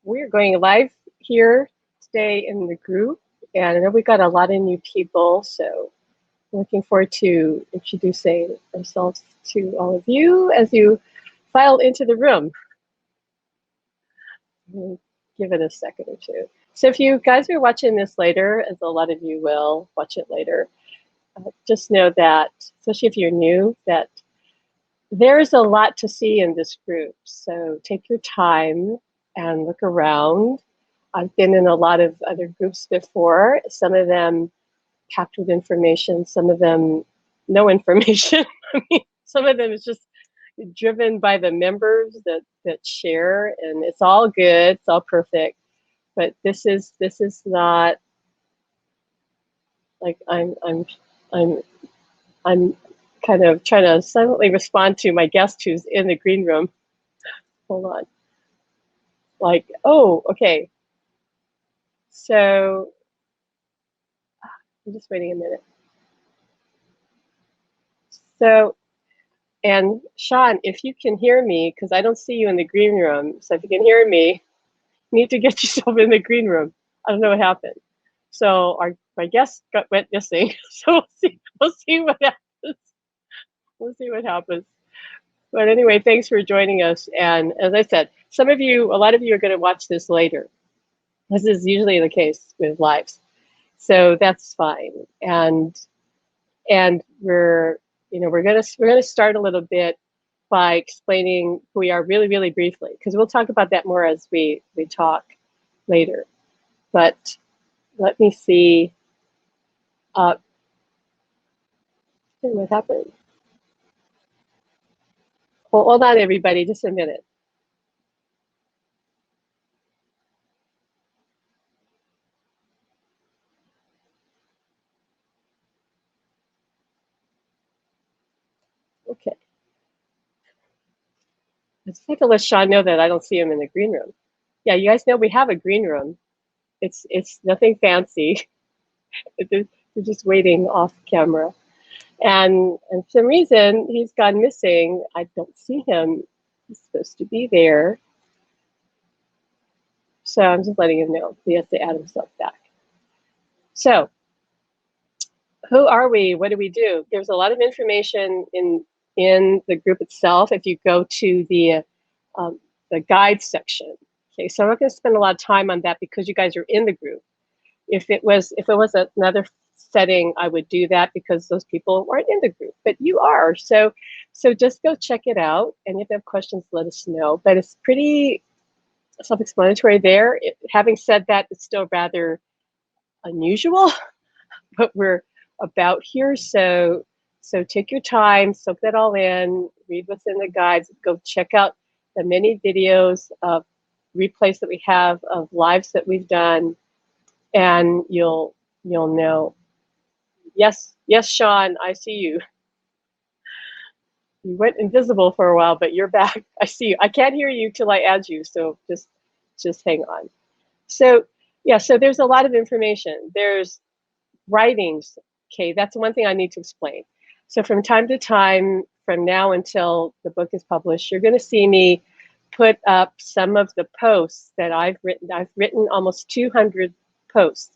we're going live here today in the group, and I know we've got a lot of new people, so looking forward to introducing ourselves to all of you as you file into the room. Give it a second or two. So if you guys are watching this later, as a lot of you will watch it later, just know that, especially if you're new, that there's a lot to see in this group. So take your time and look around. I've been in a lot of other groups before, some of them packed with information, some of them no information. I mean, some of them is just driven by the members that share, and it's all good, it's all perfect. But this is not like I'm kind of trying to silently respond to my guest who's in the green room. Hold on. Like, oh, okay. So I'm just waiting a minute. So, and Shaun, if you can hear me, because I don't see you in the green room, so if you can hear me, you need to get yourself in the green room. I don't know what happened. So my guest went missing. So we'll see what happens. We'll see what happens. But anyway, thanks for joining us. And as I said, a lot of you are going to watch this later. This is usually the case with lives, so that's fine. And we're gonna start a little bit by explaining who we are really briefly, because we'll talk about that more as we talk later. But let me see. What happened? Hold on, everybody, just a minute. Okay. Let's take a let Shaun know that I don't see him in the green room. Yeah, you guys know we have a green room. It's nothing fancy. They're just waiting off camera. And for some reason, he's gone missing. I don't see him. He's supposed to be there. So I'm just letting him know. He has to add himself back. So who are we? What do we do? There's a lot of information in the group itself. If you go to the guide section. Okay, so I'm not going to spend a lot of time on that because you guys are in the group. If it was another setting, I would do that because those people aren't in the group, but you are. So just go check it out, and if you have questions, let us know. But it's pretty self-explanatory there. Having said that, it's still rather unusual what we're about here. So take your time, soak that all in, read what's in the guides, go check out the many videos of replays that we have of lives that we've done, and you'll know. Yes, Shaun, I see you. You went invisible for a while, but you're back. I see you. I can't hear you till I add you, so just hang on. So yeah, so there's a lot of information. There's writings. Okay, that's one thing I need to explain. So from time to time, from now until the book is published, you're going to see me put up some of the posts that I've written. I've written almost 200 posts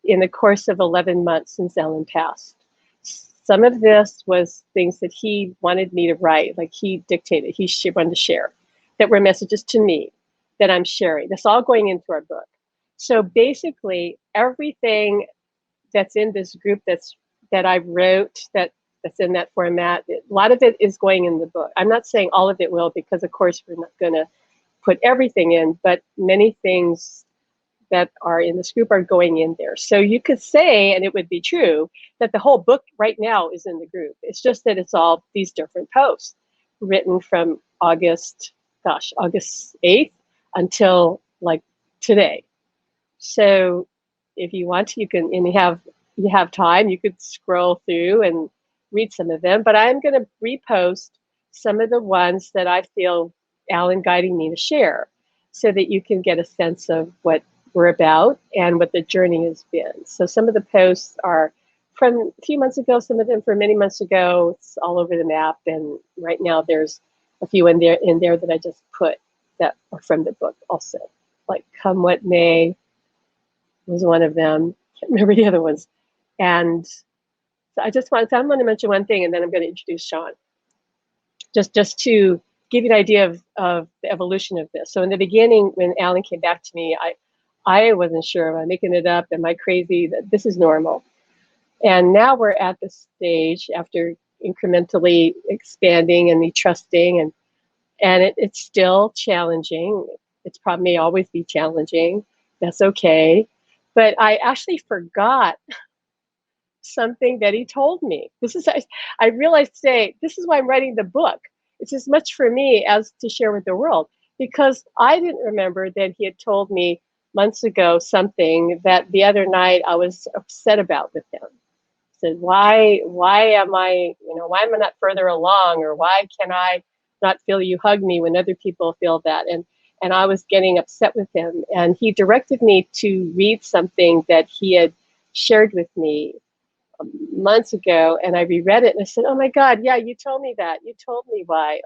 in the course of 11 months since Ellen passed. Some of this was things that he wanted me to write, like he dictated, he wanted to share, that were messages to me that I'm sharing. That's all going into our book. So basically, everything that's in this group that I wrote, that's in that format, a lot of it is going in the book. I'm not saying all of it will, because of course we're not going to put everything in, but many things that are in this group are going in there. So you could say, and it would be true, that the whole book right now is in the group. It's just that it's all these different posts written from August 8th until like today. So if you want to, you can, and you have time, you could scroll through and read some of them, but I'm going to repost some of the ones that I feel Alan guiding me to share, so that you can get a sense of what we're about and what the journey has been. So some of the posts are from a few months ago, some of them from many months ago. It's all over the map, and right now there's a few in there that I just put that are from the book also. like Come What May was one of them. Can't remember the other ones. And so I'm going to mention one thing, and then I'm going to introduce Shaun, just to give you an idea of the evolution of this. So in the beginning, when Alan came back to me, I wasn't sure, am I making it up? Am I crazy? That this is normal. And now we're at the stage after incrementally expanding and me trusting, and it's still challenging. It's probably may always be challenging. That's okay. But I actually forgot something that he told me. I realized today, this is why I'm writing the book. It's as much for me as to share with the world, because I didn't remember that he had told me months ago something that the other night I was upset about with him. I said, why am I not further along, or why can I not feel you hug me when other people feel that? And I was getting upset with him, and he directed me to read something that he had shared with me months ago, and I reread it and I said, oh my God, yeah, you told me that. You told me why.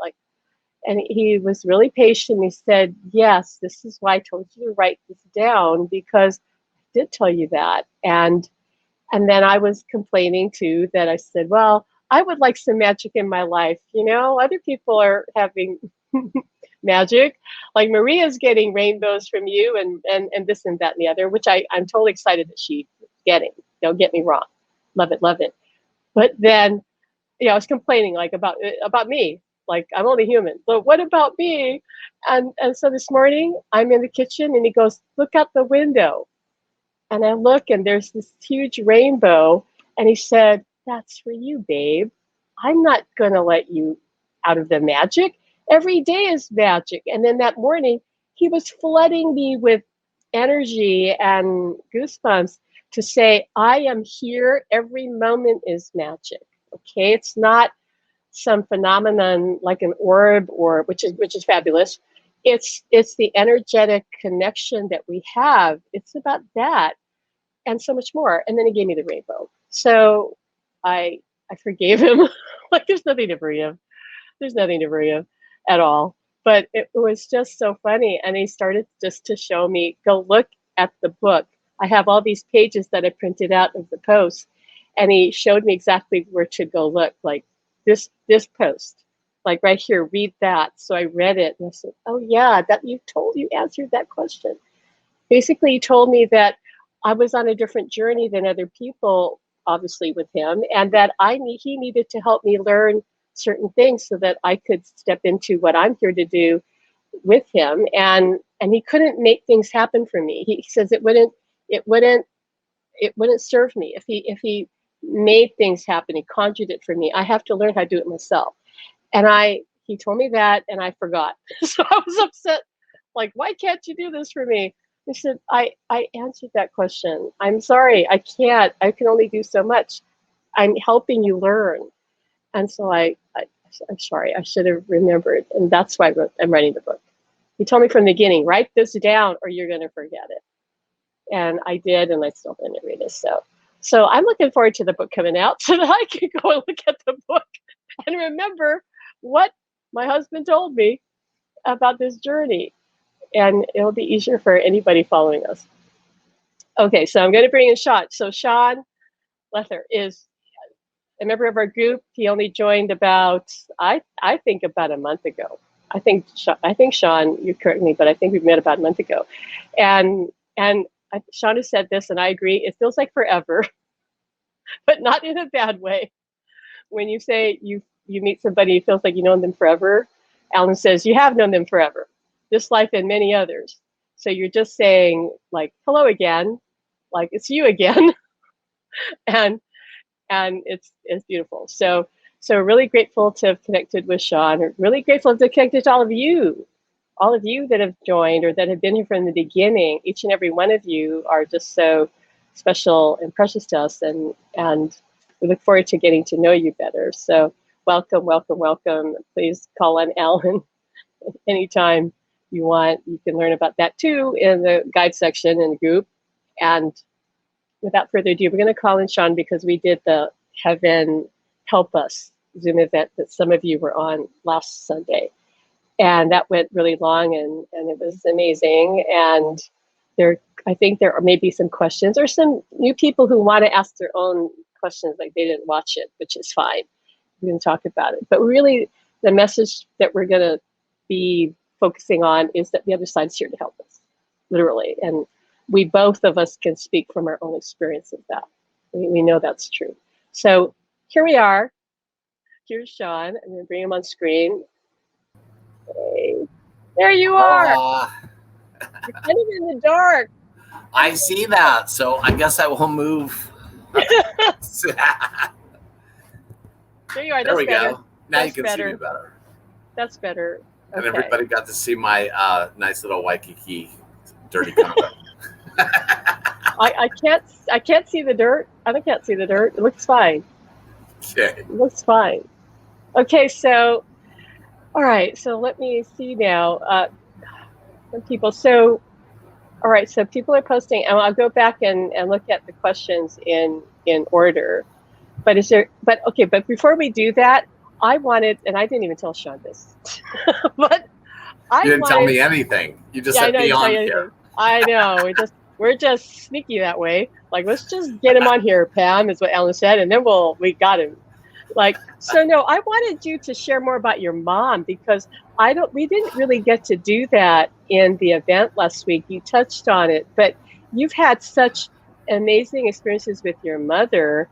And he was really patient. He said, yes, this is why I told you to write this down, because I did tell you that. And then I was complaining too, that I said, well, I would like some magic in my life. Other people are having magic. Like Maria's getting rainbows from you, and this and that and the other, which I'm totally excited that she's getting. Don't get me wrong. Love it, love it. But then, I was complaining like about me. Like, I'm only human. But what about me? And so this morning I'm in the kitchen and he goes, look out the window. And I look and there's this huge rainbow. And he said, that's for you, babe. I'm not going to let you out of the magic. Every day is magic. And then that morning, he was flooding me with energy and goosebumps to say, I am here. Every moment is magic. Okay. It's not some phenomenon like an orb, or which is fabulous. It's the energetic connection that we have. It's about that and so much more. And then he gave me the rainbow. So I forgave him. Like, there's nothing to forgive. There's nothing to forgive at all. But it was just so funny. And he started just to show me, go look at the book. I have all these pages that I printed out of the post. And he showed me exactly where to go look, like this post, like right here, read that. So I read it and I said, oh yeah, that you answered that question. Basically, he told me that I was on a different journey than other people, obviously with him, and that he needed to help me learn certain things so that I could step into what I'm here to do with him. And he couldn't make things happen for me. He says it wouldn't serve me if he made things happen. He conjured it for me. I have to learn how to do it myself. And he told me that, and I forgot. So I was upset. Like, why can't you do this for me? He said, I answered that question. I'm sorry, I can't. I can only do so much. I'm helping you learn. And so I'm sorry, I should have remembered. And that's why I'm writing the book. He told me from the beginning, write this down or you're going to forget it. And I did, and I still didn't read it. So I'm looking forward to the book coming out so that I can go and look at the book and remember what my husband told me about this journey. And it'll be easier for anybody following us. Okay, so I'm going to bring in Shaun. So Shaun Lether is a member of our group. He only joined about, I think about a month ago. I think Shaun, you correct me, but I think we've met about a month ago. And Shaun has said this, and I agree. It feels like forever, but not in a bad way. When you say you meet somebody, it feels like you know them forever. Alan says you have known them forever, this life and many others. So you're just saying, like, hello again, like it's you again. and it's beautiful. So really grateful to have connected with Shaun. Really grateful to have connected to all of you that have joined or that have been here from the beginning. Each and every one of you are just so special and precious to us, and we look forward to getting to know you better. So welcome, welcome, welcome. Please call on Alan anytime you want. You can learn about that too in the guide section in the group. And without further ado, we're going to call in Shaun because we did the Heaven Help Us Zoom event that some of you were on last Sunday. and that went really long, and it was amazing. And I think there are maybe some questions or some new people who want to ask their own questions, like they didn't watch it, which is fine. We can talk about it. But really, the message that we're going to be focusing on is that the other side's here to help us, literally. And we, both of us, can speak from our own experience of that. We know that's true. So here we are. Here's Shaun. I'm going to bring him on screen. Hey, there you are. You're kind of in the dark. I see that, so I guess I will move. There you are. There we better. go. Now you can see me better. That's better. And everybody got to see my nice little Waikiki dirty condo. I can't see the dirt. I can't see the dirt. It looks fine. Okay. It looks fine. Okay, so all right. So let me see now. People. So all right. So people are posting, and I'll go back and look at the questions in order. But but before we do that, I wanted, and I didn't even tell Shaun this, but you didn't tell me anything. You just said be on here. I know. We're just sneaky that way. Like, let's just get him on here, Pam, is what Alan said, and then we got him. Like, so no, I wanted you to share more about your mom, because we didn't really get to do that in the event last week. You touched on it, but you've had such amazing experiences with your mother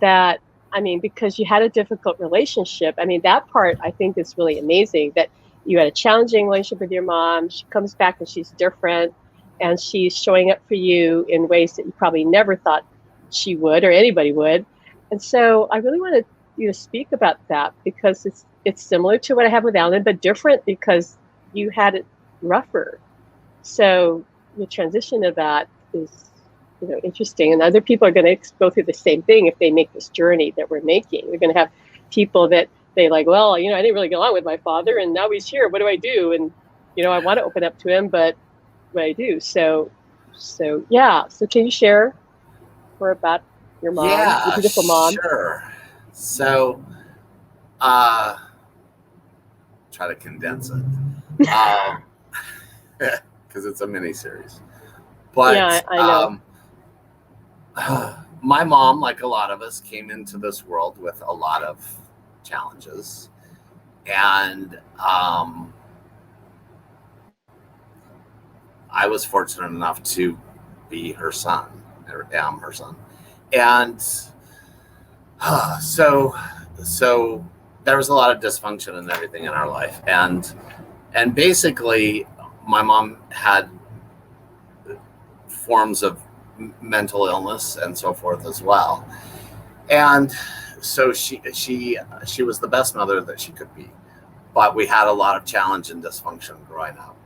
that, I mean, because you had a difficult relationship. I mean, that part I think is really amazing, that you had a challenging relationship with your mom. She comes back and she's different, and she's showing up for you in ways that you probably never thought she would or anybody would. And so I really wanted you to speak about that, because it's similar to what I have with Alan, but different because you had it rougher. So the transition of that is, interesting. And other people are going to go through the same thing if they make this journey that we're making. We're going to have people that they like, well, I didn't really get along with my father, and now he's here. What do I do? And, I want to open up to him, but what do I do? So yeah. So can you share more about your mom, your beautiful mom? Sure. So, try to condense it, because it's a mini series. But yeah, I know. My mom, like a lot of us, came into this world with a lot of challenges, and I was fortunate enough to be her son, or am her son, and so there was a lot of dysfunction and everything in our life, and basically my mom had forms of mental illness and so forth as well, and so she was the best mother that she could be, but we had a lot of challenge and dysfunction growing up.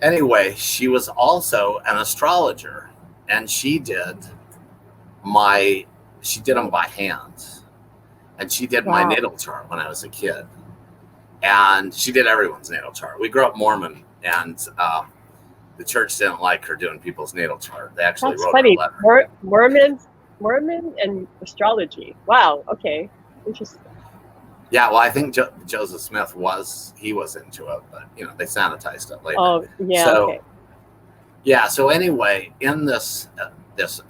Anyway, she was also an astrologer, and she did them by hand, and she did my natal chart when I was a kid, and she did everyone's natal chart. We grew up Mormon, and the church didn't like her doing people's natal chart. They actually wrote her a letter. Mormon and astrology. Wow. Okay. Interesting. Yeah. Well, I think Joseph Smith was into it, but they sanitized it later. Oh, yeah. So, okay. Yeah. So anyway, in this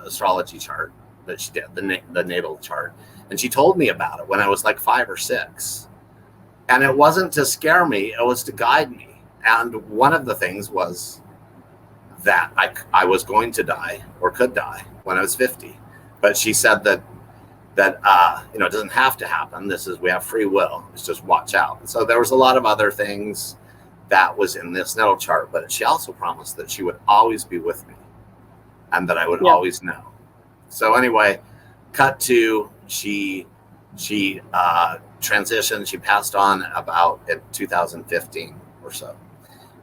astrology chart that she did, the natal chart, and she told me about it when I was like 5 or 6, and it wasn't to scare me; it was to guide me. And one of the things was that I was going to die, or could die, when I was 50. But she said that it doesn't have to happen. We have free will. It's just watch out. And so there was a lot of other things that was in this natal chart, but she also promised that she would always be with me, and that I would always know. So anyway, cut to she transitioned. She passed on about in 2015 or so,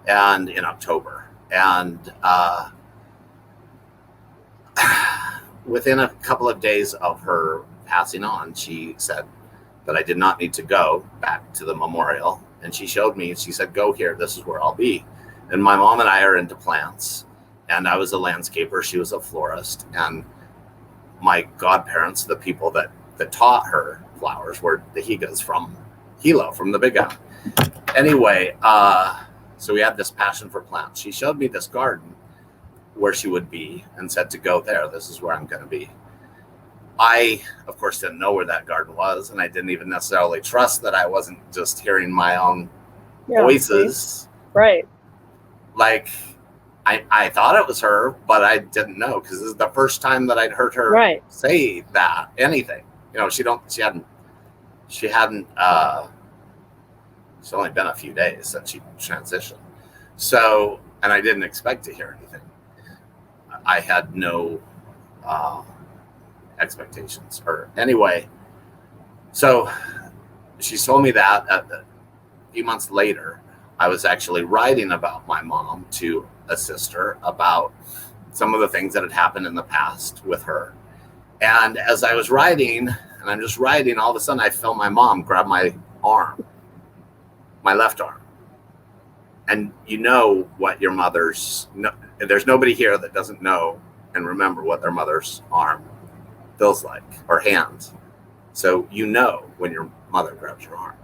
and in October. And within a couple of days of her passing on, she said that I did not need to go back to the memorial. And she showed me, she said, go here, this is where I'll be. And my mom and I are into plants, and I was a landscaper, she was a florist. And my godparents, the people that taught her flowers, were the Higas from Hilo, from the Big Island. Anyway, so we had this passion for plants. She showed me this garden where she would be and said to go there. This is where I'm going to be. I, of course, didn't know where that garden was, and I didn't even necessarily trust that I wasn't just hearing my own voices. Right. Like, I thought it was her, but I didn't know, because this is the first time that I'd heard her say that, anything. You know, she hadn't, it's only been a few days since she transitioned. So, and I didn't expect to hear anything. I had no expectations. Or anyway, so she told me that a few months later, I was actually writing about my mom to a sister about some of the things that had happened in the past with her. And as I was writing, and I'm just writing, all of a sudden I felt my mom grab my arm, my left arm. And you know what your mother's, there's nobody here that doesn't know and remember what their mother's arm feels like, or hands. So you know when your mother grabs your arm.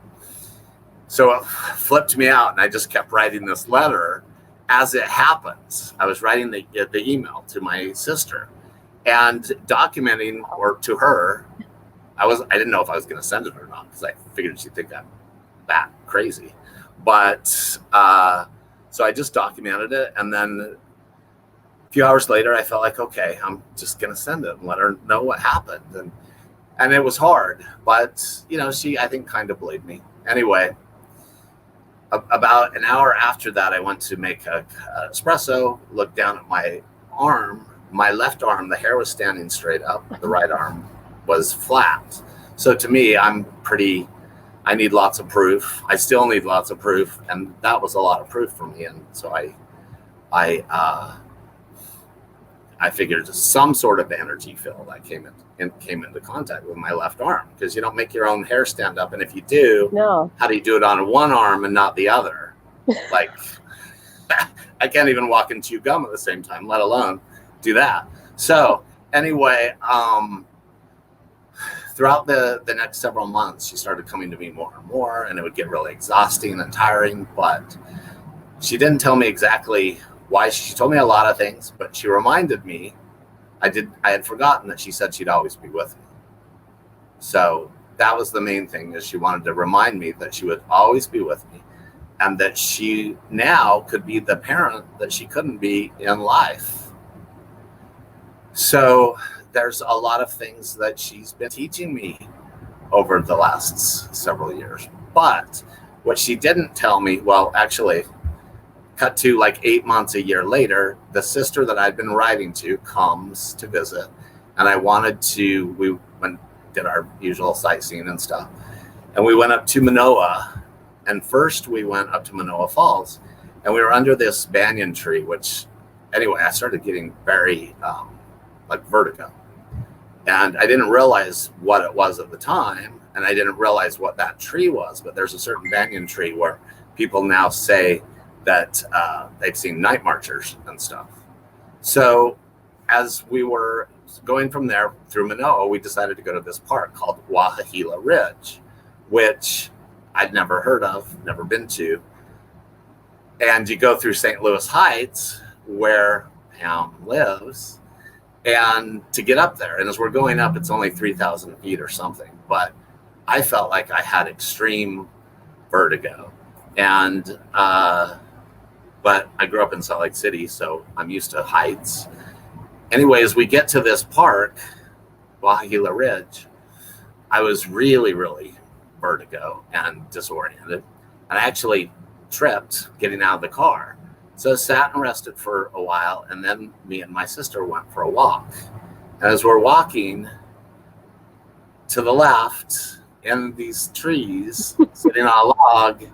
So it flipped me out, and I just kept writing this letter as it happens. I was writing the email to my sister and documenting, or to her. I didn't know if I was going to send it or not, because I figured she'd think I'm that crazy. But so I just documented it, and then a few hours later, I felt like, okay, I'm just going to send it and let her know what happened. And it was hard, but, you know, she, I think, kind of believed me. Anyway, about an hour after that, I went to make an espresso, looked down at my arm, my left arm, the hair was standing straight up, the right arm was flat. So to me, I need lots of proof. I still need lots of proof, and that was a lot of proof for me. And so I figured some sort of energy field. I came into contact with my left arm, because you don't make your own hair stand up, and if you do, how do you do it on one arm and not the other? Like, I can't even walk and chew gum at the same time, let alone do that. So anyway, throughout the next several months, she started coming to me more and more, and it would get really exhausting and tiring. But she didn't tell me exactly why. She told me a lot of things, but she reminded me, I had forgotten that she said she'd always be with me. So that was the main thing, is she wanted to remind me that she would always be with me, and that she now could be the parent that she couldn't be in life. So there's a lot of things that she's been teaching me over the last several years. But what she didn't tell me, well, actually, cut to like 8 months, a year later, the sister that I'd been writing to comes to visit, and we did our usual sightseeing and stuff, and we went up to Manoa, and first we went up to Manoa Falls, and we were under this banyan tree, which, anyway, I started getting very like vertigo, and I didn't realize what it was at the time, and I didn't realize what that tree was, but there's a certain banyan tree where people now say that they've seen night marchers and stuff. So as we were going from there through Manoa, we decided to go to this park called Wahahila Ridge, which I'd never heard of, never been to. And you go through St. Louis Heights, where Pam lives, and to get up there. And as we're going up, it's only 3,000 feet or something. But I felt like I had extreme vertigo. And but I grew up in Salt Lake City, so I'm used to heights. Anyways, we get to this park, Wahahila Ridge. I was really, really vertigo and disoriented. And I actually tripped getting out of the car. So I sat and rested for a while, and then me and my sister went for a walk. And as we're walking, to the left, in these trees, sitting on a log,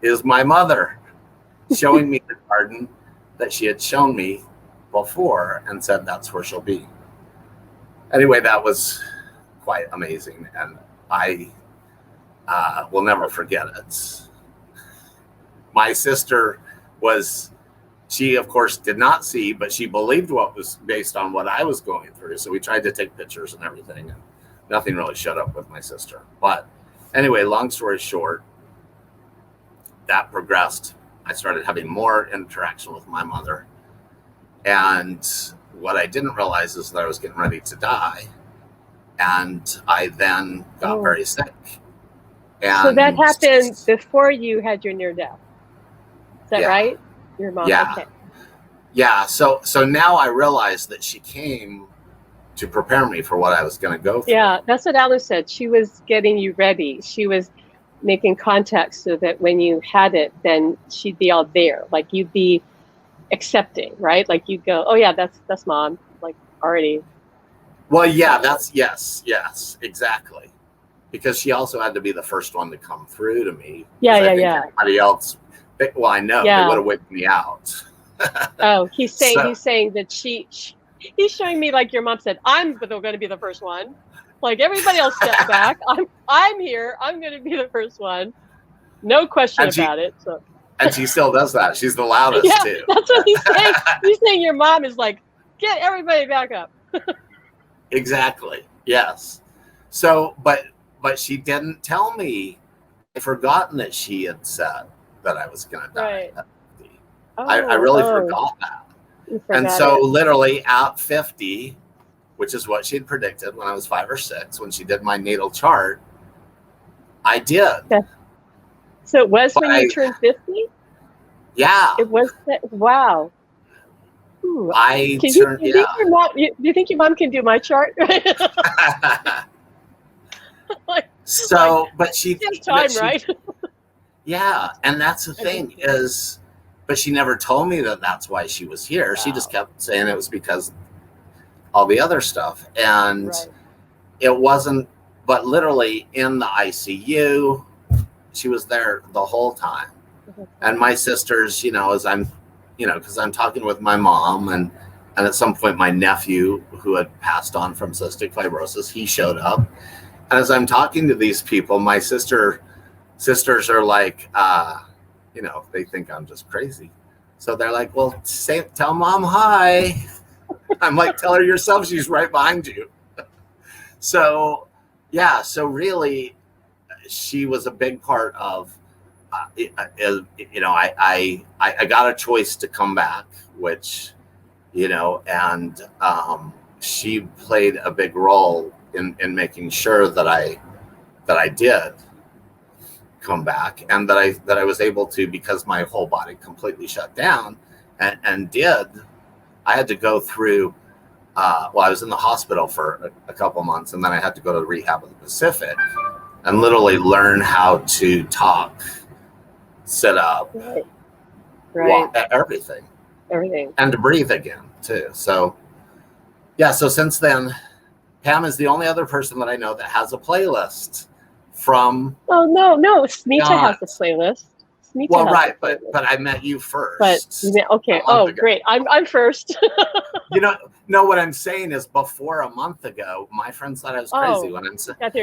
is my mother, showing me the garden that she had shown me before and said that's where she'll be. Anyway, that was quite amazing, and I will never forget it. My sister she of course did not see, but she believed what was based on what I was going through. So we tried to take pictures and everything, and nothing really showed up with my sister. But anyway, long story short, that progressed. I started having more interaction with my mother. And what I didn't realize is that I was getting ready to die. And I then got very sick. And so that happened before you had your near death. Is that right? Your mom? Yeah. Okay. Yeah. So now I realize that she came to prepare me for what I was going to go through. Yeah, that's what Alice said. She was getting you ready. She was making contact so that when you had it, then she'd be all there. Like you'd be accepting, right? Like you'd go, oh yeah, that's mom. Like already. Well, yeah, yes, exactly. Because she also had to be the first one to come through to me. Yeah. Everybody else, well, I know they would have waked me out. Oh, he's saying that he's showing me like your mom said, I'm going to be the first one. Like everybody else step back. I'm here. I'm going to be the first one. No question about it. So. And she still does that. She's the loudest too. That's what he's saying. He's saying your mom is like, get everybody back up. Exactly. Yes. So, but she didn't tell me. I'd forgotten that she had said that I was going to die. Right. I really forgot that. And so literally at 50, which is what she'd predicted when I was 5 or 6, when she did my natal chart, I did. Okay. So it was when you turned 50? Yeah. It was that. Wow. Ooh. Do you think your mom can do my chart? So, but she has time, right? Yeah, and that's the thing is, but she never told me that that's why she was here. Wow. She just kept saying it was because all the other stuff, and it wasn't. But literally in the ICU, she was there the whole time. And my sisters, as I'm, because I'm talking with my mom, and at some point my nephew, who had passed on from cystic fibrosis, he showed up. And as I'm talking to these people, my sisters are like, they think I'm just crazy. So they're like, well, tell mom hi. I'm like, tell her yourself, she's right behind you. So, yeah, so really, she was a big part of, I got a choice to come back, which, and she played a big role in making sure that I did come back, and that I was able to, because my whole body completely shut down, and I had to go through, I was in the hospital for a couple months, and then I had to go to rehab in the Pacific and literally learn how to talk, sit up, walk, everything, and to breathe again too. So yeah, so since then, Pam is the only other person that I know that has a playlist from. Oh no, Smita has a playlist. But I met you first. But okay. Oh, great. I'm first. No, what I'm saying is, before a month ago, my friends thought I was crazy when I'm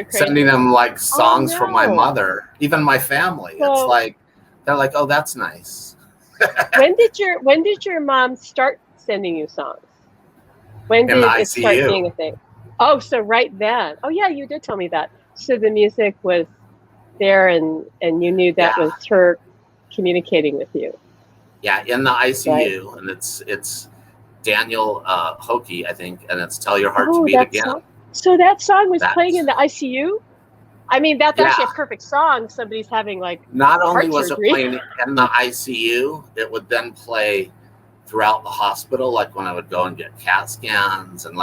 sending them like songs from my mother, even my family. It's like they're like, "Oh, that's nice." When did your mom start sending you songs? When did it start being a thing? Oh, so right then. Oh yeah, you did tell me that. So the music was there, and you knew that was her communicating with you. Yeah, in the ICU, and it's Daniel Hokie, I think, and it's "Tell Your Heart to Beat Again." So that song was playing in the ICU? I mean, that's actually a perfect song. Somebody's having not only was it playing in the ICU, it would then play throughout the hospital, like when I would go and get CAT scans, and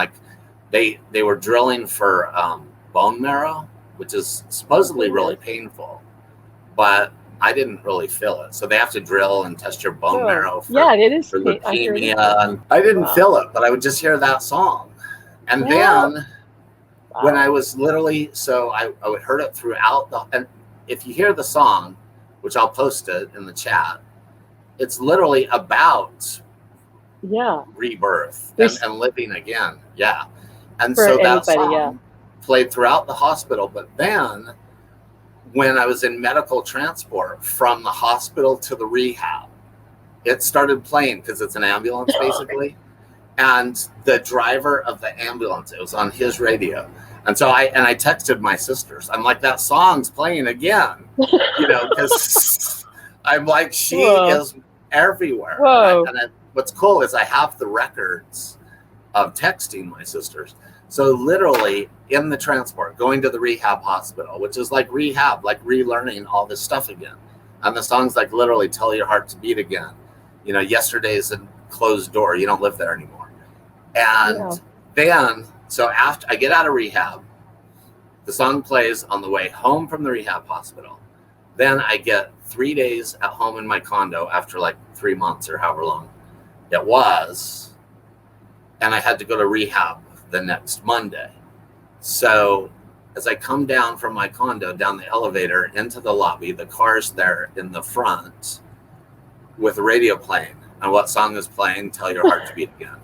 they were drilling for bone marrow, which is supposedly really painful, but I didn't really feel it. So they have to drill and test your bone marrow for leukemia. I didn't feel it, but I would just hear that song. And then when I was literally, I would heard it throughout and if you hear the song, which I'll post it in the chat, it's literally about rebirth and living again. Yeah. And so that song played throughout the hospital, but then when I was in medical transport from the hospital to the rehab, it started playing because it's an ambulance basically. And the driver of the ambulance, it was on his radio. And so I texted my sisters. I'm like, that song's playing again, because I'm like, she Whoa. is everywhere. Whoa. What's cool is I have the records of texting my sisters. So literally in the transport, going to the rehab hospital, which is like rehab, like relearning all this stuff again. And the song's like literally Tell Your Heart to Beat Again. You know, yesterday's a closed door. You don't live there anymore. And then, so after I get out of rehab, the song plays on the way home from the rehab hospital. Then I get 3 days at home in my condo after like 3 months or however long it was. And I had to go to rehab the next Monday. So as I come down from my condo, down the elevator into the lobby, the car's there in the front with the radio playing. And what song is playing? Tell Your Heart to Beat Again.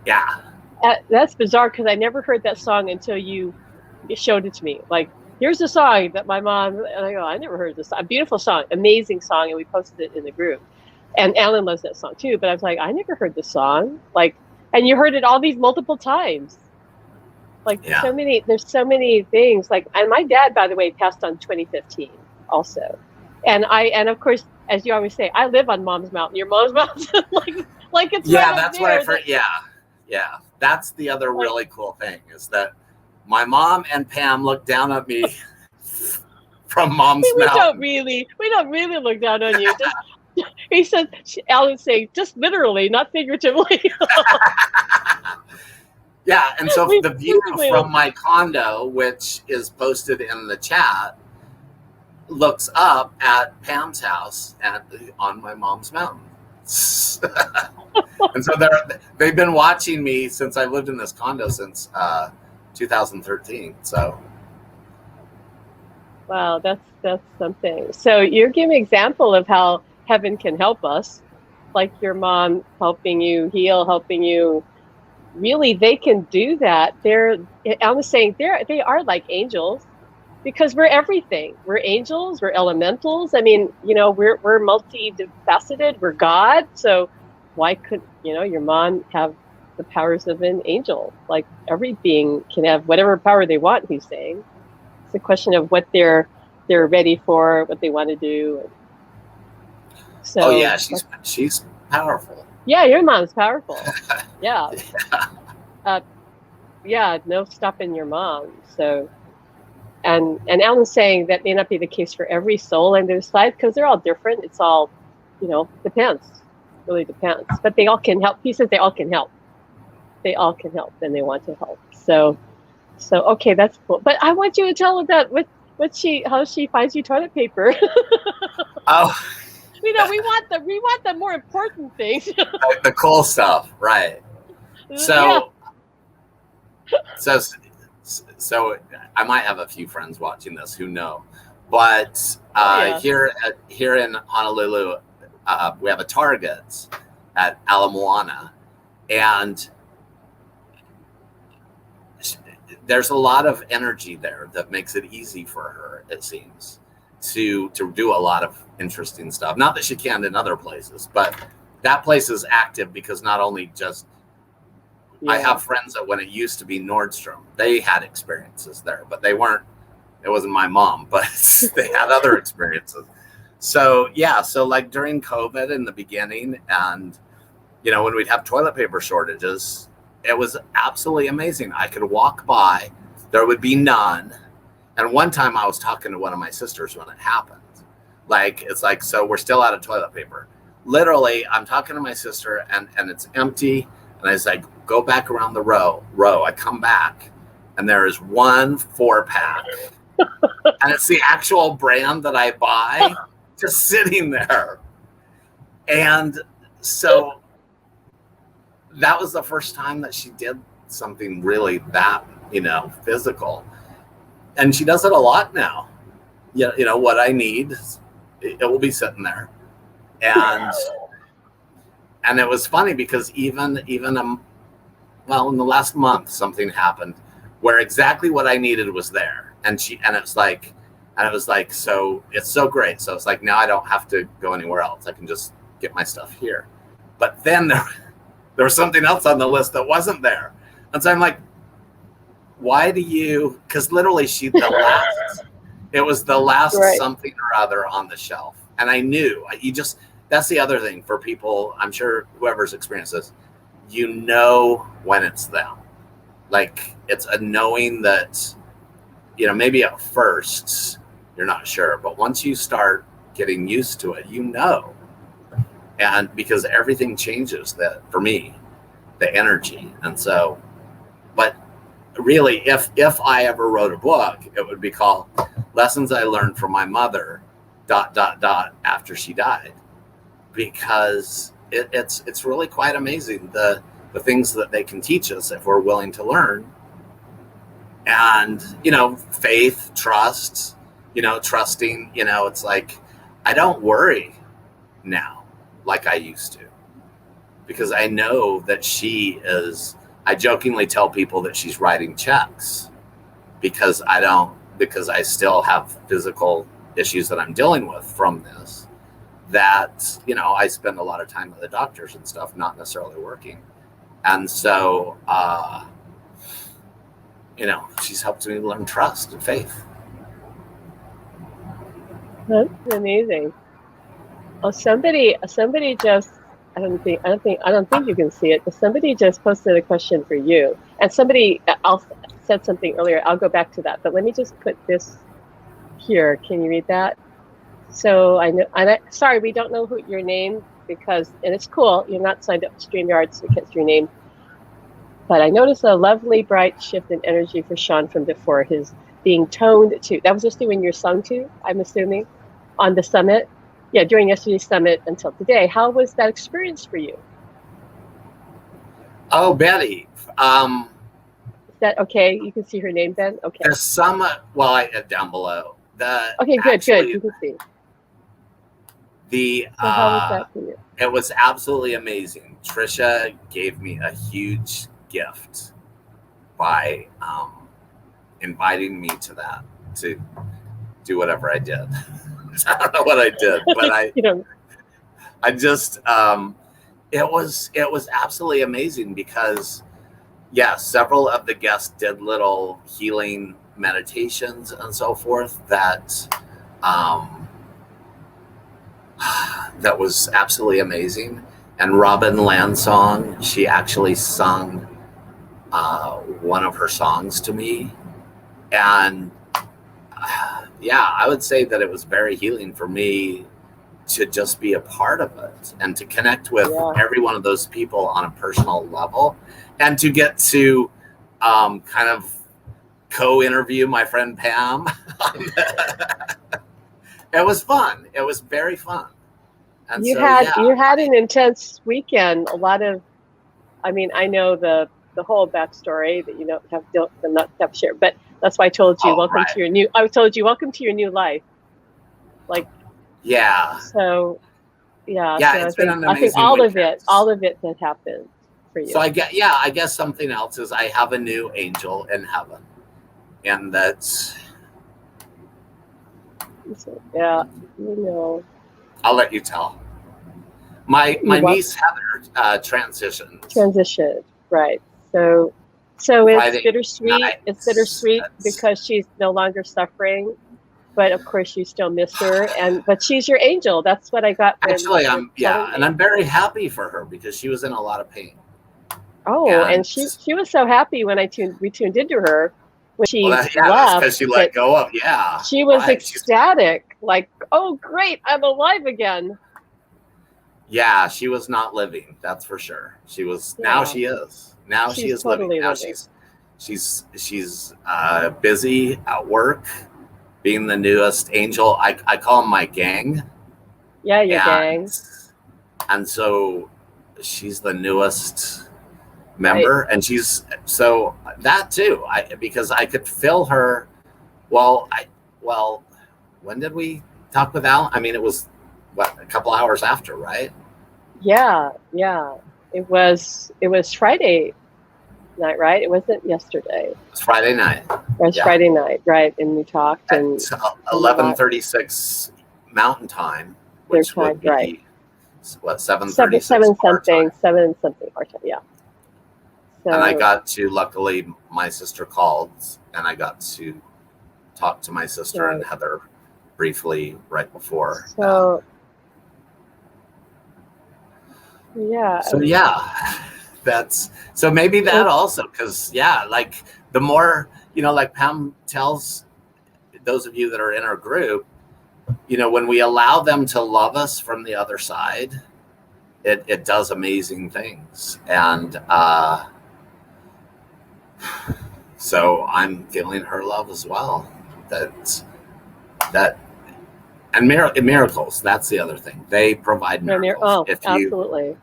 Yeah. That's bizarre because I never heard that song until you showed it to me. Like, here's the song that my mom, and I go, I never heard this song. A beautiful song, amazing song, and we posted it in the group. And Alan loves that song too, but I was like, I never heard the song. Like, and you heard it all these multiple times. Like, there's so many things. Like, and my dad, by the way, passed on 2015 also. And of course, as you always say, I live on Mom's Mountain. Your Mom's Mountain, like it's right that's there. What I've heard. Yeah. That's the other really cool thing is that my mom and Pam look down at me from Mom's Mountain. We don't really look down on you. He said, Alan's saying, just literally, not figuratively. Yeah, and so the view from my condo, which is posted in the chat, looks up at Pam's house on my Mom's Mountain. And so they've been watching me since I lived in this condo since 2013. So, wow, that's something. So you're giving an example of how heaven can help us, like your mom helping you heal, helping you. Really, they can do that. I'm saying they are like angels, because we're everything. We're angels. We're elementals. I mean, we're multifaceted. We're God. So why could your mom have the powers of an angel? Like, every being can have whatever power they want. He's saying it's a question of what they're ready for, what they want to do. So, she's powerful. Yeah, your mom's powerful. Yeah. No stopping your mom. So, and Alan's saying that may not be the case for every soul in their side, because they're all different. It's all, depends. Really depends. But they all can help. He says they all can help. They all can help, and they want to help. So okay, that's cool. But I want you to tell about how she finds you toilet paper. Oh. We want the more important things. The cool stuff, right? So I might have a few friends watching this who know, but here in Honolulu, we have a Target at Ala Moana, and there's a lot of energy there that makes it easy for her, it seems, to do a lot of interesting stuff. Not that she can't in other places, but that place is active because not only just I have friends that when it used to be Nordstrom, they had experiences there, but it wasn't my mom, but they had other experiences. So like during COVID in the beginning, and when we'd have toilet paper shortages, it was absolutely amazing. I could walk by, there would be none. And one time I was talking to one of my sisters when it happened. Like, it's like, so we're still out of toilet paper. Literally, I'm talking to my sister and it's empty. And I was like, go back around the row. I come back and there is 1 4-pack. And it's the actual brand that I buy just sitting there. And so that was the first time that she did something really that, physical. And she does it a lot now. What I need, it will be sitting there. And it was funny because even in the last month, something happened where exactly what I needed was there. And it was like, so it's so great. So it's like, now I don't have to go anywhere else. I can just get my stuff here. But then there was something else on the list that wasn't there. And so I'm like, why do you, because literally it was the last something or other on the shelf. And I knew that's the other thing for people. I'm sure whoever's experienced this, you know when it's them. Like it's a knowing that, maybe at first you're not sure, but once you start getting used to it, and because everything changes, that for me, the energy. And so, but really, if I ever wrote a book, it would be called Lessons I Learned from My Mother, ... after she died, because it's really quite amazing the things that they can teach us if we're willing to learn. And faith, trust, trusting, it's like I don't worry now like I used to, because I know that I jokingly tell people that she's writing checks, because I still have physical issues that I'm dealing with from this, that, I spend a lot of time with the doctors and stuff, not necessarily working. And so, she's helped me learn trust and faith. That's amazing. Oh, somebody just, I don't think you can see it, but somebody just posted a question for you. And somebody else said something earlier. I'll go back to that, but let me just put this here. Can you read that? So I know, sorry, we don't know your name, and it's cool, you're not signed up to StreamYard, so we can't see your name. But I noticed a lovely bright shift in energy for Shaun from before his being toned to. That was just when you're sung to, I'm assuming, on the summit. Yeah, during yesterday's summit until today. How was that experience for you? Oh, Betty. Is that okay? You can see her name, Ben? Okay. The summit, down below. Okay, good. You can see. So how was that for you? It was absolutely amazing. Trisha gave me a huge gift by inviting me to that, to do whatever I did. I don't know what I did, but I just it was absolutely amazing, because several of the guests did little healing meditations and so forth that that was absolutely amazing. And Robin Lansong, she actually sung one of her songs to me, and I would say that it was very healing for me to just be a part of it and to connect with every one of those people on a personal level, and to get to kind of co-interview my friend Pam. It was fun. It was very fun. And you had an intense weekend. A lot of, I know the whole backstory that you don't have to share, but that's why I told you welcome to your new. I told you welcome to your new life. Like, So, it's been an amazing. I think all of it that happened for you. So I guess something else is I have a new angel in heaven, and that's. I'll let you tell. My niece Heather transitioned. Right. So it's bittersweet. It's bittersweet because she's no longer suffering, but of course you still miss her. But she's your angel. That's what I got. Actually, and I'm very happy for her, because she was in a lot of pain. Oh, and she was so happy when we tuned into her when she left. Because she let go of She was ecstatic, like, oh great, I'm alive again. Yeah, she was not living, that's for sure. She was. Now she is. Now she is totally living. Now she's busy at work, being the newest angel. I call them my gang. Yeah, your gang. And so she's the newest member, and she's so that too. Because I could feel her. When did we talk with Al? It was a couple hours after, right? Yeah. It was Friday night, right? It wasn't yesterday. It was Friday night. It was Friday night, right? And we talked at 11:36 Mountain Time, which would be right. What, 7:36? 7 something our time, yeah. So, and I got to, luckily, my sister called, and I got to talk to my sister and Heather briefly right before. So yeah. So yeah, so maybe that also, because like the more, like Pam tells those of you that are in our group, when we allow them to love us from the other side, it does amazing things. And so I'm feeling her love as well. That and miracles. That's the other thing. They provide miracles. Absolutely.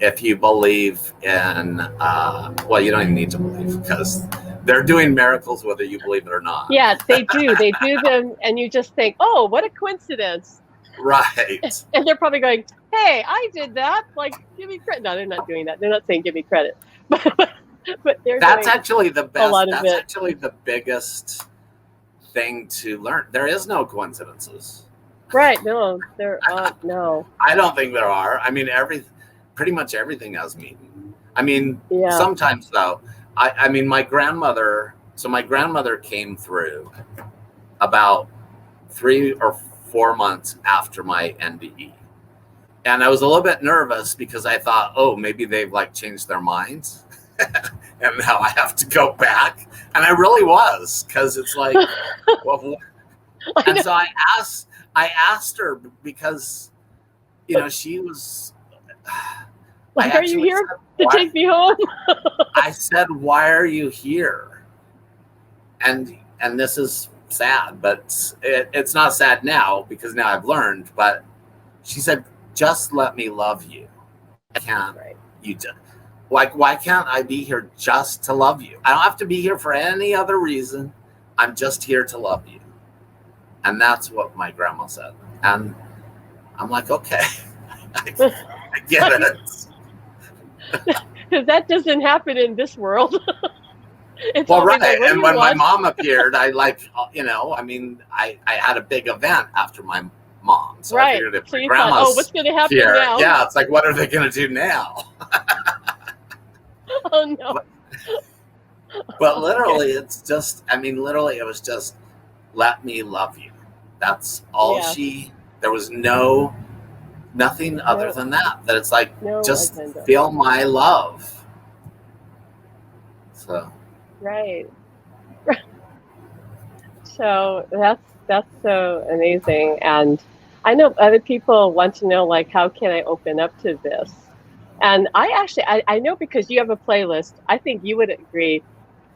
If you believe in, well, you don't even need to believe, because they're doing miracles whether you believe it or not. Yeah, they do. They do them, and you just think, oh, what a coincidence. Right. And they're probably going, hey, I did that. Like, give me credit. No, they're not doing that. They're not saying give me credit. But they're That's actually the best. That's it. actually the biggest thing to learn. There is no coincidences. Right. No, there are no. I don't think there are. I mean, pretty much everything has meaning. I mean, sometimes though, I mean, my grandmother came through about 3 or 4 months after my NDE. And I was a little bit nervous because I thought, oh, maybe they've like changed their minds. And now I have to go back. And I really was, because it's like, well, and so I asked her because, she was, like, are you here to take me home? I said, why are you here? And this is sad, but it's not sad now, because now I've learned. But she said, just let me love you. I can't. Right. You just, like, why can't I be here just to love you? I don't have to be here for any other reason. I'm just here to love you. And that's what my grandma said. And I'm like, okay, I get it. Because that doesn't happen in this world. Well, right. Like, and when my mom appeared, I I mean, I had a big event after my mom. So I figured if my grandma's thought, oh, what's going to happen here, now? Yeah, it's like, what are they going to do now? Oh, no. But literally, it's just, I mean, literally, it was just, let me love you. That's all there was nothing other than that it's like, just feel my love. So. Right. So that's so amazing. And I know other people want to know, like, how can I open up to this? And I know, because you have a playlist, I think you would agree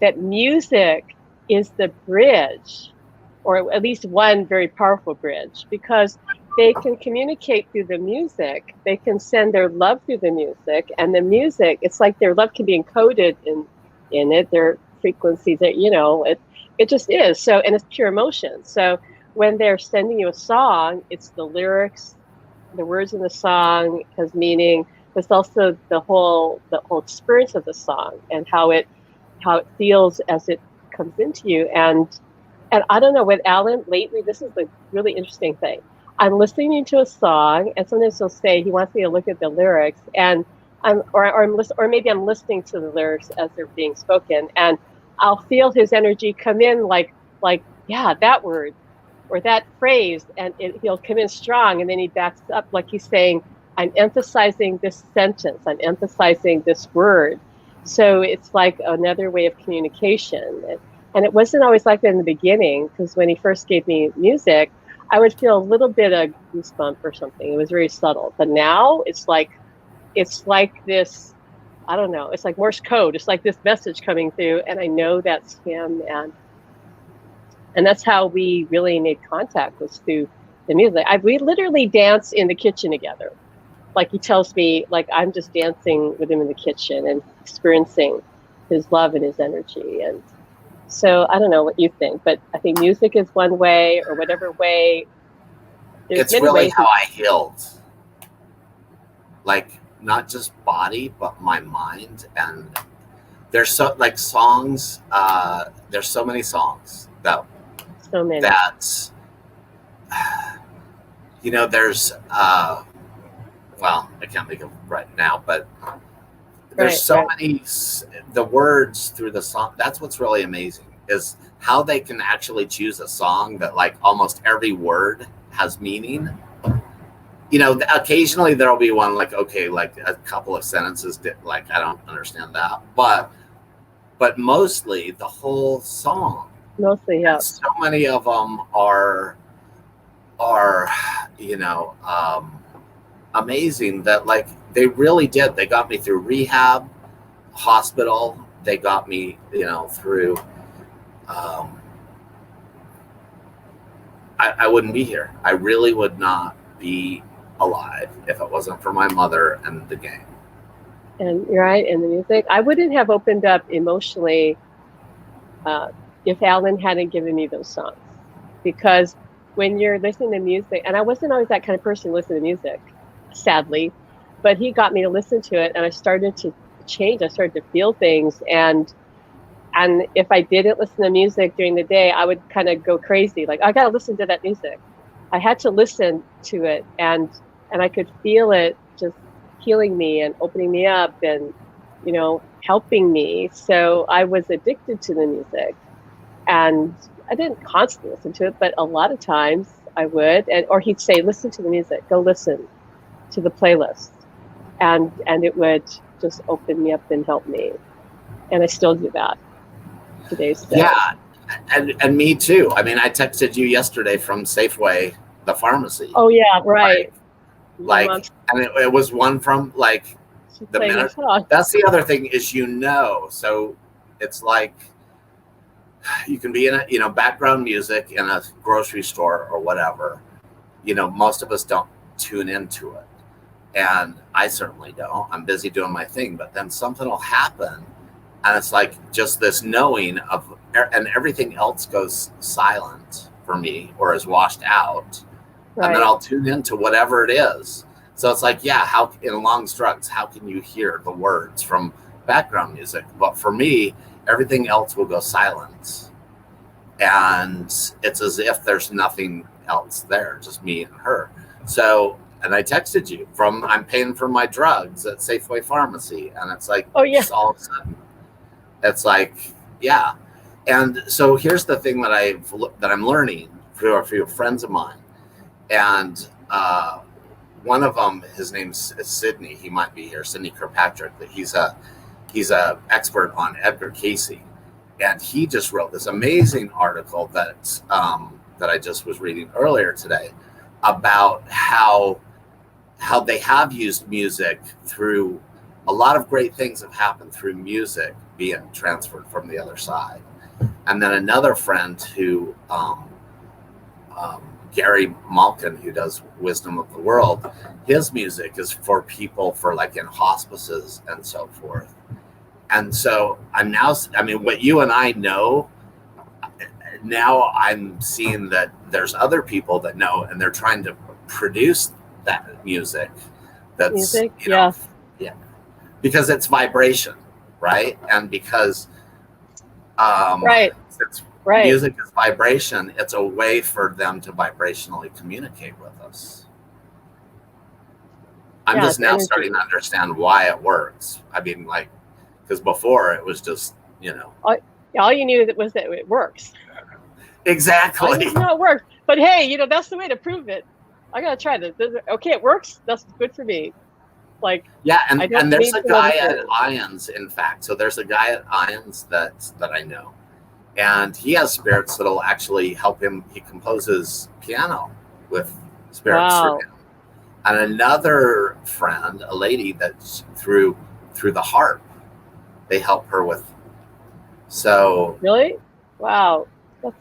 that music is the bridge, or at least one very powerful bridge, because they can communicate through the music. They can send their love through the music, and the music, it's like their love can be encoded in it, their frequencies, that, it just is. So, and it's pure emotion. So when they're sending you a song, it's the lyrics, the words in the song has meaning. It's also the whole experience of the song, and how it feels as it comes into you. And I don't know, with Alan lately, this is the really interesting thing. I'm listening to a song, and sometimes he'll say he wants me to look at the lyrics, and or maybe I'm listening to the lyrics as they're being spoken, and I'll feel his energy come in, like yeah, that word or that phrase, and he'll come in strong, and then he backs up, like he's saying, I'm emphasizing this sentence, I'm emphasizing this word. So it's like another way of communication. And it wasn't always like that in the beginning, because when he first gave me music, I would feel a little bit of goosebump or something. It was very subtle. But now it's like this, I don't know, it's like Morse code. It's like this message coming through, and I know that's him. And that's how we really made contact, was through the music. We literally dance in the kitchen together. Like, he tells me, like, I'm just dancing with him in the kitchen and experiencing his love and his energy. And so I don't know what you think, but I think music is one way, or whatever way. It's really how I healed. Like, not just body, but my mind. And there's songs, there's so many songs that there's well, I can't think of right now, but there's many, the words through the song. That's what's really amazing, is how they can actually choose a song that like almost every word has meaning. You know, occasionally there'll be one like, okay, like a couple of sentences like I don't understand that, but mostly the whole song. Mostly, yeah. And so many of them are you know, amazing that like they really did. They got me through rehab, hospital. They got me, you know, through. I wouldn't be here. I really would not be alive if it wasn't for my mother and the game. And you're right, and the music. I wouldn't have opened up emotionally if Alan hadn't given me those songs. Because when you're listening to music, and I wasn't always that kind of person to listen to music, sadly, but he got me to listen to it, and I started to change. I started to feel things, and if I didn't listen to music during the day, I would kind of go crazy. Like, I got to listen to that music. I had to listen to it, and I could feel it just healing me and opening me up and, you know, helping me. So I was addicted to the music, and I didn't constantly listen to it, but a lot of times I would, or he'd say, listen to the music, go listen to the playlist. And it would just open me up and help me. And I still do that today's day. Yeah. And me too. I mean, I texted you yesterday from Safeway, the pharmacy. Oh yeah, right. Like and it was one from like the minute. That's the other thing is, you know, so it's like you can be in a, you know, background music in a grocery store or whatever. You know, most of us don't tune into it. And I certainly don't. I'm busy doing my thing, but then something will happen and it's like just this knowing of, and everything else goes silent for me or is washed out. Right. And then I'll tune into whatever it is. So it's like, yeah, how in long structs, how can you hear the words from background music? But for me, everything else will go silent. And it's as if there's nothing else there, just me and her. So, and I texted you from, I'm paying for my drugs at Safeway Pharmacy. And it's like, oh yeah, all of a sudden, it's like, yeah. And so here's the thing that I'm learning through a few friends of mine. And one of them, his name's Sydney. He might be here, Sidney Kirkpatrick. But he's a expert on Edgar Cayce, and he just wrote this amazing article that I just was reading earlier today about how they have used music through a lot of great things have happened through music being transferred from the other side. And then another friend who Gary Malkin, who does Wisdom of the World, his music is for people for like in hospices and so forth. And so I'm now, I mean, what you and I know, now I'm seeing that there's other people that know, and they're trying to produce that music. That's music, you know, yeah, because it's vibration, right? And because right. Right. Music is vibration. It's a way for them to vibrationally communicate with us. I'm just now starting to understand why it works. I mean, like, because before it was just, you know. All you knew was that it works. Exactly. No, it works. But hey, you know, that's the way to prove it. I got to try this. Okay, it works. That's good for me. Like, yeah, and there's a guy at IANDS, in fact. So there's a guy at IANDS that I know. And he has spirits that'll actually help him. He composes piano with spirits through him. And another friend, a lady that's through the harp, they help her with. So really, wow, that's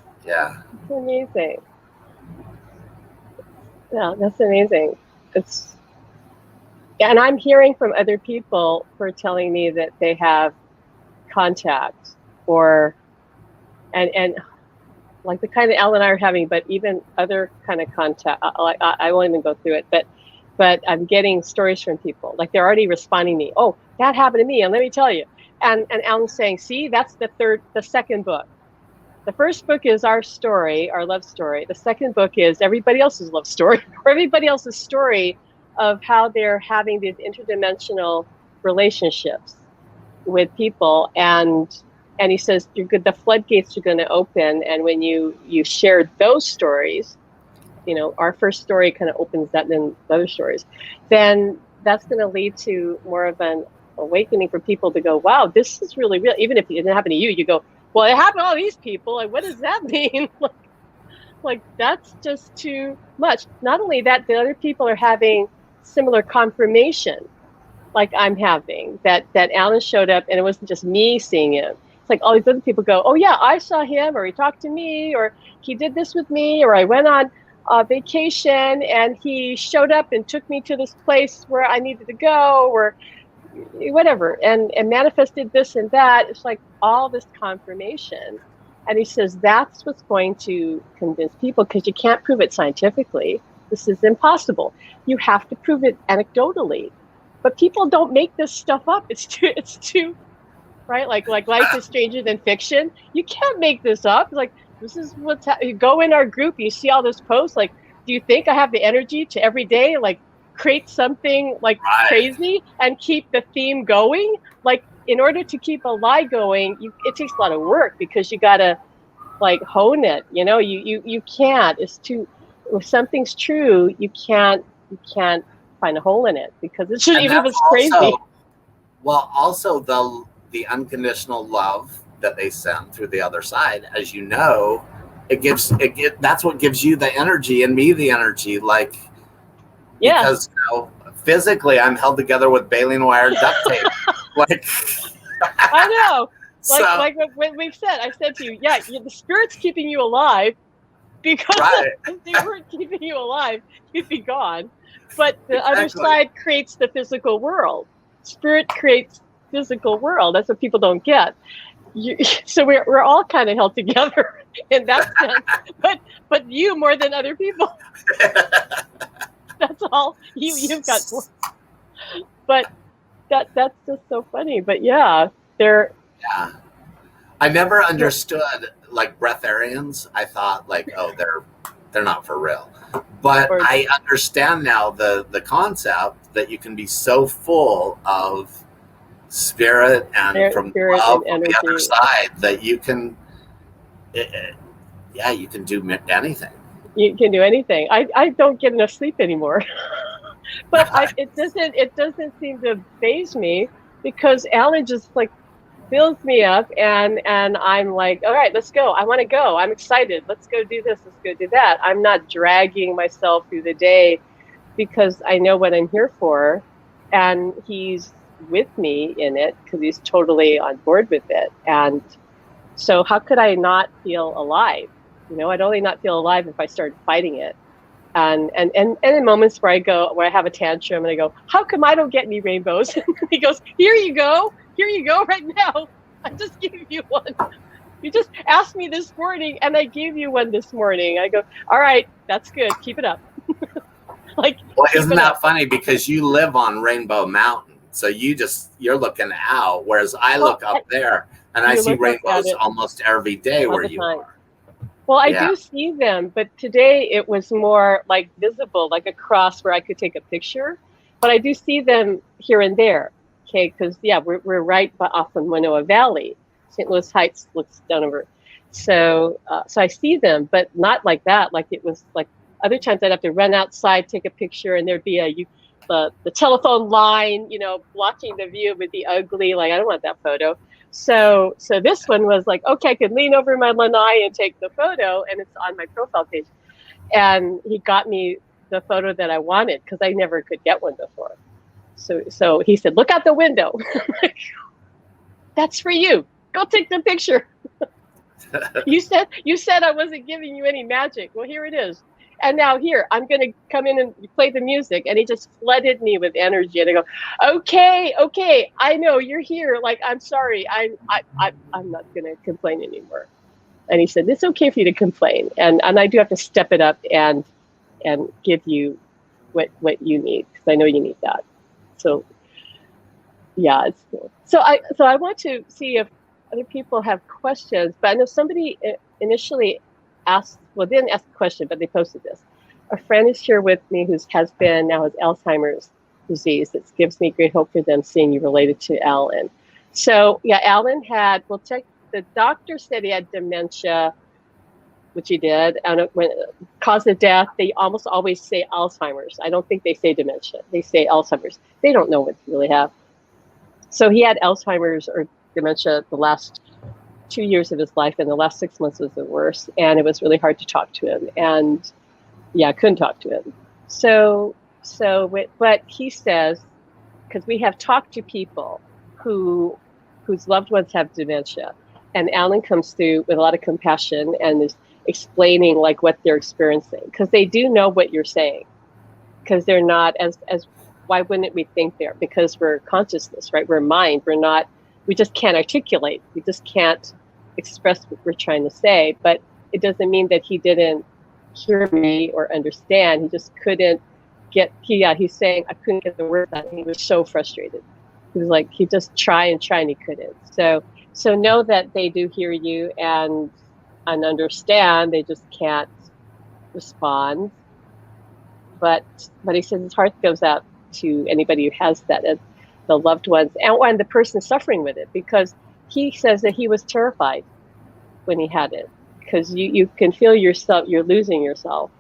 amazing. Yeah, that's amazing. And I'm hearing from other people who are telling me that they have contact or. And like the kind of Al and I are having, but even other kind of contact, I won't even go through it, but I'm getting stories from people. Like they're already responding to me. Oh, that happened to me. And let me tell you. And Alan's saying, see, that's the second book. The first book is our story, our love story. The second book is everybody else's love story or everybody else's story of how they're having these interdimensional relationships with people. And And he says, you're good, the floodgates are going to open. And when you share those stories, you know, our first story kind of opens that, then the other stories, then that's going to lead to more of an awakening for people to go, wow, this is really real. Even if it didn't happen to you, you go, well, it happened to all these people. Like, what does that mean? Like, that's just too much. Not only that, the other people are having similar confirmation, like I'm having, that Alan showed up and it wasn't just me seeing him. It's like all these other people go, oh yeah, I saw him, or he talked to me, or he did this with me, or I went on vacation and he showed up and took me to this place where I needed to go, or whatever, and manifested this and that. It's like all this confirmation. And he says that's what's going to convince people, because you can't prove it scientifically. This is impossible. You have to prove it anecdotally. But people don't make this stuff up. It's too right? Like life is stranger than fiction. You can't make this up. Like, this is what's you go in our group, you see all this posts, like, do you think I have the energy to every day like create something like crazy and keep the theme going? Like, in order to keep a lie going, it takes a lot of work, because you gotta like hone it. You know, you can't. It's too. If something's true, you can't find a hole in it, because it should, even if it's crazy. Also the unconditional love that they send through the other side, as you know, that's what gives you the energy and me the energy. Like, because you know, physically I'm held together with baling wire duct tape. Like, I know. Like what we've said, I said to you, the spirit's keeping you alive, because if they weren't keeping you alive, you'd be gone. But the other side creates the physical world. Spirit creates physical world. That's what people don't get. So we're all kind of held together in that sense. But you more than other people. That's all you've got. But that's just so funny. But they're. Yeah. I never understood like breatharians. I thought like, oh, they're not for real. But I understand now the concept that you can be so full of spirit and from love on the other side that you can, you can do anything. You can do anything. I don't get enough sleep anymore, but it doesn't seem to faze me, because Alan just like fills me up, and I'm like, all right, let's go. I want to go. I'm excited. Let's go do this. Let's go do that. I'm not dragging myself through the day, because I know what I'm here for, and he's with me in it, because he's totally on board with it. And so how could I not feel alive? You know, I'd only not feel alive if I started fighting it. And in moments where I have a tantrum and I go, how come I don't get any rainbows? And he goes, here you go right now. I just gave you one. You just asked me this morning and I gave you one this morning. I go, all right, that's good. Keep it up. Like, well, isn't that funny? Because you live on Rainbow Mountain. So you're looking out, whereas I look up there and I see rainbows almost every day where you are. Well, I do see them, but today it was more like visible, like a cross where I could take a picture. But I do see them here and there, okay? Because we're right off of Manoa Valley. St. Louis Heights looks down over. So I see them, but not like that. Like, it was like other times I'd have to run outside, take a picture, and there'd be the telephone line, you know, blocking the view. It would be ugly. Like, I don't want that photo. So this one was like, okay, I could lean over my lanai and take the photo, and it's on my profile page. And he got me the photo that I wanted, because I never could get one before. So he said, look out the window. That's for you. Go take the picture. You said I wasn't giving you any magic. Well, here it is. And now here, I'm going to come in and play the music. And he just flooded me with energy. And I go, okay, I know you're here. Like, I'm sorry. I'm not going to complain anymore. And he said, it's okay for you to complain. And I do have to step it up and give you what you need, because I know you need that. So, yeah, it's cool. So I want to see if other people have questions. But I know somebody initially didn't ask a question, but they posted this. A friend is here with me who now has Alzheimer's disease. It gives me great hope for them seeing you related to Alan. So Alan we'll check the doctor said he had dementia, which he did, and when cause of death, they almost always say Alzheimer's. I don't think they say dementia. They say Alzheimer's. They don't know what to really have. So he had Alzheimer's or dementia the last 2 years of his life, and the last 6 months was the worst. And it was really hard to talk to him. And yeah, I couldn't talk to him. But he says, because we have talked to people whose loved ones have dementia, and Alan comes through with a lot of compassion and is explaining like what they're experiencing, because they do know what you're saying, because they're not as why wouldn't we think they're, because we're consciousness, right? We're mind. We just can't articulate. We just can't express what we're trying to say. But it doesn't mean that he didn't hear me or understand. He just couldn't he's saying I couldn't get the words out. He was so frustrated. He was like, he just tried and he couldn't. So know that they do hear you and understand. They just can't respond. But he says his heart goes out to anybody who has that, and the loved ones, and the person suffering with it, because he says that he was terrified when he had it, because you can feel yourself, you're losing yourself.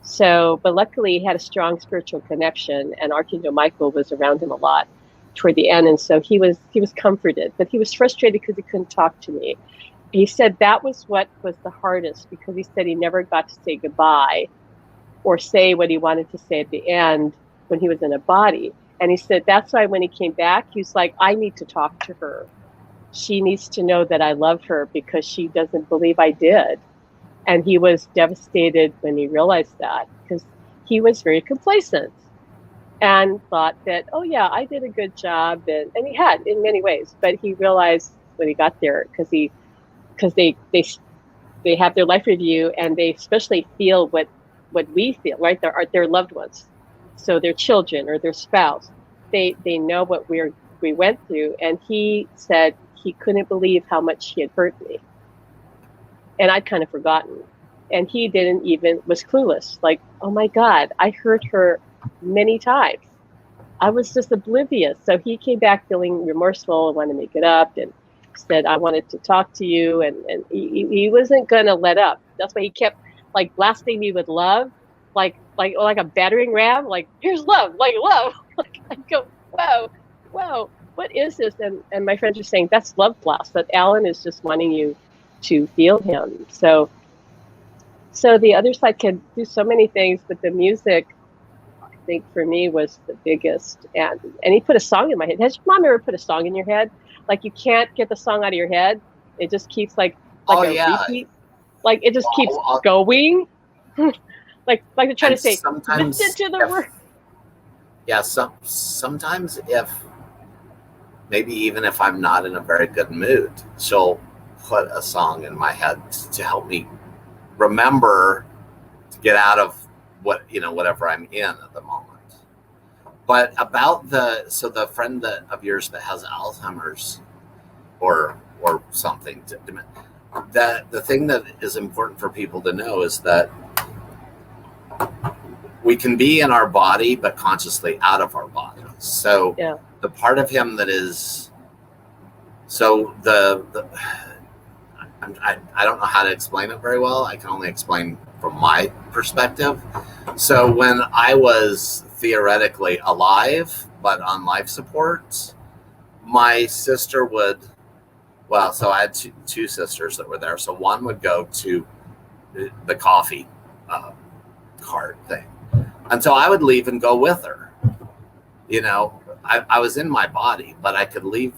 So, but luckily he had a strong spiritual connection, and Archangel Michael was around him a lot toward the end, and so he was comforted, but he was frustrated because he couldn't talk to me. He said that was what was the hardest, because he said he never got to say goodbye or say what he wanted to say at the end when he was in a body. And he said that's why when he came back, he was like, I need to talk to her. She needs to know that I love her, because she doesn't believe I did. And he was devastated when he realized that, because he was very complacent and thought that, oh yeah, I did a good job. And he had in many ways, but he realized when he got there, because they have their life review, and they especially feel what we feel, right? Their loved ones. So their children or their spouse, they know what we went through. And he said he couldn't believe how much he had hurt me. And I'd kind of forgotten. And he was clueless. Like, oh my God, I hurt her many times. I was just oblivious. So he came back feeling remorseful and wanted to make it up, and said, I wanted to talk to you. And he wasn't going to let up. That's why he kept like blasting me with love, like a battering ram, like, here's love, like love. Like, I go, whoa, what is this? And my friends are saying, that's love blast, that Alan is just wanting you to feel him. So the other side can do so many things, but the music, I think for me, was the biggest. And he put a song in my head. Has your mom ever put a song in your head? Like you can't get the song out of your head. It just keeps like repeat. Like it just keeps going. like they're trying to say, listen to the word. Yeah, sometimes maybe even if I'm not in a very good mood, she'll put a song in my head to help me remember to get out of whatever I'm in at the moment. But about the friend of yours that has Alzheimer's or something, that the thing that is important for people to know is that we can be in our body but consciously out of our body. So the part of him that is I don't know how to explain it very well. I can only explain from my perspective. So when I was theoretically alive but on life support, my sister would, so I had two sisters that were there. So one would go to the coffee cart thing. And so I would leave and go with her. I was in my body, but I could leave.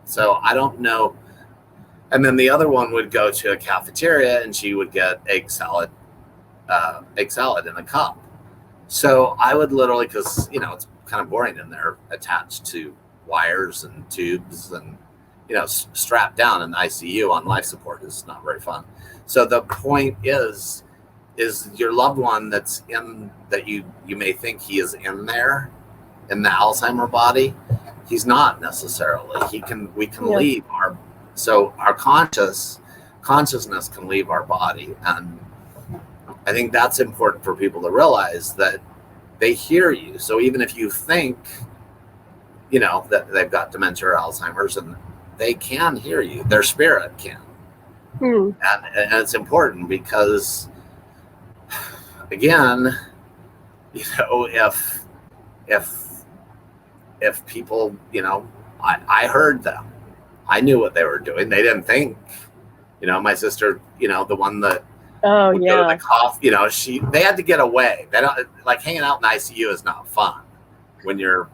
So I don't know. And then the other one would go to a cafeteria and she would get egg salad in a cup. So I would literally, because, it's kind of boring in there, attached to wires and tubes and, strapped down in the ICU on life support is not very fun. So the point is your loved one that's in, that you may think he is in there in the Alzheimer body. He's not necessarily. We can leave our consciousness can leave our body. And I think that's important for people to realize, that they hear you. So even if you think, that they've got dementia or Alzheimer's, and they can hear you. Their spirit can. Hmm. And it's important because, again, if people, I heard them. I knew what they were doing. They didn't think, my sister, the one that would go to the cough, they had to get away. They don't, like, hanging out in the ICU is not fun when you're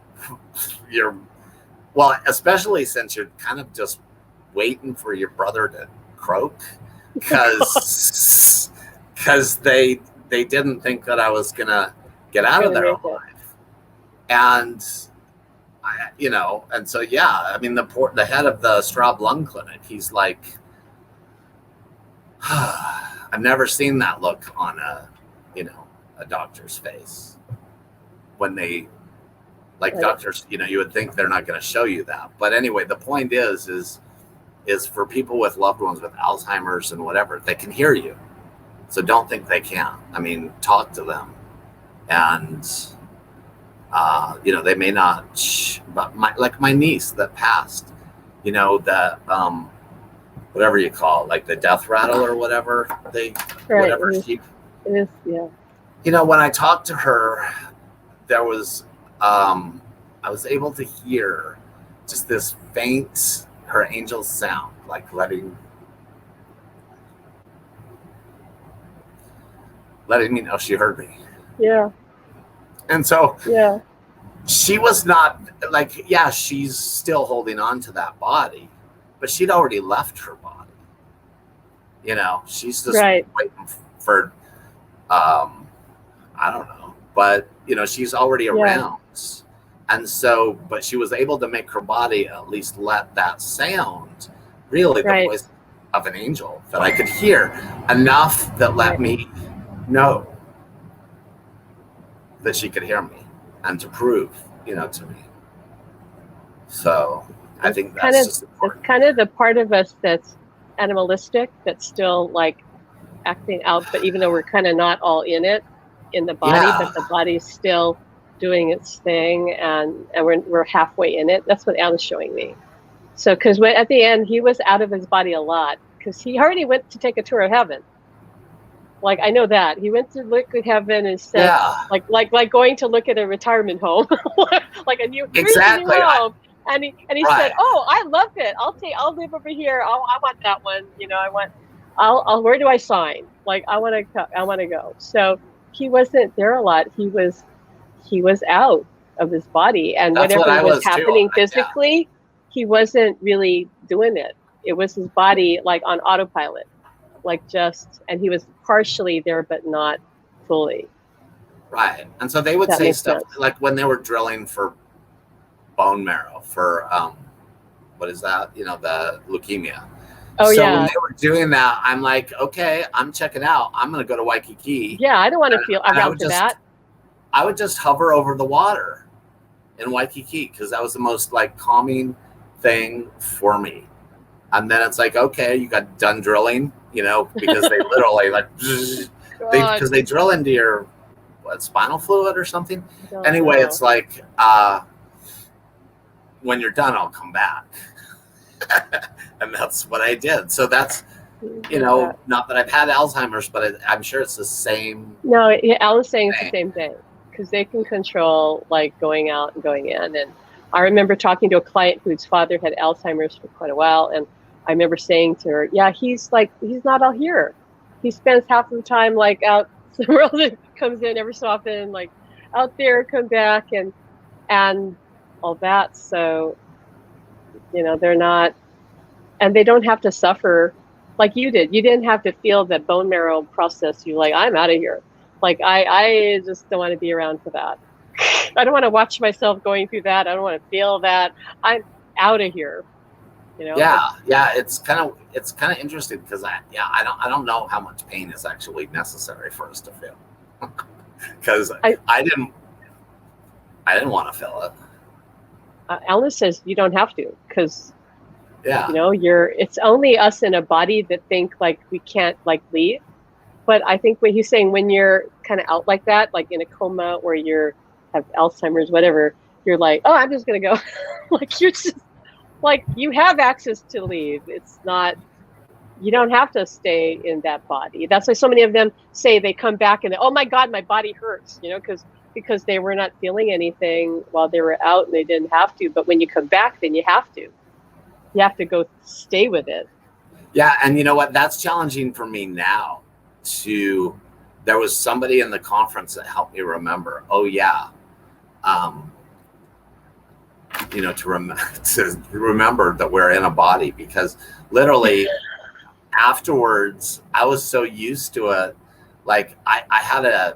well, especially since you're kind of just waiting for your brother to croak, because they didn't think that I was gonna get out of there alive. And and so I mean, the head of the Straub Lung Clinic, he's like, I've never seen that look on a doctor's face when they, like, doctors, you would think they're not going to show you that. But anyway, the point is for people with loved ones with Alzheimer's and whatever, they can hear you. So don't think they can't. I mean, talk to them. And, they may not, but my niece that passed, that, whatever you call it, like the death rattle or whatever, whatever she, it is, yeah. When I talked to her, there was, I was able to hear just this faint, her angel's sound, like letting me know she heard me. Yeah. And so she was not like, she's still holding on to that body, but she'd already left her body. She's just waiting for, I don't know, but she's already around. And so, but she was able to make her body at least let that sound, really the voice of an angel that I could hear enough that let me know that she could hear me, and to prove, to me. So I think that's just important. It's kind of the part of us that's animalistic, that's still like acting out, but even though we're kind of not all in it, in the body, but the body's still doing its thing, and we're halfway in it. That's what Anna's showing me. So, because at the end, he was out of his body a lot, because he already went to take a tour of heaven. Like, I know that he went to look at heaven and said, like going to look at a retirement home, like a new home. And he said, "Oh, I love it. I'll live over here. I want that one. I'll where do I sign? Like, I want to go." So he wasn't there a lot. He was out of his body, and whatever was happening physically, he wasn't really doing it. It was his body, like, on autopilot, and he was partially there, but not fully. Right. And so they would say stuff like when they were drilling for bone marrow for, what is that? The leukemia. Oh, so when they were doing that, I'm like, okay, I'm checking out. I'm going to go to Waikiki. Yeah, I don't want to feel around to that. I would just hover over the water in Waikiki, because that was the most, like, calming thing for me. And then it's like, okay, you got done drilling, because they literally, like, because they drill into your spinal fluid or something. Anyway, it's like, when you're done, I'll come back. And that's what I did. So that's, not that I've had Alzheimer's, but I'm sure it's the same. No, Alan's saying it's the same thing, because they can control, like, going out and going in. And I remember talking to a client whose father had Alzheimer's for quite a while, and I remember saying to her, he's not out here. He spends half of the time, like, out somewhere else, and comes in every so often, like, out there, come back, and all that. So, they're not, and they don't have to suffer like you did. You didn't have to feel the bone marrow process. You're like, I'm out of here. Like, I just don't want to be around for that. I don't want to watch myself going through that. I don't want to feel that. I'm out of here. It's kind of interesting, because I don't know how much pain is actually necessary for us to feel, because I didn't want to feel it. Alan says you don't have to, because it's only us in a body that think, like, we can't, like, leave. But I think what he's saying, when you're kind of out like that, like in a coma, or you have Alzheimer's, whatever, you're like, oh, I'm just gonna go. Like, you're just like you have access to leave. It's not, you don't have to stay in that body. That's why so many of them say they come back and, oh my God, my body hurts, you know, because they were not feeling anything while they were out and they didn't have to. But when you come back, then you have to. You have to go stay with it. Yeah, and you know what? That's challenging for me now. There was somebody in the conference that helped me remember. Oh yeah, you know, to remember that we're in a body, because literally afterwards I was so used to it. Like I had a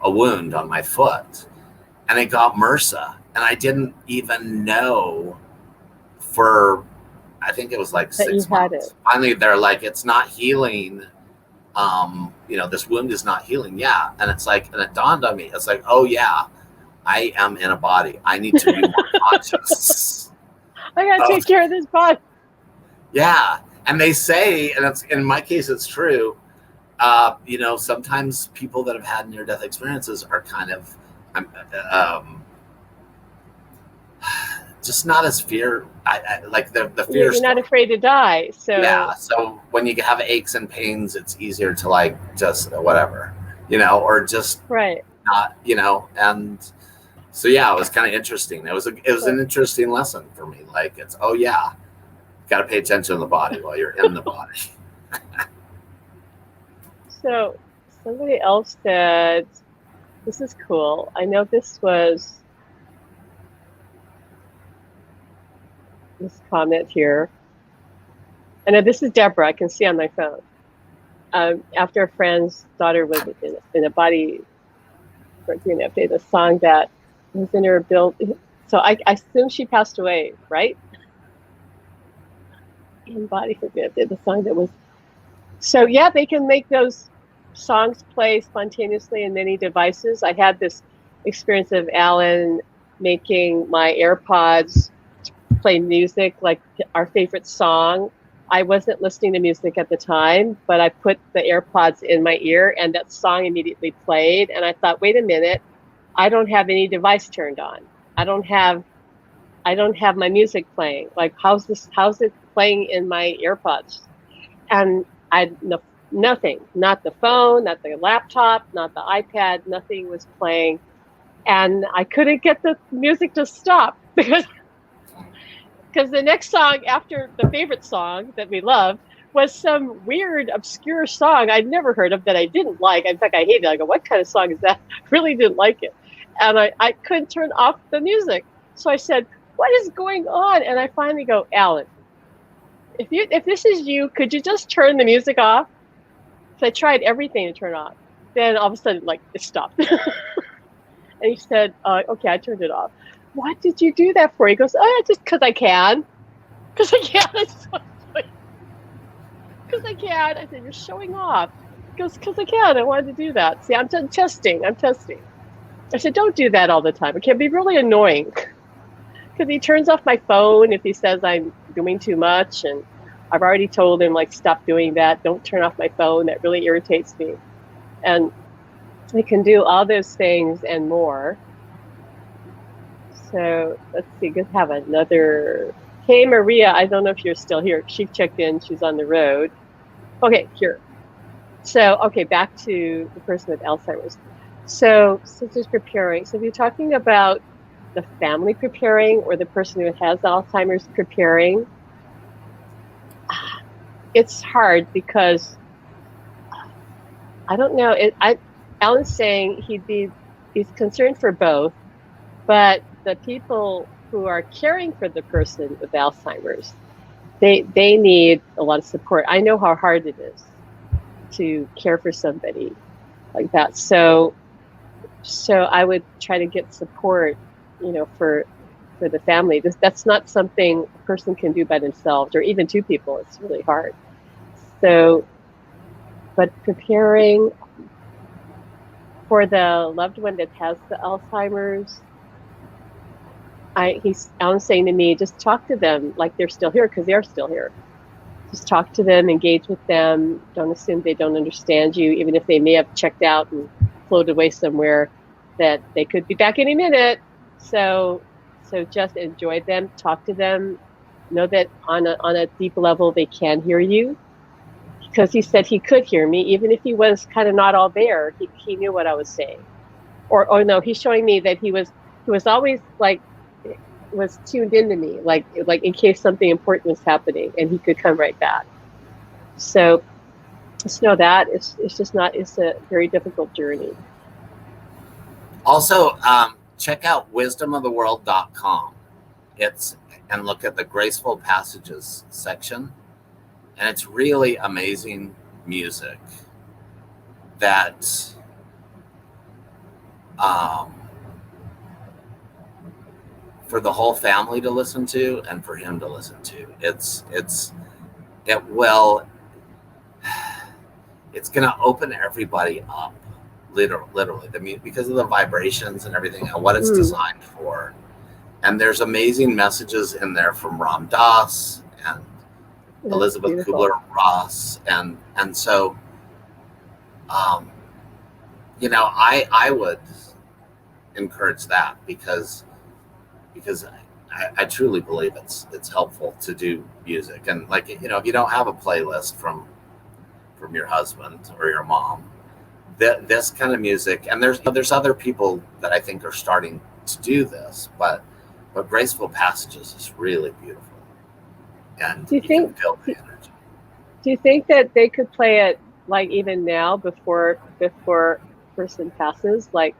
wound on my foot, and it got MRSA, and I didn't even know for, I think it was like 6 months. Finally, they're like, it's not healing. You know, this wound is not healing. Yeah. And it's like, and it dawned on me. It's like, oh yeah, I am in a body. I need to be more conscious. I gotta take care of this body. Yeah. And they say, and it's, in my case, it's true. You know, sometimes people that have had near-death experiences are kind of, just not as like the fear. You're not afraid to die. So yeah. So when you have aches and pains, it's easier to like just whatever, you know, or just not, you know. And so yeah, it was kind of interesting. It was an interesting lesson for me. Like it's, oh yeah, got to pay attention to the body while you're in the body. So somebody else said, this is cool. I know this was this comment here. I know this is Deborah. I can see on my phone. After a friend's daughter was in a body for doing an update, a song that was in her build. So I assume she passed away, right? In body for the song that was. So yeah, they can make those songs play spontaneously in many devices. I had this experience of Alan making my AirPods play music, like our favorite song. I wasn't listening to music at the time, but I put the AirPods in my ear and that song immediately played. And I thought, wait a minute, I don't have any device turned on. I don't have my music playing. Like, how's it playing in my AirPods? And nothing, not the phone, not the laptop, not the iPad, nothing was playing. And I couldn't get the music to stop because the next song after the favorite song that we loved was some weird, obscure song I'd never heard of that I didn't like. In fact, I hated it. I go, what kind of song is that? I really didn't like it. And I couldn't turn off the music. So I said, what is going on? And I finally go, Alan, if this is you, could you just turn the music off? So I tried everything to turn off. Then all of a sudden, like, it stopped. And he said, okay, I turned it off. What did you do that for? He goes, oh, just because I can. Because I can. Because I can. I said, you're showing off. He goes, because I can. I wanted to do that. See, I'm testing. I said, don't do that all the time. It can be really annoying. Because he turns off my phone if he says I'm doing too much. And I've already told him, like, stop doing that. Don't turn off my phone. That really irritates me. And we can do all those things and more. So let's see, let's have another. Hey, Maria, I don't know if you're still here. She checked in. She's on the road. Okay, here. So, okay, back to the person with Alzheimer's. So sisters preparing. So if you're talking about the family preparing or the person who has Alzheimer's preparing, it's hard because I don't know. Alan's saying he's concerned for both, but the people who are caring for the person with Alzheimer's, they need a lot of support. I know how hard it is to care for somebody like that. So I would try to get support, you know, for the family. That's not something a person can do by themselves, or even two people. It's really hard. So, but preparing for the loved one that has the Alzheimer's, Alan's saying to me, just talk to them like they're still here, because they're still here. Just talk to them, engage with them. Don't assume they don't understand you, even if they may have checked out and floated away somewhere, that they could be back any minute. So So just enjoy them, talk to them, know that on a deep level they can hear you. Because he said he could hear me, even if he was kind of not all there. He knew what I was saying. Or no, he's showing me that he was always like was tuned into me, like in case something important was happening, and he could come right back. So just know that it's just not, it's a very difficult journey. Also, check out wisdomoftheworld.com. And look at the graceful passages section, and it's really amazing music that for the whole family to listen to and for him to listen to. It's going to open everybody up, literally, because of the vibrations and everything and what it's designed for. And there's amazing messages in there from Ram Dass and Elizabeth Kubler-Ross, and so I would encourage that because I truly believe it's helpful to do music. And like, if you don't have a playlist from your husband or your mom, this kind of music, and there's other people that I think are starting to do this, but Graceful Passages is really beautiful. And you can feel the energy. Do you think that they could play it like even now before person passes, like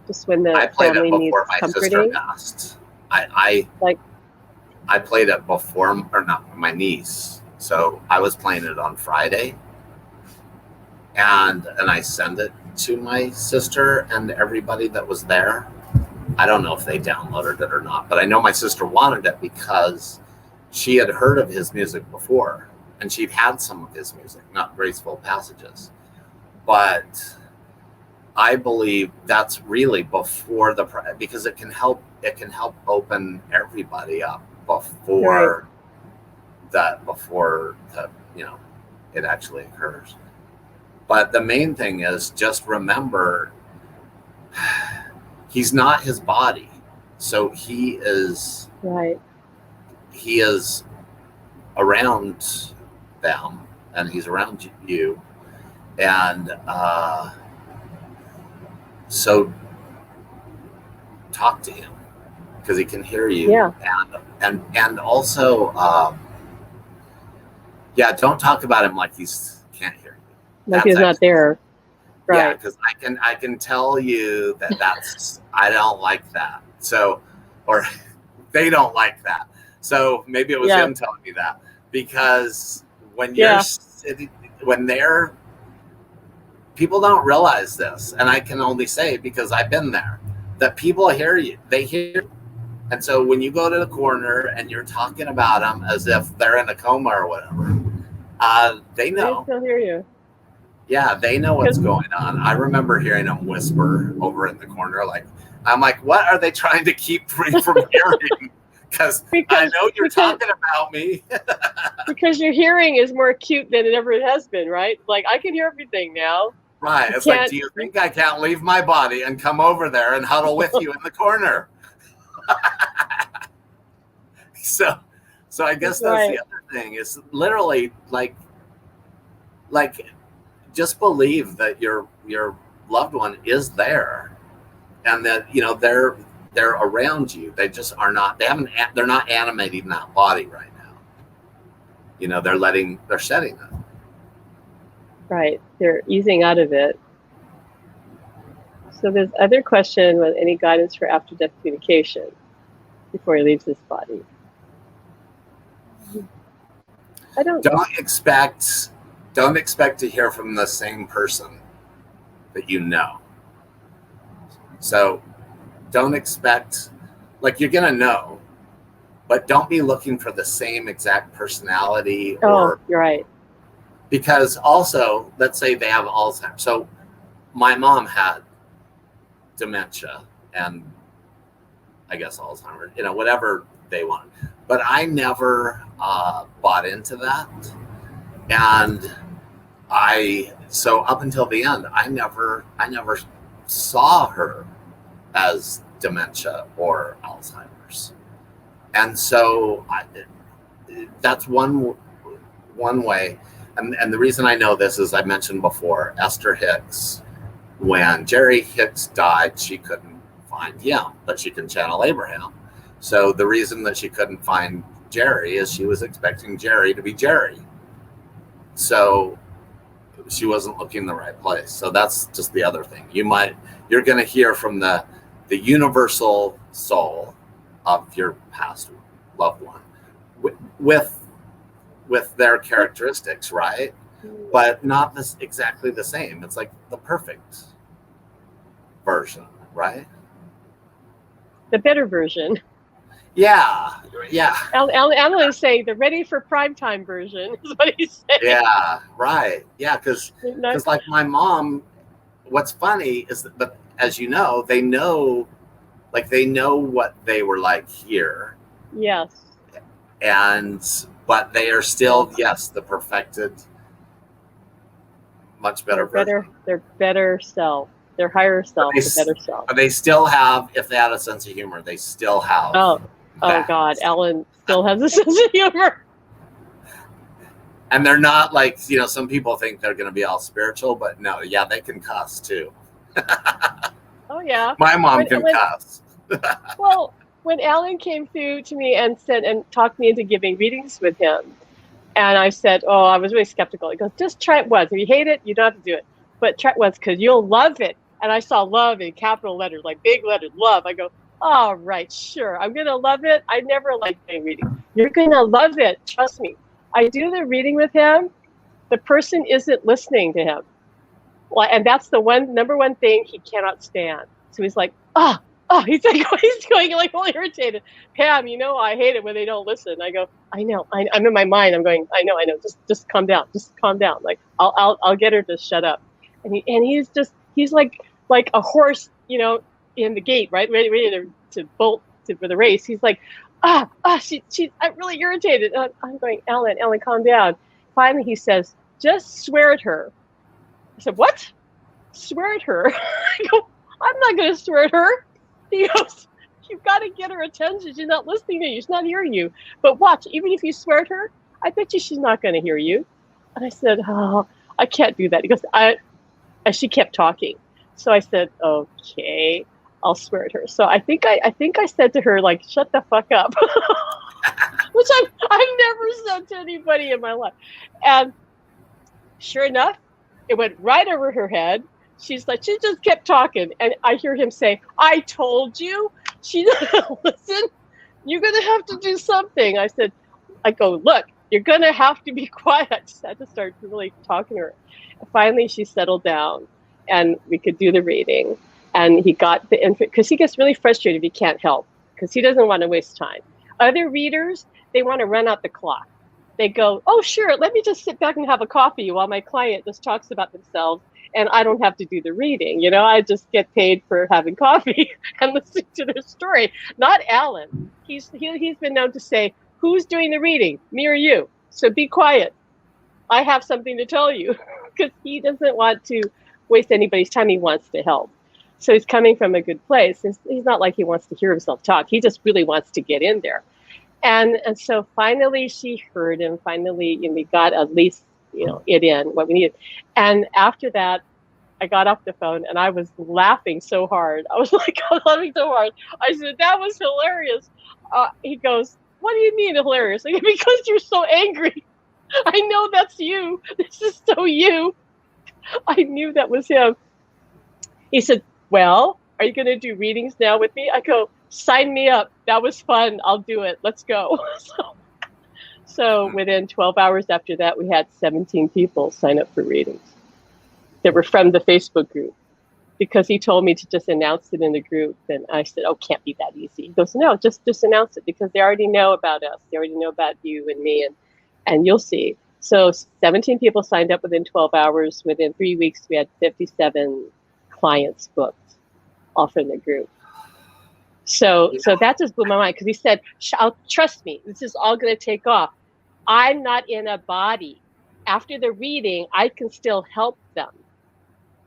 just when the family needs comforting? I played it before my sister passed. I played it before, or not, my niece. So I was playing it on Friday, and I sent it to my sister and everybody that was there. I don't know if they downloaded it or not, but I know my sister wanted it because she had heard of his music before, and she'd had some of his music, not Graceful Passages. But I believe that's really before because it can help open everybody up before it actually occurs. But the main thing is just remember, he's not his body, so he is around them, and he's around you, and so talk to him because he can hear you. Yeah. And also, don't talk about him like he can't hear you. Like he's not there. Right. Yeah, because I can tell you that's I don't like that. So, or they don't like that. So maybe it was him telling me that, because when you're sitting, people don't realize this, and I can only say because I've been there, that people hear you. They hear you. And so when you go to the corner and you're talking about them as if they're in a coma or whatever, they know. They still hear you. Yeah, they know what's going on. I remember hearing them whisper over in the corner. I'm like, what are they trying to keep me from hearing? Because I know you're talking about me. Because your hearing is more acute than it ever has been, right? Like, I can hear everything now. Right. It's like, do you think I can't leave my body and come over there and huddle with you in the corner? So I guess that's the other thing, is literally like just believe that your loved one is there, and that they're around you. They just are not. They're not animating that body right now. They're shedding it. Right. They're easing out of it. So there's other question: with any guidance for after death communication before he leaves this body? Don't expect to hear from the same person that you know. So don't expect, you're going to know, but don't be looking for the same exact personality. You're right. Because also, let's say they have Alzheimer's. So my mom had dementia and I guess Alzheimer's, whatever they want. But I never bought into that. And so up until the end, I never saw her as dementia or Alzheimer's. others. And so that's one way. And the reason I know this is I mentioned before, Esther Hicks, when Jerry Hicks died, she couldn't find him, but she can channel Abraham. So the reason that she couldn't find Jerry is she was expecting Jerry to be Jerry. So she wasn't looking in the right place. So that's just the other thing. You're going to hear from the universal soul of your past loved one with their characteristics, right? But not exactly the same. It's like the perfect version, right? The better version. Yeah. Alan is saying the ready for primetime version is what he's saying. Yeah, right. Yeah, because like my mom, what's funny is that, but as you know, they know what they were like here. Yes. But they are still, yes, the perfected, much better version. Their better self, their higher self, the better self. But they still have, if they had a sense of humor, they still have. Oh God, Alan still has a sense of humor. And they're not like, some people think they're going to be all spiritual, but no, yeah, they can cuss too. Oh yeah. My mom can cuss. Well, when Alan came through to me and talked me into giving readings with him, and I said, I was really skeptical. He goes, just try it once. If you hate it, you don't have to do it. But try it once because you'll love it. And I saw love in capital letters, like big letters, love. I go, all right, sure. I'm going to love it. I never liked doing reading. You're going to love it. Trust me. I do the reading with him. The person isn't listening to him. Well, and that's the number one thing he cannot stand. So he's like, he's going like all irritated. Pam, I hate it when they don't listen. I go, I know. I'm in my mind. I'm going, I know. Just calm down. Just calm down. Like I'll get her to shut up. And he's like a horse, in the gate, right, ready to bolt for the race. He's like, I'm really irritated. I'm going, Alan, calm down. Finally, he says, just swear at her. I said, what? Swear at her? I go, I'm not going to swear at her. He goes, you've got to get her attention. She's not listening to you. She's not hearing you. But watch, even if you swear at her, I bet you she's not going to hear you. And I said, I can't do that. He goes, and she kept talking. So I said, okay, I'll swear at her. So I think I said to her, like, shut the fuck up, which I've never said to anybody in my life. And sure enough, it went right over her head. She's like, she just kept talking. And I hear him say, I told you. She doesn't listen. You're going to have to do something. I go, look, you're going to have to be quiet. I just had to start really talking to her. And finally, she settled down and we could do the reading. And he got the info, because he gets really frustrated if he can't help, because he doesn't want to waste time. Other readers, they want to run out the clock. They go, oh, sure, let me just sit back and have a coffee while my client just talks about themselves and I don't have to do the reading. I just get paid for having coffee and listening to their story. Not Alan. He's been known to say, who's doing the reading, me or you? So be quiet. I have something to tell you, because he doesn't want to waste anybody's time. He wants to help. So he's coming from a good place. He's not like he wants to hear himself talk. He just really wants to get in there. And so finally she heard him. Finally, we got at least, it in, what we needed. And after that, I got off the phone and I was laughing so hard. I was like, laughing so hard. I said, that was hilarious. He goes, what do you mean hilarious? I go, because you're so angry. I know that's you. This is so you. I knew that was him. He said, well, are you going to do readings now with me? I go, sign me up. That was fun. I'll do it. Let's go. So within 12 hours after that, we had 17 people sign up for readings that were from the Facebook group, because he told me to just announce it in the group. And I said, can't be that easy. He goes, no, just announce it, because they already know about us. They already know about you and me, and you'll see. So 17 people signed up within 12 hours. Within 3 weeks, we had 57 clients booked off in the group. So that just blew my mind, because he said, trust me, this is all going to take off. I'm not in a body. After the reading, I can still help them.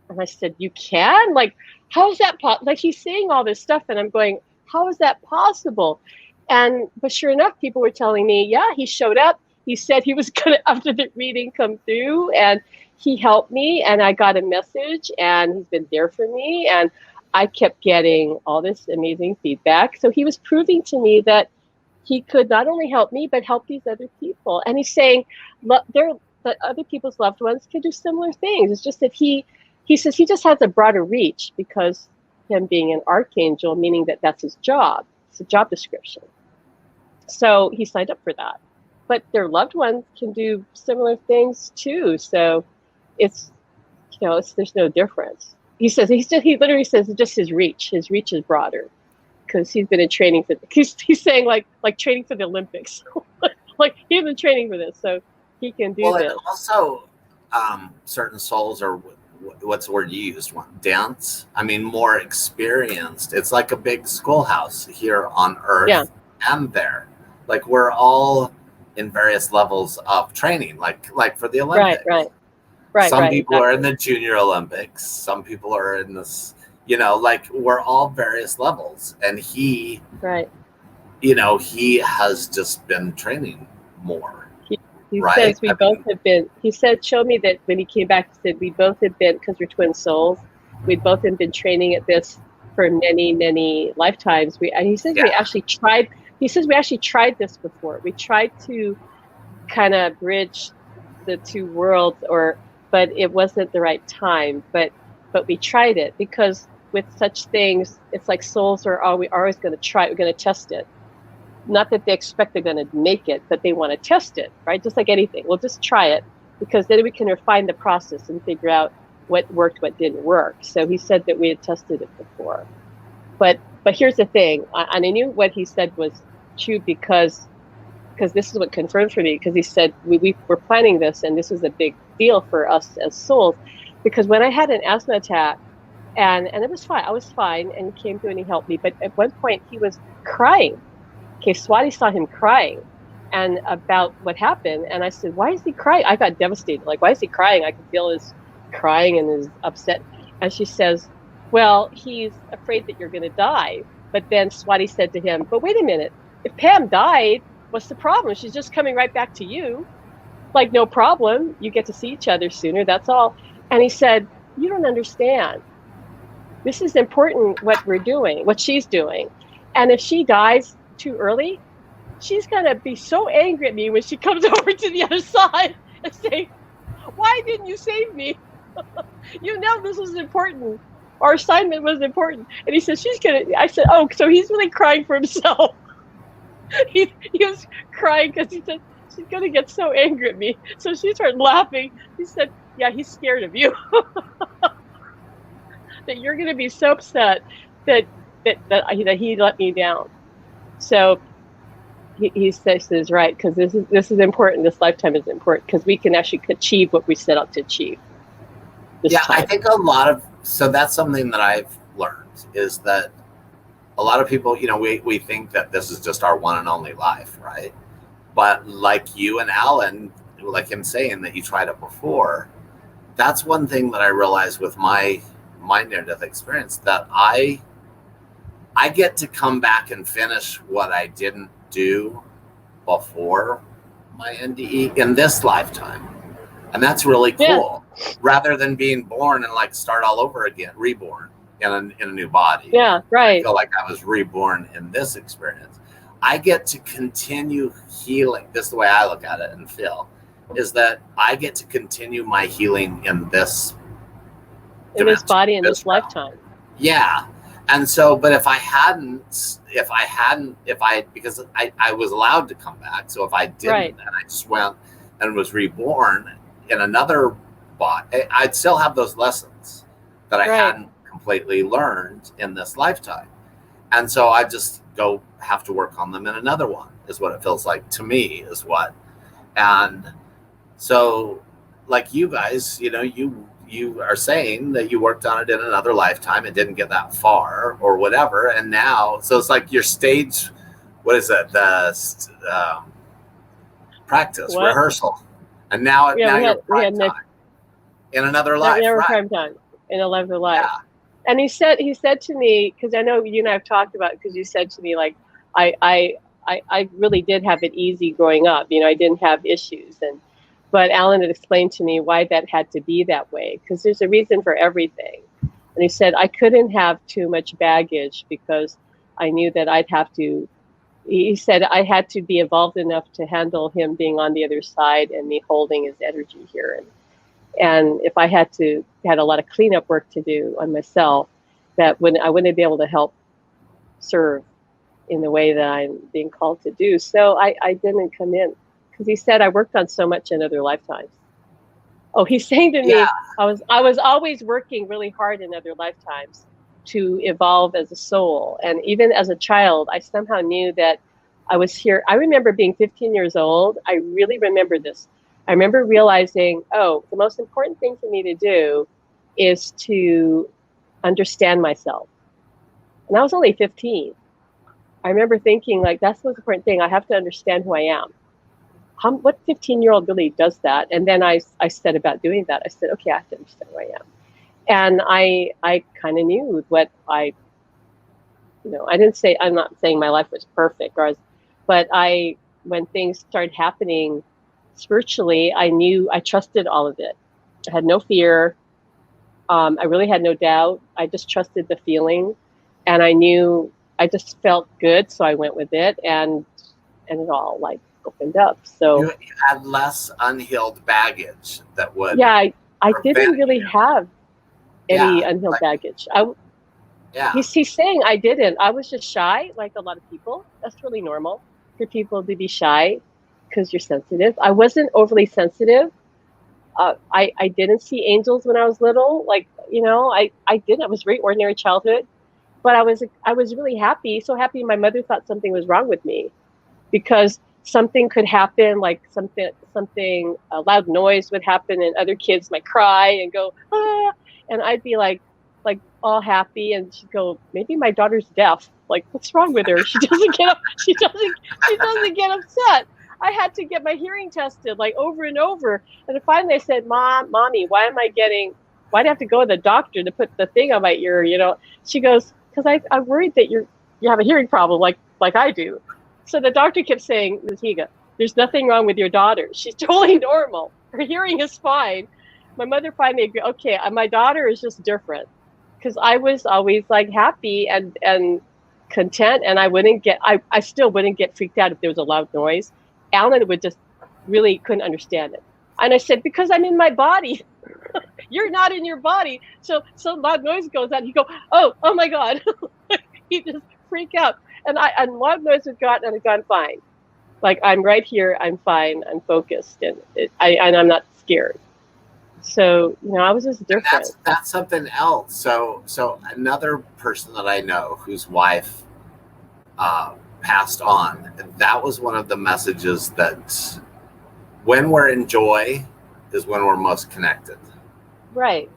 And I said, you can? Like, how's that possible? Like, he's saying all this stuff, and I'm going, how is that possible? But sure enough, people were telling me, yeah, he showed up. He said he was going to, after the reading, come through, and he helped me, and I got a message, and he's been there for me, and I kept getting all this amazing feedback. So he was proving to me that he could not only help me, but help these other people. And he's saying that other people's loved ones can do similar things. It's just that he says he just has a broader reach because him being an archangel, meaning that that's his job. It's a job description. So he signed up for that. But their loved ones can do similar things too. So it's, there's no difference. He literally says it's just his reach. His reach is broader because he's been in training for. He's saying like training for the Olympics, like he's been training for this, so he can do this. And also, certain souls are, what's the word you used? Dense. I mean, more experienced. It's like a big schoolhouse here on Earth and there. Like we're all in various levels of training, like for the Olympics. Right. Some people are in the Junior Olympics. Some people are in this, like we're all various levels. And he has just been training more. He says we both have been. He said, show me that when he came back, he said we both have been, because we're twin souls, we both have been training at this for many, many lifetimes. He says we actually tried. He says we actually tried this before. We tried to kind of bridge the two worlds, but it wasn't the right time. But we tried it because with such things, it's like souls are always going to try. We're going to test it. Not that they expect they're going to make it, but they want to test it, right? Just like anything. We'll just try it because then we can refine the process and figure out what worked, what didn't work. So he said that we had tested it before. But here's the thing. And I knew what he said was true because this is what confirmed for me, because he said we were planning this and this was a big deal for us as souls, because when I had an asthma attack and it was fine, I was fine, and he came through and he helped me. But at one point he was crying. Okay, Swati saw him crying and about what happened. And I said, why is he crying? I got devastated. Like, why is he crying? I could feel his crying and his upset. And she says, well, he's afraid that you're going to die. But then Swati said to him, but wait a minute. If Pam died, what's the problem? She's just coming right back to you. Like, no problem. You get to see each other sooner. That's all. And he said, you don't understand. This is important, what we're doing, what she's doing. And if she dies too early, she's going to be so angry at me when she comes over to the other side and say, why didn't you save me? This was important. Our assignment was important. And he said, I said, oh, so he's really crying for himself. he was crying because he said, she's going to get so angry at me. So she started laughing. He said, yeah, he's scared of you. That you're going to be so upset that he let me down. So he says this is right, because this is important. This lifetime is important because we can actually achieve what we set out to achieve. I think so that's something that I've learned, is that a lot of people, we think that this is just our one and only life, right? But like you and Alan, like him saying that you tried it before, that's one thing that I realized with my near-death experience, that I get to come back and finish what I didn't do before my NDE in this lifetime. And that's really cool. Yeah. Rather than being born and like start all over again, reborn in a new body. Yeah, right. I feel like I was reborn in this experience. I get to continue healing. This is the way I look at it and feel, is that I get to continue my healing in this body, in this lifetime. Yeah. And so, but because I was allowed to come back. So if I didn't, and I just went and was reborn in another body, I'd still have those lessons that I hadn't completely learned in this lifetime. And so I just have to work on them in another one, is what it feels like to me, is what. And so like you guys, you are saying that you worked on it in another lifetime and didn't get that far or whatever. And now, so it's like your stage, what is that? The practice, rehearsal. And now you're prime time in another life. Prime time in another life. Yeah. And he said to me, because I know you and I have talked about it, because you said to me, like, I, I, I really did have it easy growing up. You know, I didn't have issues. But Alan had explained to me why that had to be that way, because there's a reason for everything. And he said, I couldn't have too much baggage because I knew that I'd have to, he said I had to be evolved enough to handle him being on the other side and me holding his energy here. And if I had a lot of cleanup work to do on myself, I wouldn't be able to help serve in the way that I'm being called to do. So I didn't come in, because he said I worked on so much in other lifetimes. Oh, he's saying to me, I was always working really hard in other lifetimes to evolve as a soul. And even as a child, I somehow knew that I was here. I remember being 15 years old. I really remember this. I remember realizing, oh, the most important thing for me to do is to understand myself. And I was only 15. I remember thinking, like, that's the most important thing. I have to understand who I am. What 15-year-old really does that? And then I set about doing that. I said, okay, I have to understand who I am. And I kind of knew what I didn't say, I'm not saying my life was perfect, but when things started happening spiritually, I trusted all of it. I had no fear. I really had no doubt. I just trusted the feeling, and I just felt good. So I went with it, and it all like opened up. So you had less unhealed baggage that would. Yeah, I didn't really have any unhealed baggage. He's saying I didn't. I was just shy, like a lot of people. That's really normal for people to be shy because you're sensitive. I wasn't overly sensitive. I didn't see angels when I was little. Like, I didn't. I was a very ordinary childhood, but I was really happy. So happy my mother thought something was wrong with me, because something could happen, like something a loud noise would happen, and other kids might cry and go, ah, and I'd be like all happy, and she'd go, maybe my daughter's deaf. Like, what's wrong with her? She doesn't get up. She doesn't get upset. I had to get my hearing tested like over and over, and then finally I said, Mommy, why do I have to go to the doctor to put the thing on my ear? She goes, because I'm worried that you have a hearing problem like I do. So the doctor kept saying, Ms. Higa, there's nothing wrong with your daughter. She's totally normal. Her hearing is fine. My mother finally agreed, okay, my daughter is just different. Because I was always like happy and content, and I still wouldn't get freaked out if there was a loud noise. Alan would just really couldn't understand it. And I said, because I'm in my body. You're not in your body. So loud noise goes on. He go, oh my God. He just freak out. And loud noise had gone, and I'd gone fine. Like, I'm right here. I'm fine. I'm focused, and I'm not scared. So I was just different. That's something else. So another person that I know whose wife passed on, that was one of the messages that when we're in joy is when we're most connected. Right.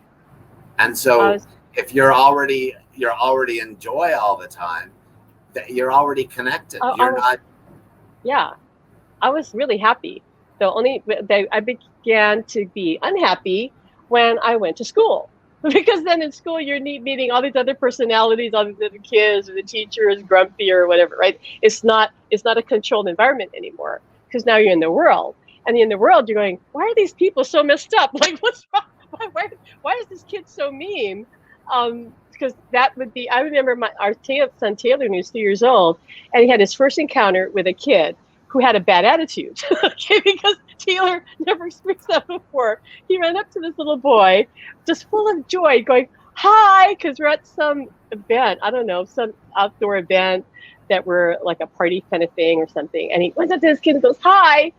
And so if you're already in joy all the time, you're already connected. Yeah, I was really happy. I began to be unhappy when I went to school, because then in school you're meeting all these other personalities, all these other kids, or the teacher is grumpy or whatever, right? It's not a controlled environment anymore, because now you're in the world, and in the world you're going, why are these people so messed up? Like, what's wrong? Why is this kid so mean? Because that would be, I remember our son Taylor, who was 2 years old, and he had his first encounter with a kid who had a bad attitude, okay, because Taylor never experienced that before. He ran up to this little boy, just full of joy, going, hi, because we're at some event, I don't know, some outdoor event that were like a party kind of thing or something. And he went up to this kid and goes, hi.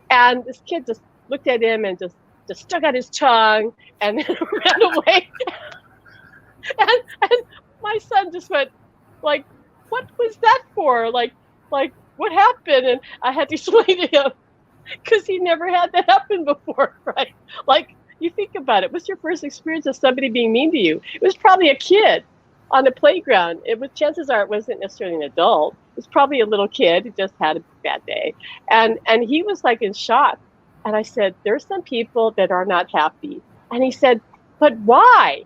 And this kid just looked at him and just stuck out his tongue and then ran away. and my son just went, like, what was that for? Like, what happened? And I had to explain to him, because he never had that happen before, right? Like, you think about it. What's your first experience of somebody being mean to you? It was probably a kid on the playground. Chances are it wasn't necessarily an adult. It was probably a little kid who just had a bad day. And he was like in shock. And I said, there's some people that are not happy. And he said, but why?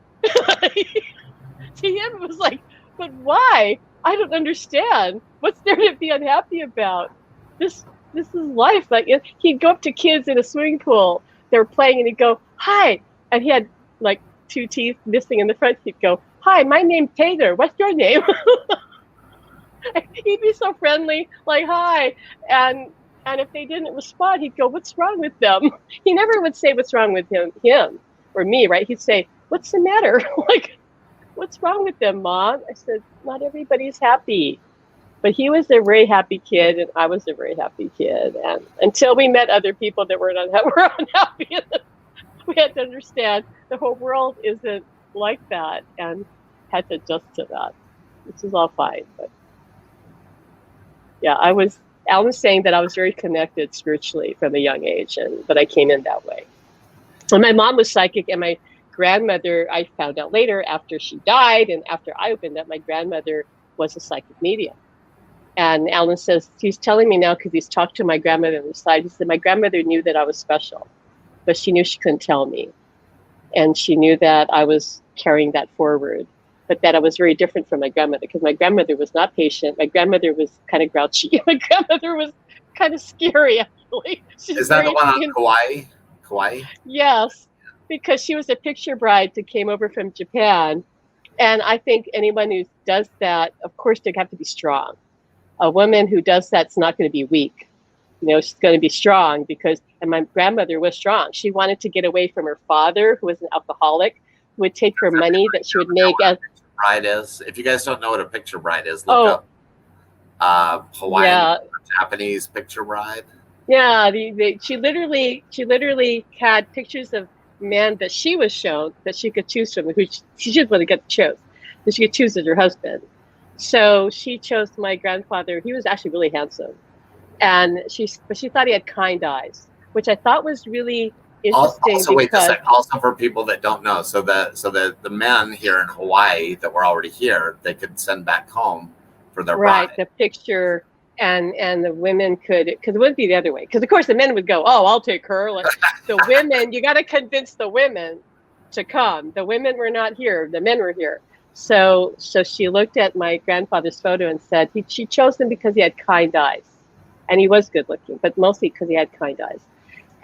to him, it was like, but why? I don't understand. What's there to be unhappy about? This is life. Like, he'd go up to kids in a swimming pool. They were playing, and he'd go, "Hi," and he had like 2 teeth missing in the front. He'd go, "Hi, my name's Taylor. What's your name?" He'd be so friendly, like, "Hi," and if they didn't respond, he'd go, "What's wrong with them?" He never would say what's wrong with him or me, right? He'd say, "What's the matter?" Like, "What's wrong with them, Mom?" I said, "Not everybody's happy." But he was a very happy kid, and I was a very happy kid. And until we met other people that were unhappy, we had to understand the whole world isn't like that, and had to adjust to that, which is all fine. But yeah, Alan's saying that I was very connected spiritually from a young age, but I came in that way. And my mom was psychic, and my grandmother, I found out later after she died and after I opened up, my grandmother was a psychic medium. And Alan says, he's telling me now because he's talked to my grandmother on the side. He said, my grandmother knew that I was special, but she knew she couldn't tell me. And she knew that I was carrying that forward, but that I was very different from my grandmother, because my grandmother was not patient. My grandmother was kind of grouchy. My grandmother was kind of scary, actually. Is that the one on Kauai? Kauai? Yes, because she was a picture bride that came over from Japan. And I think anyone who does that, of course, they have to be strong. A woman who does that's not going to be weak. You know, she's going to be strong and my grandmother was strong. She wanted to get away from her father, who was an alcoholic, who would take her money that she would make as bride is. If you guys don't know what a picture bride is, look up Hawaiian Japanese picture bride. Yeah, she literally had pictures of men that she was shown that she could choose from, who she just would get to choose, that she could choose as her husband. So she chose my grandfather. He was actually really handsome, and she thought he had kind eyes, which I thought was really interesting. Also, wait a second. Also, for people that don't know, so the men here in Hawaii that were already here, they could send back home for their bride. The picture, and the women could, because it wouldn't be the other way. Because of course the men would go, "Oh, I'll take her." Like, the women, you got to convince the women to come. The women were not here; the men were here. So she looked at my grandfather's photo and said she chose him because he had kind eyes, and he was good looking, but mostly because he had kind eyes.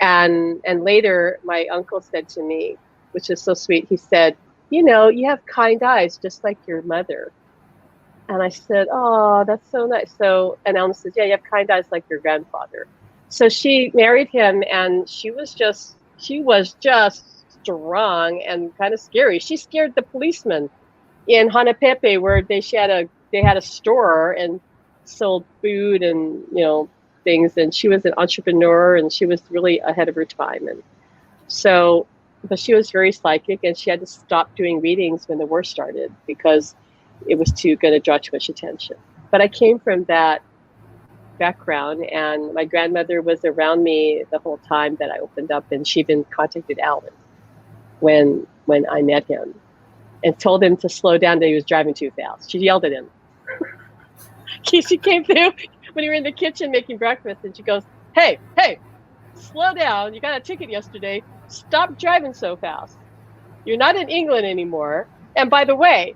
And later, my uncle said to me, which is so sweet, he said, "You know, you have kind eyes just like your mother." And I said, "Oh, that's so nice." And Elma says, "Yeah, you have kind eyes like your grandfather." So she married him, and she was just strong and kind of scary. She scared the policeman in Hanapepe, where they had a store and sold food and things, and she was an entrepreneur, and she was really ahead of her time. And so, but she was very psychic, and she had to stop doing readings when the war started because it was going to draw too much attention. But I came from that background, and my grandmother was around me the whole time that I opened up, and she even contacted Alan when I met him and told him to slow down, that he was driving too fast. She yelled at him. She came through when we were in the kitchen making breakfast, and she goes, hey, slow down. You got a ticket yesterday. Stop driving so fast. You're not in England anymore. And by the way,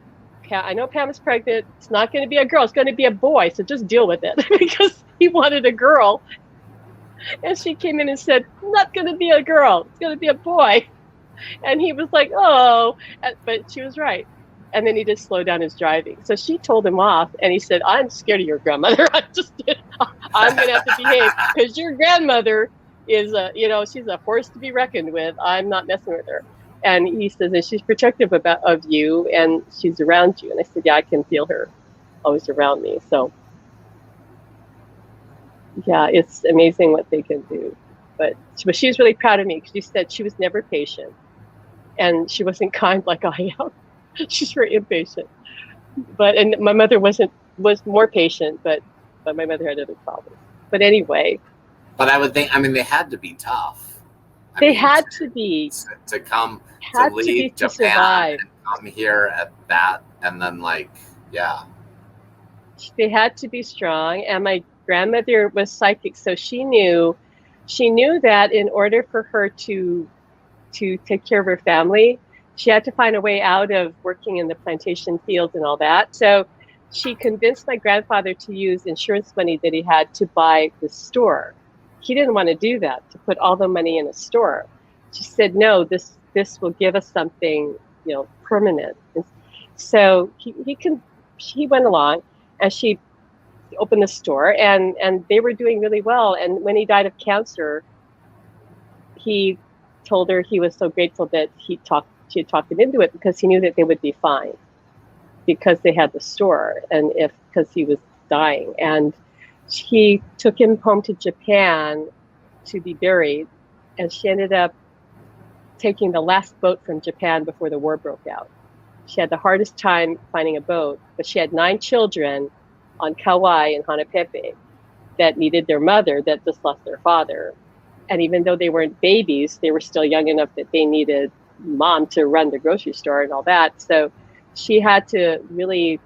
I know Pam is pregnant. It's not going to be a girl. It's going to be a boy. So just deal with it, because he wanted a girl. And she came in and said, not going to be a girl. It's going to be a boy. And he was like, oh, but she was right. And then he just slowed down his driving. So she told him off, and he said, I'm scared of your grandmother. I'm going to have to behave, because your grandmother is she's a force to be reckoned with. I'm not messing with her. And he says that she's protective of you, and she's around you. And I said, yeah, I can feel her always around me. So yeah, it's amazing what they can do. But she was really proud of me, because she said she was never patient, and she wasn't kind like I am. She's very impatient. And my mother was more patient, but my mother had other problems. But anyway. But I would think, they had to be tough. They had to be. To come, to leave Japan and come here at that, and then They had to be strong, and my grandmother was psychic, so she knew that in order for her to take care of her family, She had to find a way out of working in the plantation fields and all that. So she convinced my grandfather to use insurance money that he had to buy the store. He didn't want to do that, to put all the money in a store. She said, no, this will give us something, permanent. And so he went along, and she opened the store, and they were doing really well. And when he died of cancer, he told her he was so grateful that she had talked him into it, because he knew that they would be fine because they had the store, and because he was dying. And he took him home to Japan to be buried, and she ended up taking the last boat from Japan before the war broke out. She had the hardest time finding a boat, but she had 9 children on Kauai and Hanapepe that needed their mother, that just lost their father. And even though they weren't babies, they were still young enough that they needed mom to run the grocery store and all that. So she had to really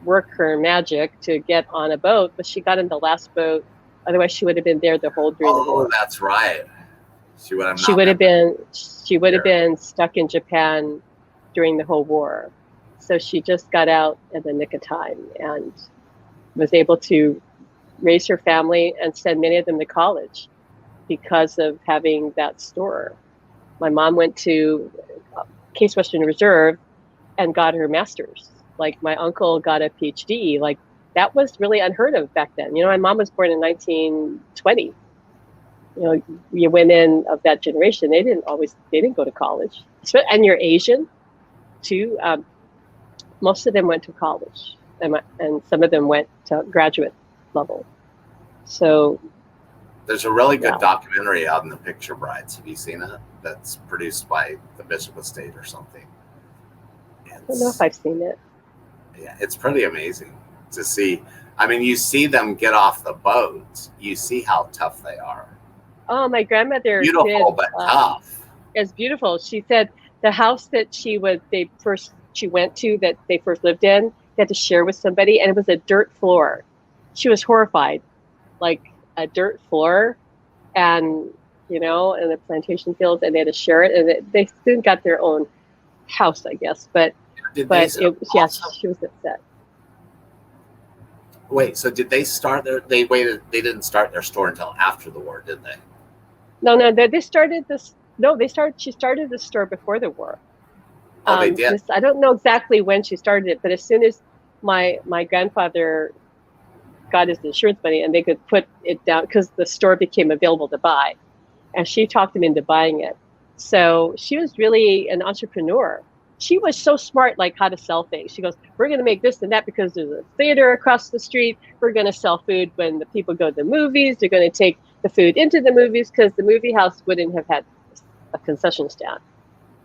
work her magic to get on a boat, but she got in the last boat. Otherwise, she would have been there during the war. Oh, that's right. She would have been stuck in Japan during the whole war. So she just got out in the nick of time and was able to raise her family and send many of them to college because of having that store. My mom went to Case Western Reserve and got her master's. Like, my uncle got a PhD. Like, that was really unheard of back then. My mom was born in 1920. You women of that generation, they didn't go to college. And you're Asian too. Most of them went to college, and some of them went to graduate level. So there's a really good documentary out in the Picture Brides. Have you seen it? That's produced by the Bishop Estate or something. I don't know if I've seen it. Yeah, it's pretty amazing to see. I mean, you see them get off the boat. You see how tough they are. Oh, my grandmother beautiful but tough. It's beautiful. She said the house that she went to, that they first lived in, they had to share with somebody, and it was a dirt floor. She was horrified, like a dirt floor, and in the plantation fields, and they had to share it, and they soon got their own house, I guess. But she was upset. Wait, so did they start they didn't start their store until after the war, did they? No, she started the store before the war. Oh, they did? I don't know exactly when she started it, but as soon as my grandfather got his insurance money and they could put it down, because the store became available to buy, and she talked him into buying it. So she was really an entrepreneur. She was so smart, like how to sell things. She goes, we're going to make this and that because there's a theater across the street. We're going to sell food when the people go to the movies. They're going to take the food into the movies, because the movie house wouldn't have had a concession stand.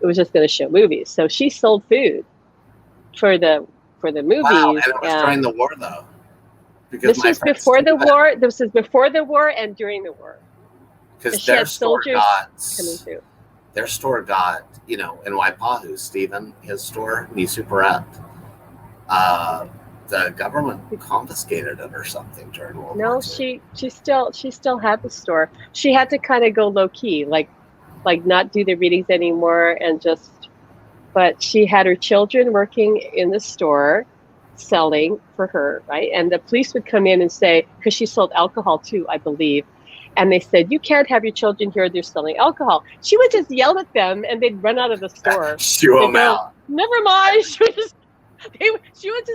It was just going to show movies. So she sold food for the movies. Wow, and it was during the war, though. Because this was before the war. This was before the war and during the war. Because their store got, in Waipahu, Stephen, his store, New Superette, the government confiscated it or something during World War II. she still had the store. She had to kind of go low key, like not do the readings anymore, but she had her children working in the store, selling for her, right? And the police would come in and say, because she sold alcohol too, I believe. And they said, you can't have your children here, they're selling alcohol. She would just yell at them and they'd run out of the store. Shoo them out. Never mind. She would just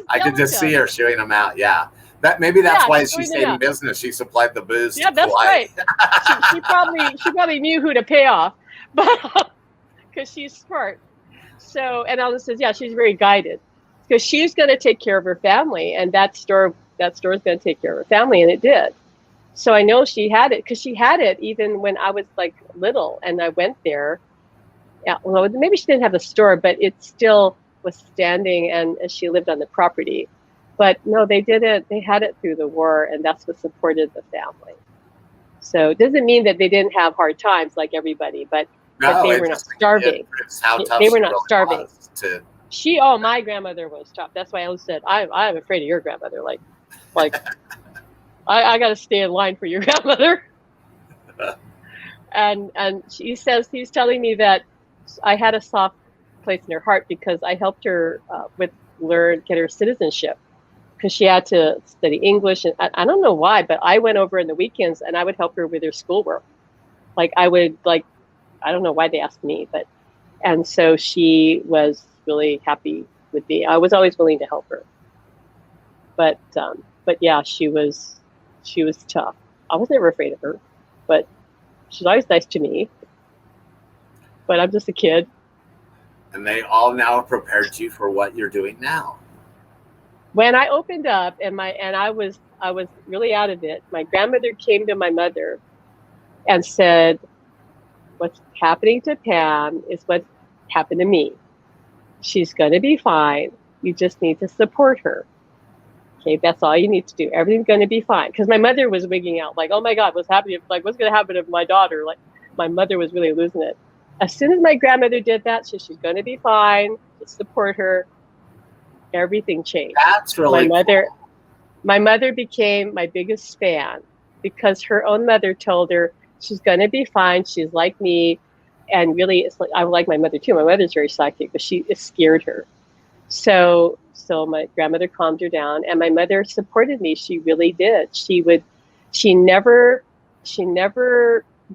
I could just see her shooing them out, yeah. Maybe that's why she stayed in business. She supplied the booze. Yeah, that's right. she probably knew who to pay off, but because she's smart. So, and Alice says, yeah, she's very guided, because she's going to take care of her family, and that store is going to take care of her family, and it did. So I know she had it, because she had it even when I was like little, and I went there. Yeah, well, maybe she didn't have the store, but it still was standing, and she lived on the property. But no, they did it. They had it through the war, and that's what supported the family. So it doesn't mean that they didn't have hard times like everybody, but they were not starving. They were not starving. My grandmother was tough. That's why I always said, I'm afraid of your grandmother. Like I got to stay in line for your grandmother. And he says, he's telling me that I had a soft place in her heart because I helped her get her citizenship, because she had to study English. And I don't know why, but I went over in the weekends and I would help her with her schoolwork. Like I don't know why they asked me, and so she was really happy with me. I was always willing to help her. But yeah, she was tough. I was never afraid of her, but she's always nice to me. But I'm just a kid. And they all now prepared you for what you're doing now. When I opened up and I was really out of it, my grandmother came to my mother and said, "What's happening to Pam is what happened to me. She's going to be fine. You just need to support her. Okay, that's all you need to do. Everything's going to be fine." Because my mother was wigging out, like, "Oh my God, what's happening? Like, what's going to happen to my daughter?" Like, my mother was really losing it. As soon as my grandmother did that, so she's going to be fine. Just support her. Everything changed. That's really cool. My mother became my biggest fan because her own mother told her she's going to be fine. She's like me. And really, it's like, I like my mother too. My mother's very psychic, but it scared her. So my grandmother calmed her down, and my mother supported me. She really did. She never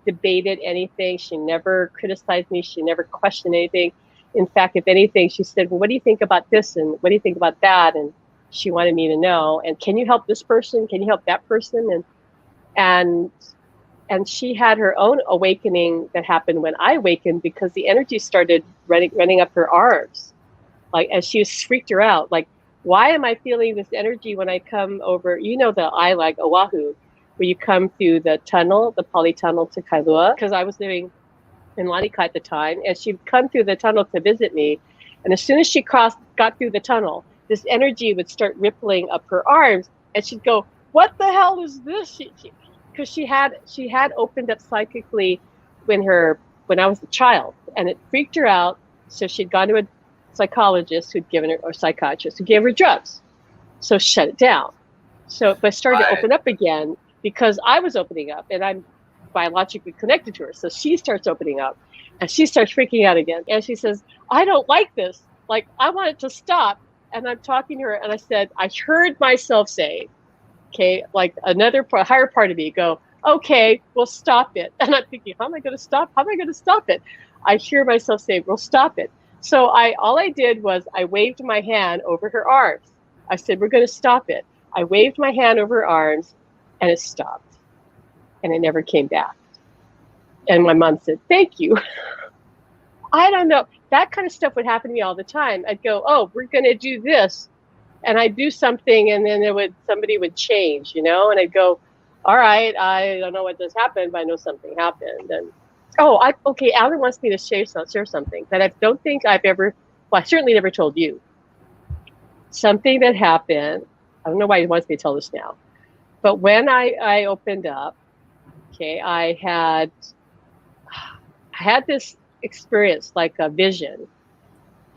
debated anything. She never criticized me. She never questioned anything. In fact, if anything, she said, "Well, what do you think about this? And what do you think about that?" And she wanted me to know. And can you help this person? Can you help that person? And she had her own awakening that happened when I awakened, because the energy started running up her arms. Like, as she was freaked her out. Like, why am I feeling this energy when I come over, the island, Oahu, where you come through the tunnel, the polytunnel to Kailua? Because I was living in Lanika at the time, and she'd come through the tunnel to visit me. And as soon as she got through the tunnel, this energy would start rippling up her arms, and she'd go, "What the hell is this?" Because she had opened up psychically when I was a child, and it freaked her out. So she'd gone to a psychologist who'd given her, or psychiatrist who gave her drugs. So shut it down. So, but started to open up again because I was opening up, and I'm biologically connected to her. So she starts opening up, and she starts freaking out again. And she says, "I don't like this. Like, I want it to stop." And I'm talking to her, and I said, I heard myself say, okay, like another higher part of me go, "Okay, we'll stop it." And I'm thinking, how am I going to stop? How am I going to stop it? I hear myself say, "We'll stop it." So all I did was I waved my hand over her arms. I said, "We're going to stop it." I waved my hand over her arms, and it stopped, and it never came back. And my mom said, "Thank you." I don't know. That kind of stuff would happen to me all the time. I'd go, "Oh, we're going to do this." And I'd do something, and then somebody would change, and I'd go, "All right, I don't know what just happened, but I know something happened." And okay, Alan wants me to share something that I don't think I've ever, well, I certainly never told you. Something that happened. I don't know why he wants me to tell this now, but when I opened up, okay, I had this experience, like a vision,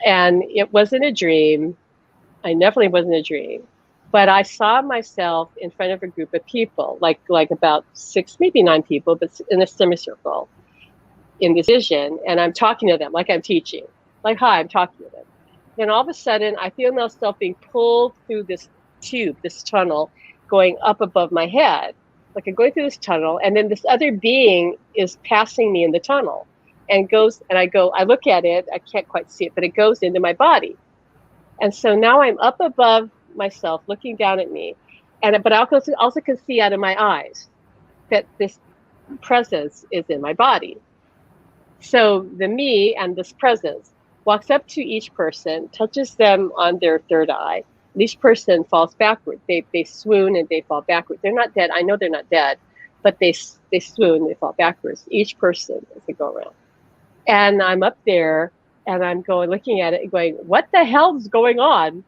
and it wasn't a dream. I definitely wasn't a dream, but I saw myself in front of a group of people, like about 6, maybe 9 people, but in a semicircle in this vision. And I'm talking to them like I'm teaching, like, "Hi, I'm talking to them." Then all of a sudden I feel myself being pulled through this tube, this tunnel, going up above my head. Like, I'm going through this tunnel, and then this other being is passing me in the tunnel, and I look at it, I can't quite see it, but it goes into my body. And so now I'm up above myself, looking down at me, but I also can see out of my eyes that this presence is in my body. So the me and this presence walks up to each person, touches them on their third eye, and each person falls backward. They swoon and they fall backward. They're not dead. I know they're not dead, but they swoon, they fall backwards. Each person as they go around. And I'm up there, and I'm looking at it and going, "What the hell is going on?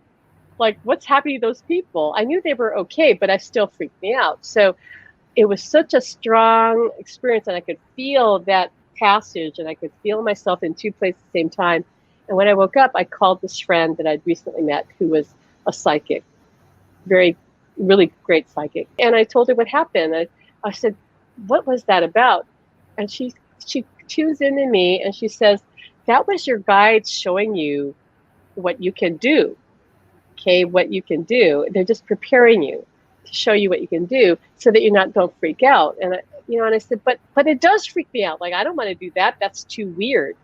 Like, what's happening to those people?" I knew they were okay, but I still freaked me out. So it was such a strong experience, and I could feel that passage, and I could feel myself in 2 places at the same time. And when I woke up, I called this friend that I'd recently met, who was a psychic, really great psychic. And I told her what happened. I said, "What was that about?" And she tunes into me, and she says, that was your guide showing you what you can do. Okay, what you can do. They're just preparing you to show you what you can do so that don't freak out. And and I said, but it does freak me out. Like, I don't want to do that. That's too weird.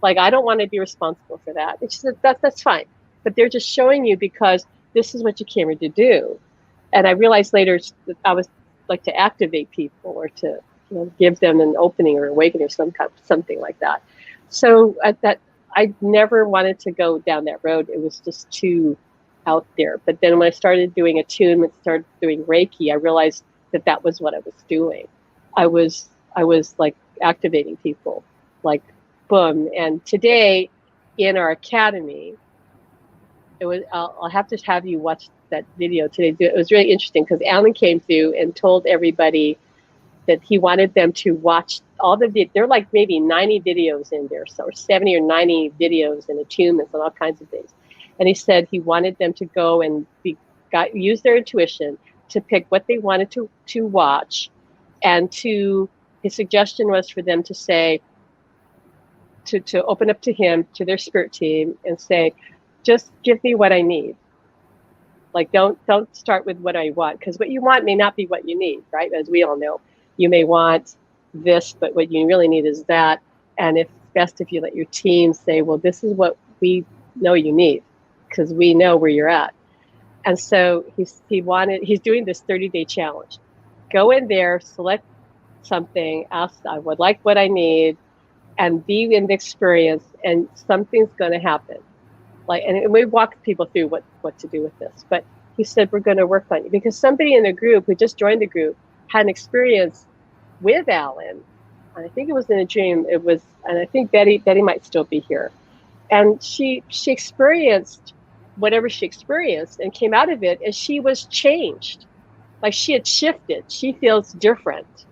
Like, I don't want to be responsible for that. And she said, that's fine. But they're just showing you because this is what you came here to do. And I realized later that I was like to activate people or to give them an opening or awakening or something like that. So I never wanted to go down that road. It was just too out there. But then when I started doing attunement, started doing Reiki, I realized that was what I was doing. I was like activating people, like boom. And today in our academy, it was, I'll have to have you watch that video today. It was really interesting because Alan came through and told everybody that he wanted them to watch all there are like maybe 90 videos in there, so 70 or 90 videos and attunements and all kinds of things. And he said he wanted them to go and use their intuition to pick what they wanted to watch, and his suggestion was for them to say, to open up to him, to their spirit team, and say, just give me what I need. Like, don't start with what I want, because what you want may not be what you need, right? As we all know, you may want this, but what you really need is that. And it's best if you let your team say, well, this is what we know you need, because we know where you're at. And so he's doing this 30-day challenge. Go in there, select something, ask, I would like what I need, and be in the experience, and something's going to happen. Like, and we walk people through what to do with this. But he said, we're going to work on you, because somebody in the group who just joined the group had an experience with Alan. And I think it was in a dream. And I think Betty might still be here. And she experienced whatever she experienced and came out of it, and she was changed. Like, she had shifted. She feels different.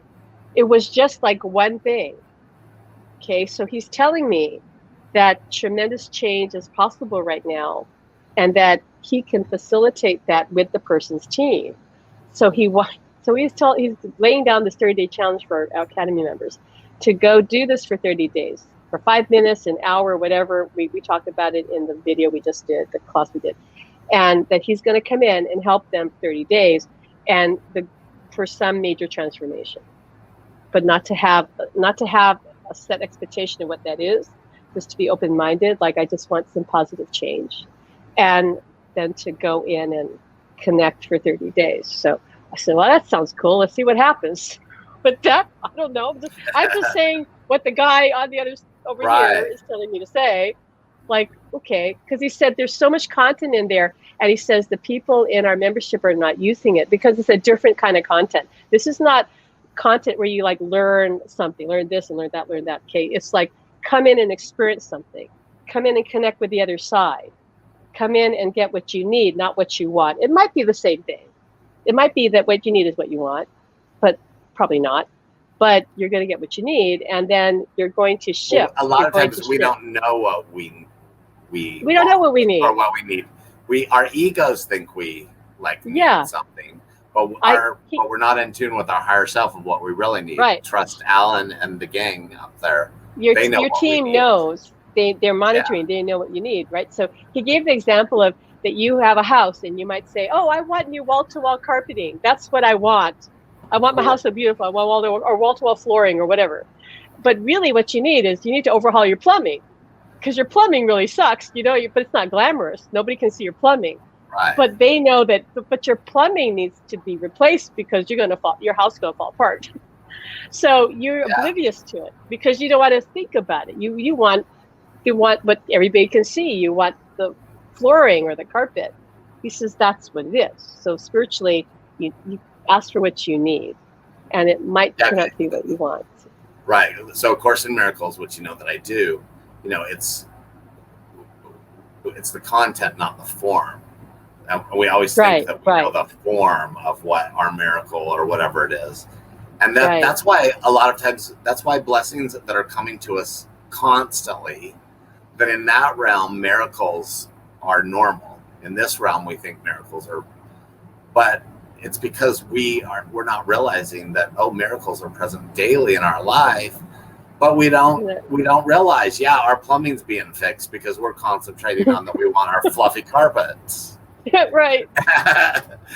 It was just like one thing. Okay, so he's telling me that tremendous change is possible right now, and that he can facilitate that with the person's team. So he's laying down this 30-day challenge for our Academy members to go do this for 30 days, for 5 minutes, an hour, whatever. We talked about it in the video we just did, the class we did, and that he's going to come in and help them 30 days, and for some major transformation, but not to have a set expectation of what that is. Just to be open-minded, like, I just want some positive change, and then to go in and connect for 30 days. So I said, well, that sounds cool. Let's see what happens. But I don't know. I'm just saying what the guy on the other over here is telling me to say. Like, okay, because he said there's so much content in there, and he says the people in our membership are not using it because it's a different kind of content. This is not content where you like learn something, learn this and learn that. Okay, it's like, come in and experience something. Come in and connect with the other side. Come in and get what you need, not what you want. It might be the same thing. It might be that what you need is what you want, but probably not. But you're going to get what you need, and then you're going to shift. Well, a lot of times we don't know what we don't know what we need or what we need. Our egos think we need something. But we're not in tune with our higher self of what we really need. Right. Trust Alan and the gang up there. Your team knows. They're monitoring. Yeah. They know what you need, right? So he gave the example of that you have a house and you might say, oh, I want new wall-to-wall carpeting. That's what I want. I want my house so beautiful. I want wall-to-wall flooring or whatever. But really what you need is you need to overhaul your plumbing, because your plumbing really sucks, but it's not glamorous. Nobody can see your plumbing. Right. But they know that, but your plumbing needs to be replaced because your house is going to fall apart. So you're oblivious to it because you don't want to think about it. You want what everybody can see. You want the flooring or the carpet. He says that's what it is. So spiritually, you ask for what you need, and it might turn out to be what you want. Right. So Course in Miracles, which that I do, it's the content, not the form. We always think that we know the form of what our miracle or whatever it is. And that's why a lot of times, that's why blessings that are coming to us constantly, that in that realm, miracles are normal. In this realm, we think miracles are, but it's because we're not realizing that, miracles are present daily in our life, But we don't realize, yeah, our plumbing's being fixed because we're concentrating on that we want our fluffy carpets. Right.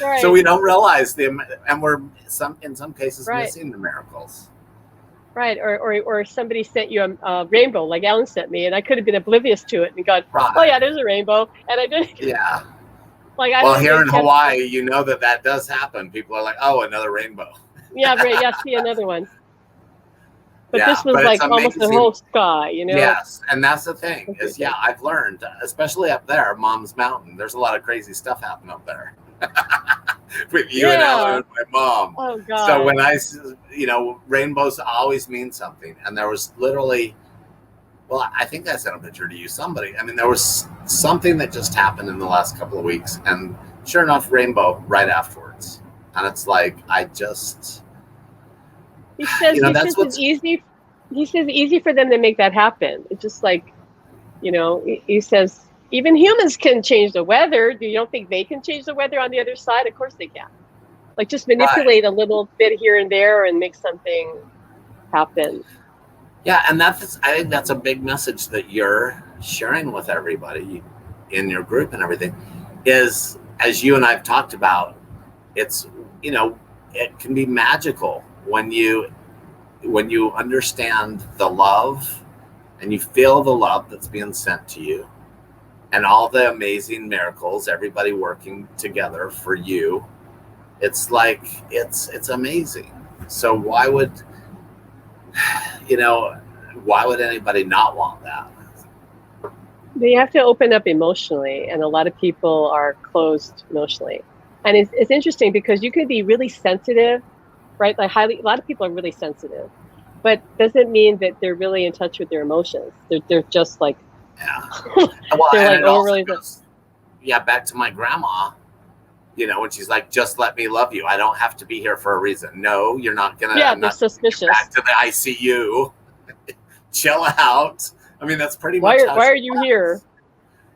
Right. So we don't realize and we're in some cases right. missing the miracles. Right. Or somebody sent you a rainbow like Alan sent me, and I could have been oblivious to it and gone, right. oh yeah, there's a rainbow, and I didn't. Yeah. Like well, here in Hawaii, you know that does happen. People are like, oh, another rainbow. Yeah, right. Yeah, see another one. But this was like almost the whole sky, you know? Yes, and that's the thing is, yeah, I've learned, especially up there, Mom's Mountain, there's a lot of crazy stuff happening up there. With you and Ellen and my mom. Oh, God. So when rainbows always mean something. And there was literally, well, I think I sent a picture to you, somebody. I mean, there was something that just happened in the last couple of weeks. And sure enough, rainbow right afterwards. And it's like, He says it's easy. He says easy for them to make that happen. It's just like, he says even humans can change the weather. Do you don't think they can change the weather on the other side? Of course they can. Like just manipulate a little bit here and there and make something happen. Yeah, and I think that's a big message that you're sharing with everybody in your group and everything. Is, as you and I've talked about, it's it can be magical when you understand the love and you feel the love that's being sent to you and all the amazing miracles, everybody working together for you. It's like, it's amazing. So why would anybody not want that? They have to open up emotionally, and a lot of people are closed emotionally. And it's interesting because you can be really sensitive, right? Like a lot of people are really sensitive, but doesn't mean that they're really in touch with their emotions. They're just like, well, they're like, back to my grandma, when she's like, just let me love you. I don't have to be here for a reason. No, you're not gonna. Yeah, they're suspicious. Back to the ICU. Chill out. I mean, that's pretty much. Why are you here?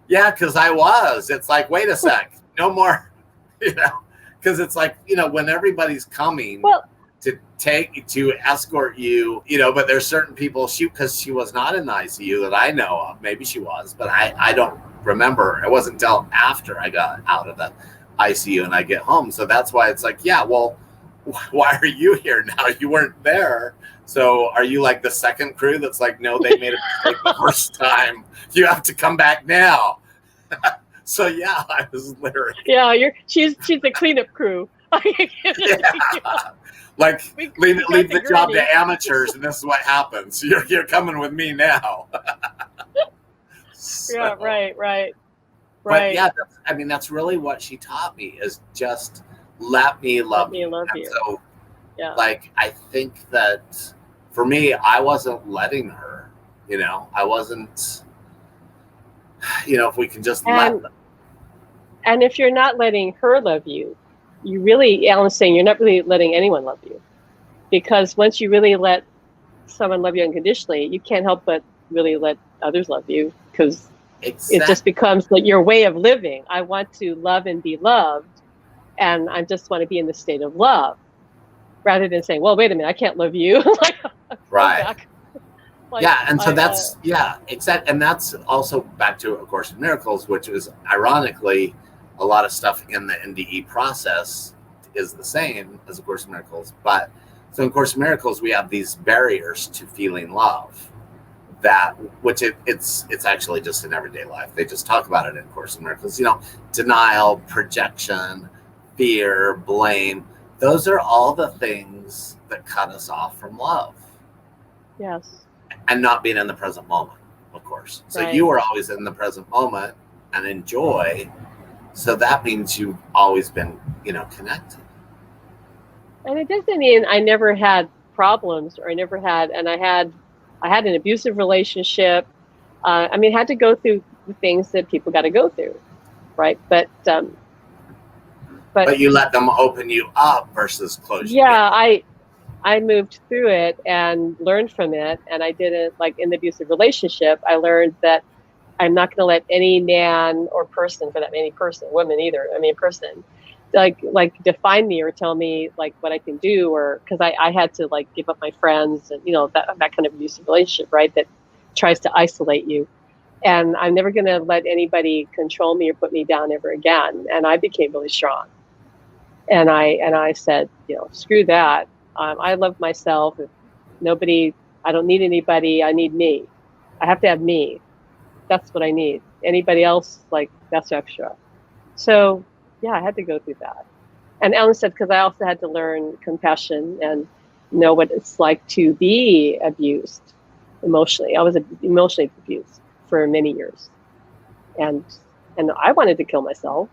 Yeah, because I was. It's like, wait a sec, no more. Because it's like, when everybody's coming to escort you, but there's certain people, because she was not in the ICU that I know of. Maybe she was, but I don't remember. It wasn't until after I got out of the ICU and I get home. So that's why it's like, yeah, well, why are you here now? You weren't there. So are you like the second crew that's like, no, they made a mistake the first time. You have to come back now. So yeah, I was literally. Yeah, she's the cleanup crew. Like leave the job to amateurs, and this is what happens. You're coming with me now. So, yeah, right. But yeah, that's really what she taught me, is just let me love you. So, like, I think that for me, I wasn't letting her. I wasn't. If we can just let them. And if you're not letting her love you, you really, Alan's saying, you're not really letting anyone love you. Because once you really let someone love you unconditionally, you can't help but really let others love you, because it just becomes like your way of living. I want to love and be loved, and I just want to be in the state of love, rather than saying, well, wait a minute, I can't love you. Right. And so exactly. And that's also back to A Course in Miracles, which is ironically a lot of stuff in the NDE process is the same as A Course in Miracles. But so in Course in Miracles, we have these barriers to feeling love, it's actually just in everyday life. They just talk about it in Course in Miracles. Denial, projection, fear, blame. Those are all the things that cut us off from love. Yes. And not being in the present moment, of course. So you were always in the present moment and enjoy. So that means you've always been, connected. And it doesn't mean I never had problems, or I had an abusive relationship. I had to go through the things that people got to go through, right? But you let them open you up versus close you. Yeah, I moved through it and learned from it. And I didn't, like in the abusive relationship, I learned that I'm not going to let any man or person, for that any person, woman either, person, like define me or tell me like what I can do, or because I had to like give up my friends and that kind of abusive relationship, right? That tries to isolate you. And I'm never going to let anybody control me or put me down ever again. And I became really strong. And I said, screw that. I love myself. I don't need anybody. I need me. I have to have me. That's what I need. Anybody else, like, that's extra. So yeah, I had to go through that. And Ellen said, because I also had to learn compassion and know what it's like to be abused emotionally. I was emotionally abused for many years. And I wanted to kill myself,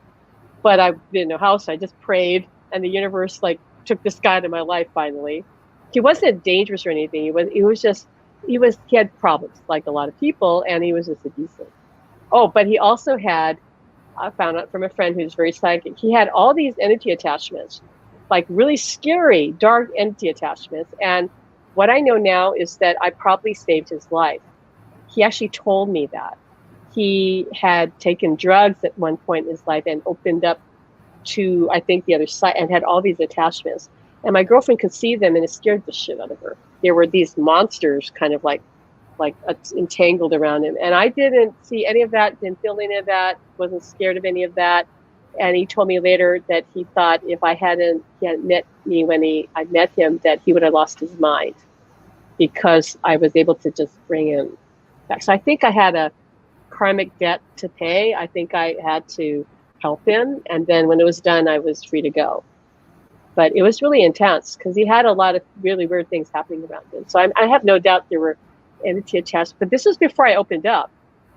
but I didn't know how, so I just prayed, and the universe like took this guy out of my life finally. He wasn't dangerous or anything. He had problems like a lot of people, and he was just abusive. Oh, but he also had, I found out from a friend who's very psychic, he had all these entity attachments, like really scary, dark entity attachments. And what I know now is that I probably saved his life. He actually told me that. He had taken drugs at one point in his life and opened up to, I think, the other side, and had all these attachments. And my girlfriend could see them, and it scared the shit out of her. There were these monsters kind of like entangled around him. And I didn't see any of that, didn't feel any of that, wasn't scared of any of that. And he told me later that he thought if he hadn't met me when I met him, that he would have lost his mind, because I was able to just bring him back. So I think I had a karmic debt to pay. I think I had to help him. And then when it was done, I was free to go. But it was really intense because he had a lot of really weird things happening around him. So I have no doubt there were entity attachments. But this was before I opened up.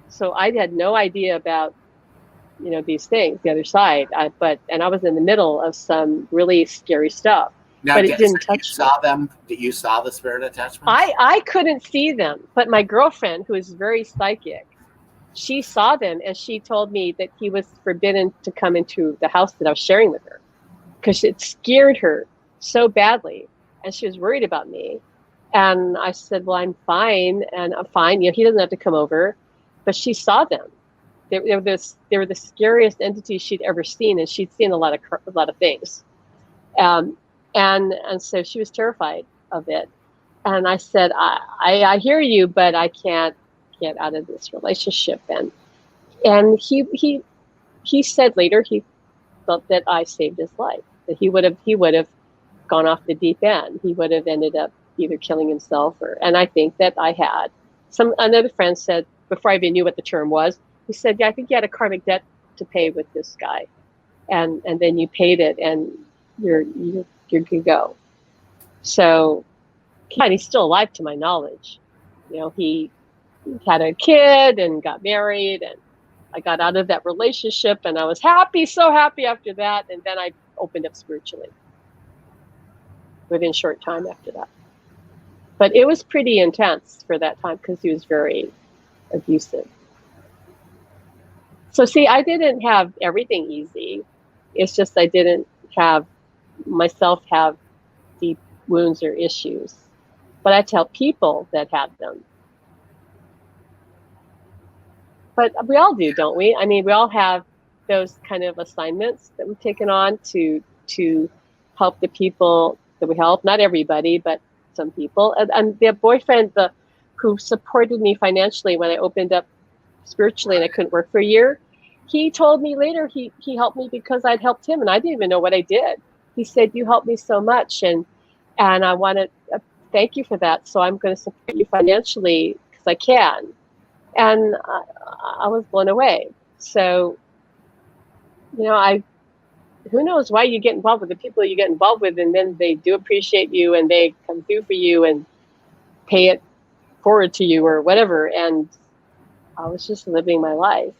So I had no idea about, these things, the other side. And I was in the middle of some really scary stuff. Now, but it didn't touch you saw them? You saw the spirit attachments? I couldn't see them. But my girlfriend, who is very psychic, she saw them, and she told me that he was forbidden to come into the house that I was sharing with her because it scared her so badly, and she was worried about me. And I said, well, I'm fine, and I'm fine. He doesn't have to come over. But she saw them. They were the scariest entities she'd ever seen, and she'd seen a lot of things. And so she was terrified of it. And I said, I hear you, but I can't get out of this relationship. And he said later he felt that I saved his life, that he would have gone off the deep end. He would have ended up either killing himself and I think that I had. Another friend said, before I even knew what the term was, he said, yeah, I think you had a karmic debt to pay with this guy. And then you paid it, and you're good to go. So, and he's still alive to my knowledge. He had a kid and got married, and I got out of that relationship, and I was happy, so happy after that. And then I opened up spiritually within a short time after that. But it was pretty intense for that time because he was very abusive. So see, I didn't have everything easy. It's just I didn't have myself have deep wounds or issues. But I tell people that had them. But we all do, don't we? I mean, we all have those kind of assignments that we've taken on to help the people that we help. Not everybody, but some people. And the boyfriend who supported me financially when I opened up spiritually and I couldn't work for a year, he told me later he helped me because I'd helped him, and I didn't even know what I did. He said, you helped me so much, and I want to thank you for that. So I'm going to support you financially because I can. And I was blown away. So, who knows why you get involved with the people you get involved with, and then they do appreciate you and they come through for you and pay it forward to you or whatever. And I was just living my life.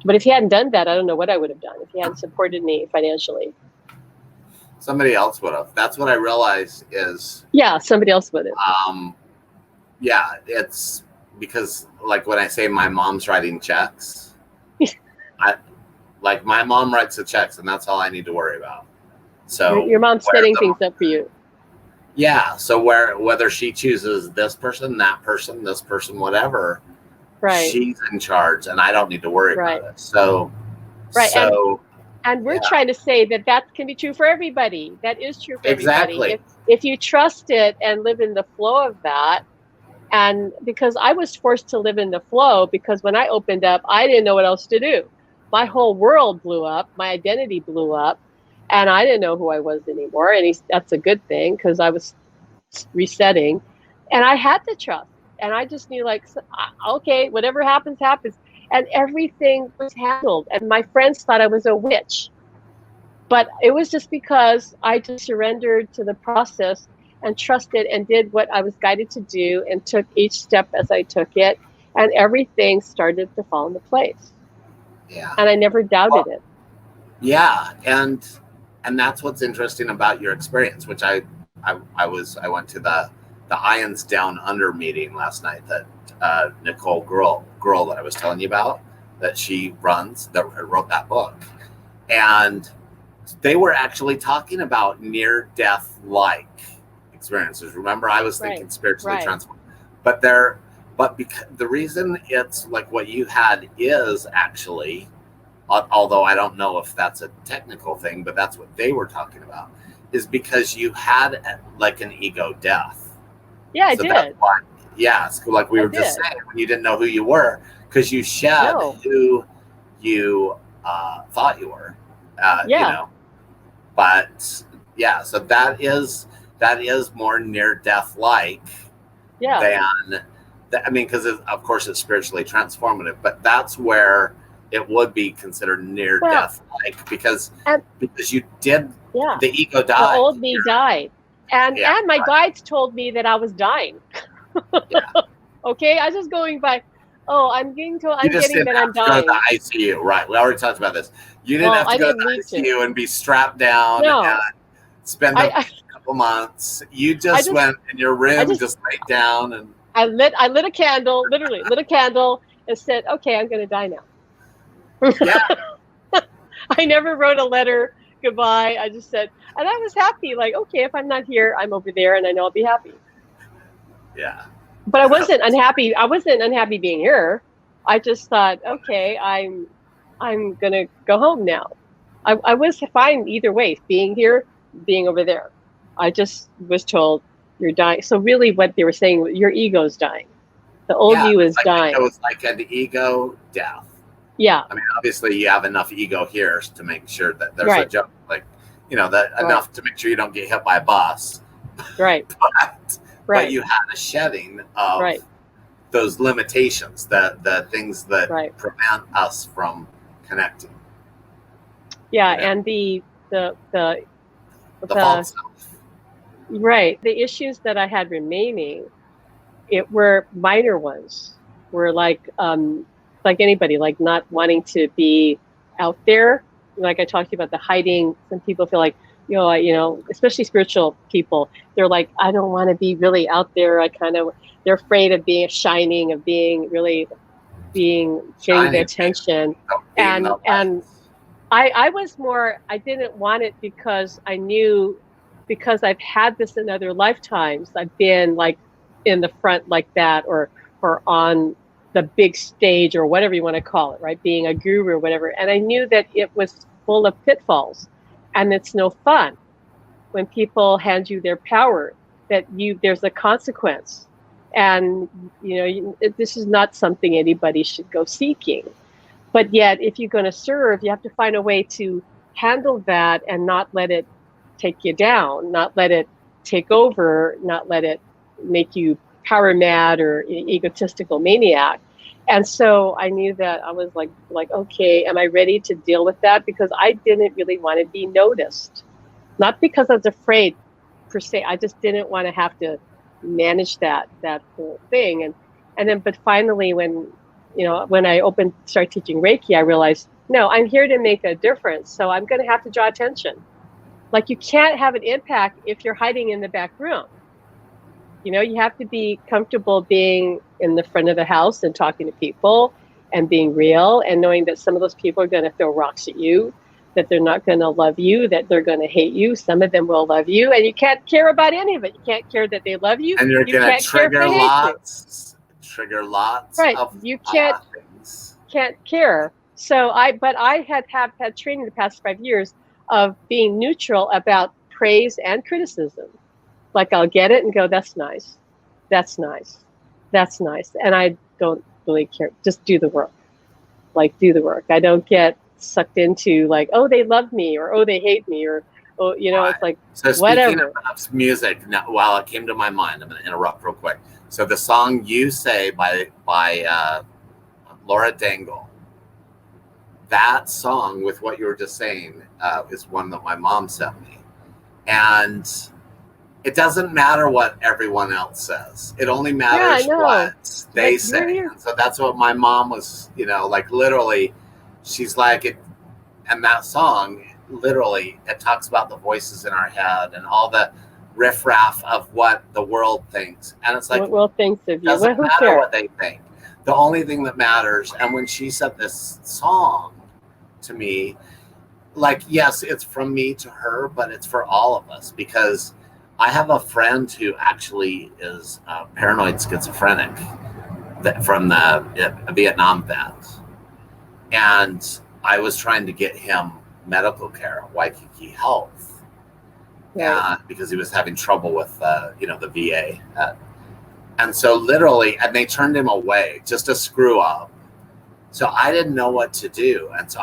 But if he hadn't done that, I don't know what I would have done if he hadn't supported me financially. Somebody else would have. That's what I realized is. Yeah, somebody else would have. Yeah, it's because like when I say my mom's writing checks, my mom writes the checks, and that's all I need to worry about. So your mom's setting things up for you. Yeah. So whether she chooses this person, that person, this person, whatever, right, she's in charge, and I don't need to worry about it. So, right. So And we're Yeah. trying to say that that can be true for everybody. That is true for everybody. Exactly. If you trust it and live in the flow of that. And because I was forced to live in the flow, because when I opened up, I didn't know what else to do. My whole world blew up. My identity blew up. And I didn't know who I was anymore. And that's a good thing, because I was resetting. And I had to trust. And I just knew, like, okay, whatever happens, happens. And everything was handled. And my friends thought I was a witch. But it was just because I just surrendered to the process and trusted and did what I was guided to do and took each step as I took it. And everything started to fall into place. Yeah. And I never doubted it. Yeah. And that's what's interesting about your experience, which I went to the IANDS Down Under meeting last night that Nicole girl that I was telling you about, that she runs, that wrote that book. And they were actually talking about near-death like experiences. Remember, I was thinking spiritually transformed, but because the reason it's like what you had is actually, although I don't know if that's a technical thing, but that's what they were talking about, is because you had like an ego death. Yeah, I did. That's why, like we were just saying, when you didn't know who you were, because you shed who you thought you were. You know, but yeah, so that is more near death like than I mean, because of course it's spiritually transformative, but that's where it would be considered near death like, because you did the ego died. The old me died. And my guides told me that I was dying. Okay, I was just going by, I'm getting that I'm dying. Go to the ICU, right? We already talked about this. You didn't have to go to the ICU and be strapped down and spend a couple months. You just went in your room, just laid down, and I lit a candle, literally lit a candle, and said, "Okay, I'm going to die now." Yeah. I never wrote a letter goodbye. I just said, and I was happy. Like, okay, if I'm not here, I'm over there, and I know I'll be happy. Yeah. But I wasn't unhappy. I wasn't unhappy being here. I just thought, okay, I'm gonna go home now. I was fine either way, being here, being over there. I just was told you're dying. So really, what they were saying, your ego's dying. The old you is dying. It was like an ego death. Yeah. I mean, obviously, you have enough ego here to make sure that there's a joke, like, that enough to make sure you don't get hit by a bus. Right. But you had a shedding of those limitations, the things that prevent us from connecting. Yeah, and the false self. Right. The issues that I had remaining, it were minor ones. Were like anybody, like not wanting to be out there. Like I talked about the hiding. Some people feel like, especially spiritual people, they're like, I don't want to be really out there. They're afraid of being shining, of being getting the attention. And I was more, I didn't want it because I knew, because I've had this in other lifetimes. I've been like in the front like that, or on the big stage, or whatever you want to call it, right? Being a guru or whatever. And I knew that it was full of pitfalls. And it's no fun when people hand you their power, that there's a consequence. And, this is not something anybody should go seeking. But yet, if you're going to serve, you have to find a way to handle that and not let it take you down, not let it take over, not let it make you power mad or egotistical maniac. And so I knew that I was like, okay, am I ready to deal with that? Because I didn't really want to be noticed. Not because I was afraid per se. I just didn't want to have to manage that whole thing. But finally, when I started teaching Reiki, I realized, no, I'm here to make a difference. So I'm going to have to draw attention. Like, you can't have an impact if you're hiding in the back room. You have to be comfortable being in the front of the house and talking to people and being real, and knowing that some of those people are going to throw rocks at you, that they're not going to love you, that they're going to hate you. Some of them will love you, and you can't care about any of it. You can't care that they love you. And you're going to trigger lots. Right. You can't care. But I have had training the past 5 years of being neutral about praise and criticism. Like I'll get it and go, that's nice, that's nice, that's nice, and I don't really care. Just do the work. Like do the work. I don't get sucked into like, oh, they love me, or oh, they hate me, or oh, it's like so whatever. Speaking of music, now, while it came to my mind, I'm going to interrupt real quick. So the song "You Say" by Laura Dangle, that song with what you were just saying is one that my mom sent me, and it doesn't matter what everyone else says. It only matters what they say. And so that's what my mom was, like literally, she's like it. And that song, literally, it talks about the voices in our head and all the riffraff of what the world thinks. And it's like, what world thinks of you? Doesn't matter what they think. The only thing that matters. And when she said this song to me, like, yes, it's from me to her, but it's for all of us, because I have a friend who actually is paranoid schizophrenic from the Vietnam vet. And I was trying to get him medical care at Waikiki Health, because he was having trouble with, the VA. And so literally, and they turned him away, just a screw up. So I didn't know what to do. And so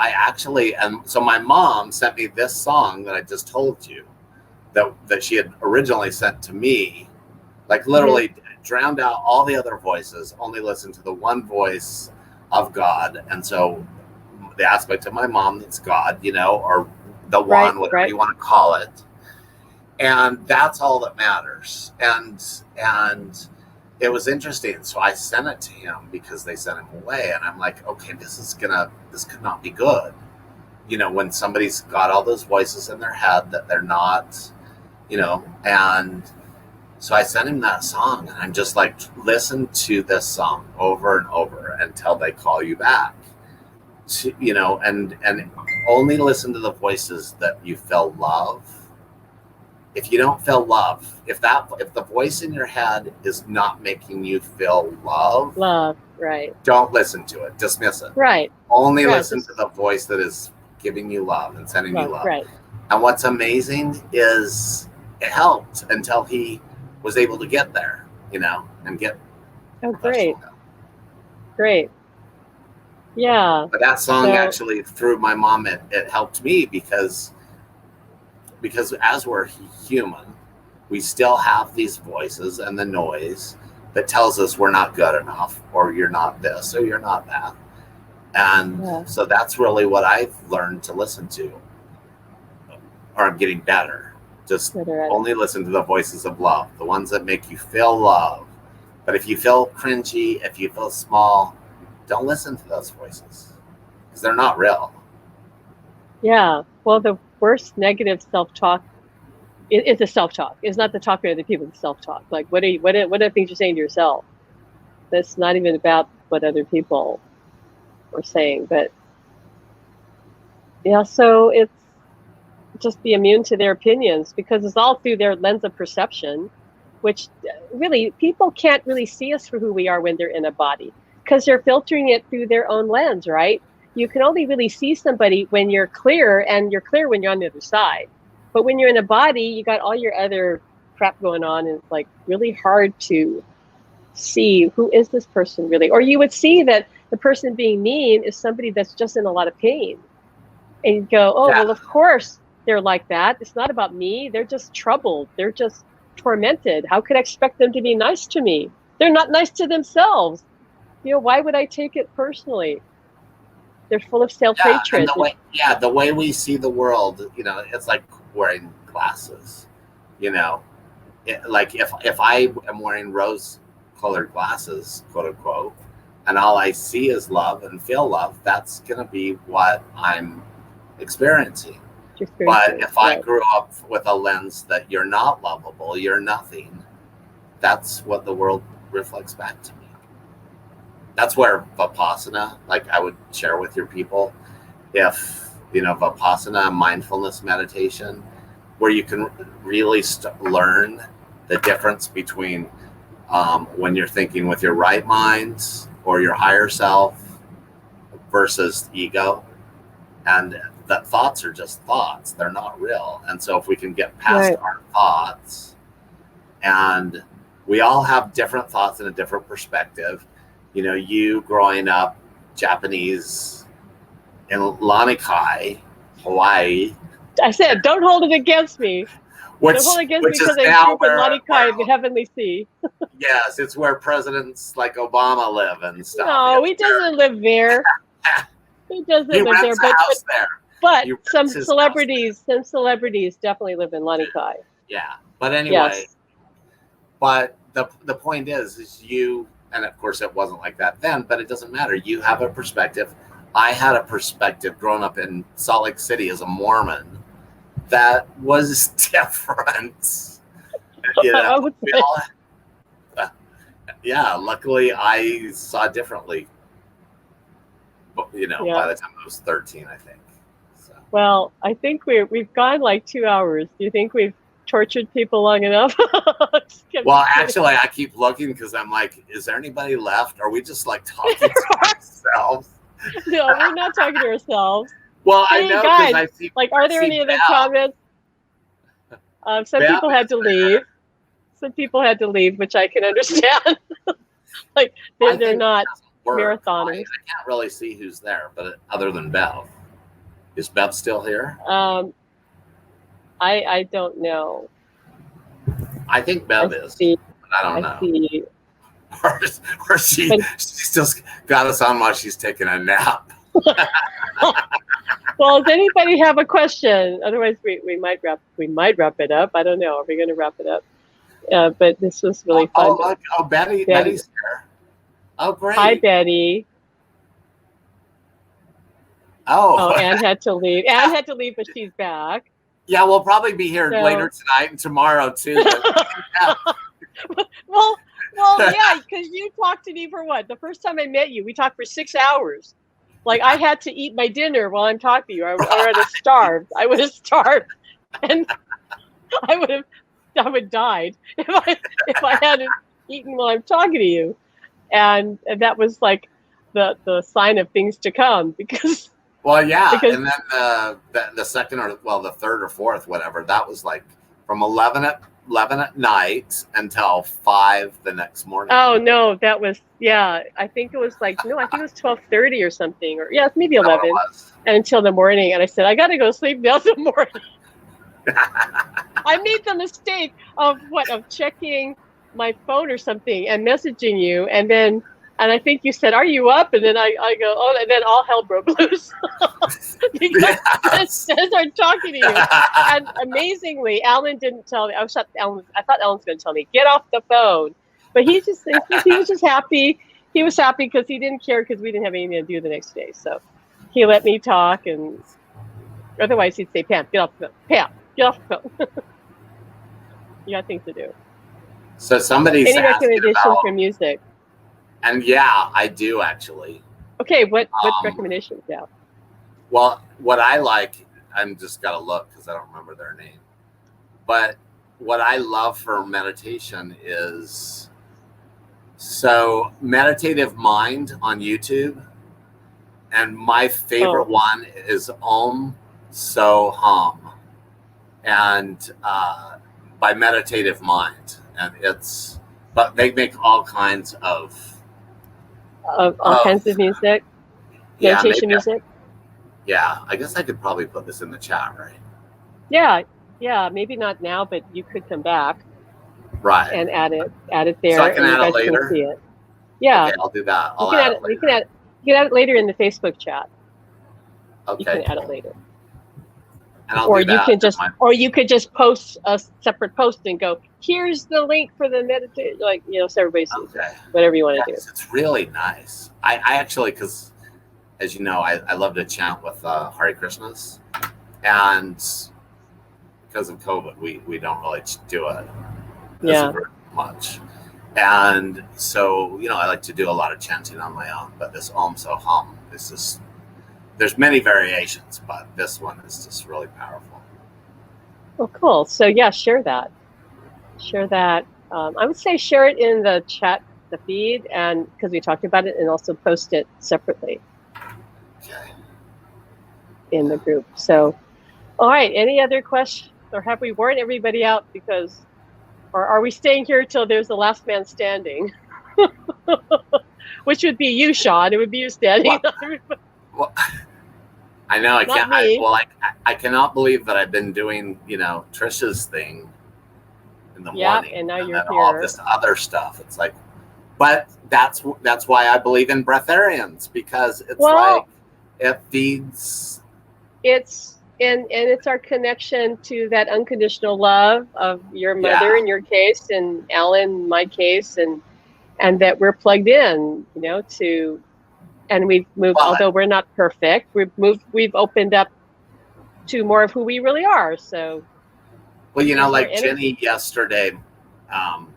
so my mom sent me this song that I just told you, that she had originally sent to me, like literally drowned out all the other voices, only listened to the one voice of God. And so the aspect of my mom that's God, or the one, whatever you want to call it. And that's all that matters. And it was interesting. So I sent it to him because they sent him away. And I'm like, okay, this could not be good. When somebody's got all those voices in their head that they're not, and so I sent him that song, and I'm just like, listen to this song over and over until they call you back. And only listen to the voices that you feel love. If you don't feel love, if the voice in your head is not making you feel love, right, don't listen to it. Dismiss it. Right. Only listen to the voice that is giving you love and sending you love. Right. And what's amazing is it helped until he was able to get there, and get. Oh, great. Great. Yeah. But that song actually, through my mom, it helped me because as we're human, we still have these voices and the noise that tells us we're not good enough, or you're not this, or you're not that. And so that's really what I've learned to listen to, or I'm getting better. Just only listen to the voices of love, the ones that make you feel love. But if you feel cringy, if you feel small, don't listen to those voices, because they're not real. Yeah. Well, the worst negative self-talk is the self-talk. It's not the talking to other people, the self-talk. Like, what are the things you're saying to yourself? That's not even about what other people are saying. But yeah, so it's just be immune to their opinions, because it's all through their lens of perception, which really people can't really see us for who we are when they're in a body, because they're filtering it through their own lens, right? You can only really see somebody when you're clear, and you're clear when you're on the other side. But when you're in a body, you got all your other crap going on, and it's like really hard to see who is this person really. Or you would see that the person being mean is somebody that's just in a lot of pain, and you go, oh, well, of course they're like that. It's not about me. They're just troubled. They're just tormented. How could I expect them to be nice to me? They're not nice to themselves. Why would I take it personally? They're full of self-hatred. The way we see the world, it's like wearing glasses. Like if I am wearing rose-colored glasses, quote unquote, and all I see is love and feel love, that's gonna be what I'm experiencing. But if I grew up with a lens that you're not lovable, you're nothing, that's what the world reflects back to me. That's where Vipassana, like I would share with your people, if, Vipassana, mindfulness meditation, where you can really learn the difference between when you're thinking with your right mind or your higher self, versus ego, and that thoughts are just thoughts. They're not real. And so if we can get past our thoughts, and we all have different thoughts and a different perspective. You know, you growing up Japanese in Lanikai, Hawaii. I said, don't hold it against me. Don't hold it against me because I grew up in Lanikai, the heavenly sea. Yes, it's where presidents like Obama live and stuff. No, he doesn't live there. He doesn't live there. But some celebrities definitely live in Lanikai. Yeah, but anyway, but the point is you, and of course it wasn't like that then, but it doesn't matter. You have a perspective. I had a perspective growing up in Salt Lake City as a Mormon that was different. You know, yeah, luckily I saw differently. You know, by the time I was 13, I think. So. Well, I think we've gone like 2 hours. Do you think we've tortured people long enough? Well, actually, I keep looking because I'm like, is there anybody left? Are we just like talking to ourselves? No, we're not talking to ourselves. Well, hey, I know because I see. Like, are there any other comments? Some people had to leave. Some people had to leave, which I can understand. Like, they're not marathoners. I can't really see who's there, but other than Bev. Is Bev still here? I don't know. I think Bev is. But I don't know. See. Or she still got us on while she's taking a nap. Well, does anybody have a question? Otherwise, we might wrap it up. I don't know. Are we going to wrap it up? But this was really fun. Look. Betty's here. Oh, great. Hi, Betty. Oh, Anne had to leave. Anne had to leave, but she's back. Yeah, we'll probably be here later tonight and tomorrow too. Well, yeah, because you talked to me for what? The first time I met you, we talked for 6 hours. Like, I had to eat my dinner while I'm talking to you. I would have starved. I would have starved, and I would have died if I hadn't eaten while I'm talking to you. And that was like the sign of things to come, because. Well, yeah, and then the second or the third or fourth, whatever, that was like from 11 at night until 5 the next morning. Oh no, that was I think it was like I think it was 12:30 or something, or maybe 11, and until the morning. And I said, I got to go sleep now in the morning. I made the mistake of checking my phone or something and messaging you, and I think you said, "Are you up?" And then I go, "Oh!" And then all hell broke loose because I started talking to you. And amazingly, Alan didn't tell me. I thought Alan was going to tell me, "Get off the phone," but he was just happy. He was happy because he didn't care, because we didn't have anything to do the next day. So he let me talk, and otherwise he'd say, "Pam, get off the phone. Pam, get off the phone." You got things to do. So somebody's any recommendations for music? And yeah, I do actually. Okay, what recommendations now? Well, what I like, I'm just gotta look because I don't remember their name. But what I love for meditation is Meditative Mind on YouTube, and my favorite one is Om So Hum, and by Meditative Mind, and but they make all kinds of kinds of music, meditation music. Yeah, I guess I could probably put this in the chat, right? Yeah, maybe not now, but you could come back, right, and add it there. So I can add it later. See it. Yeah, okay, I'll do that. You can add it later in the Facebook chat. Okay, you can add it later. And I'll do that. You could just post a separate post and go, here's the link for the meditation, so everybody sees it. Whatever you want to do. It's really nice. I actually, because as you know, I love to chant with Hare Krishnas, and because of COVID, we don't really do it very much. And so, I like to do a lot of chanting on my own, but this Om So Hum is just, there's many variations, but this one is just really powerful. Oh, cool. So share that. I would say share it in the chat, the feed, and because we talked about it, and also post it separately. in the group. So, all right, any other questions, or have we worn everybody out? Because, or are we staying here till there's the last man standing? Which would be you, Shaun. It would be you standing. Well, I know I Not can't. me. I cannot believe that I've been doing, Trisha's thing in the morning, and now you're then here. all this other stuff. It's like, but that's why I believe in breatharians, because it's like it feeds. And it's our connection to that unconditional love of your mother in your case, and Alan in my case, and that we're plugged in, to, and we've moved, although we're not perfect, we've opened up to more of who we really are. So, well, like Jenny yesterday, on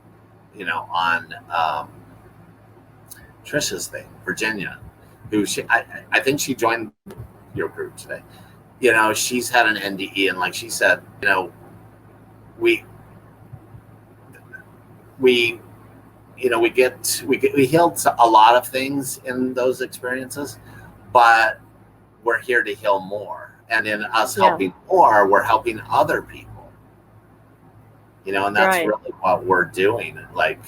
Trisha's thing, Virginia, who I think she joined your group today. She's had an NDE, and like she said, we healed a lot of things in those experiences, but we're here to heal more, and in us helping more, we're helping other people. And that's really what we're doing. Like,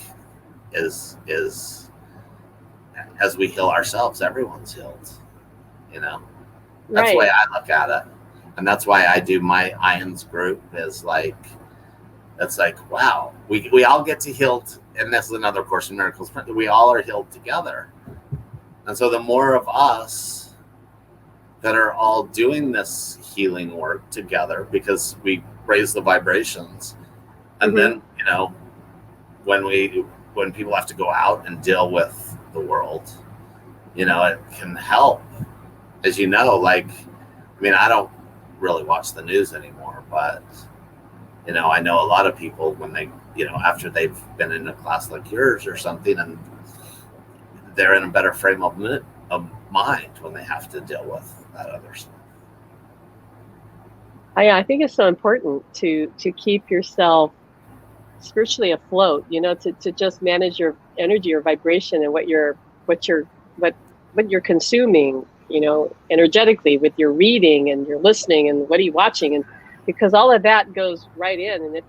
is as we heal ourselves, everyone's healed. That's the way I look at it, and that's why I do my IANDS group. Is like, it's like, wow, we all get to heal, and this is another Course in Miracles. We all are healed together, and so the more of us that are all doing this healing work together, because we raise the vibrations, and then when people have to go out and deal with the world, it can help. As you know, like, I don't really watch the news anymore, but, I know a lot of people when they, after they've been in a class like yours or something, and they're in a better frame of mind when they have to deal with that other stuff. I think it's so important to keep yourself spiritually afloat, to just manage your energy or vibration and what you're consuming, energetically, with your reading and your listening and what are you watching, and because all of that goes right in, and if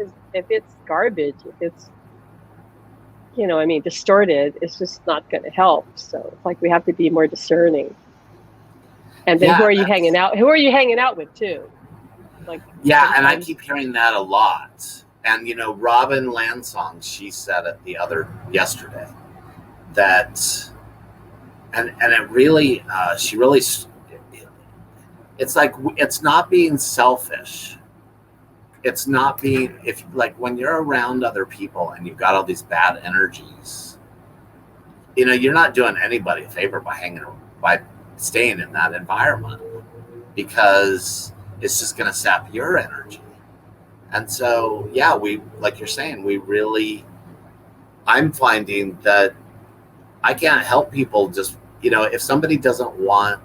it's garbage, if it's distorted, it's just not going to help. So it's like we have to be more discerning. And then who are you hanging out with too? Like, and I keep hearing that a lot. And Robin Lansong, she said it yesterday, that and it really it's like, it's not being selfish. It's not being, if like when you're around other people and you've got all these bad energies, you're not doing anybody a favor by staying in that environment, because it's just going to sap your energy. And so, we, like you're saying, I'm finding that I can't help people just, if somebody doesn't want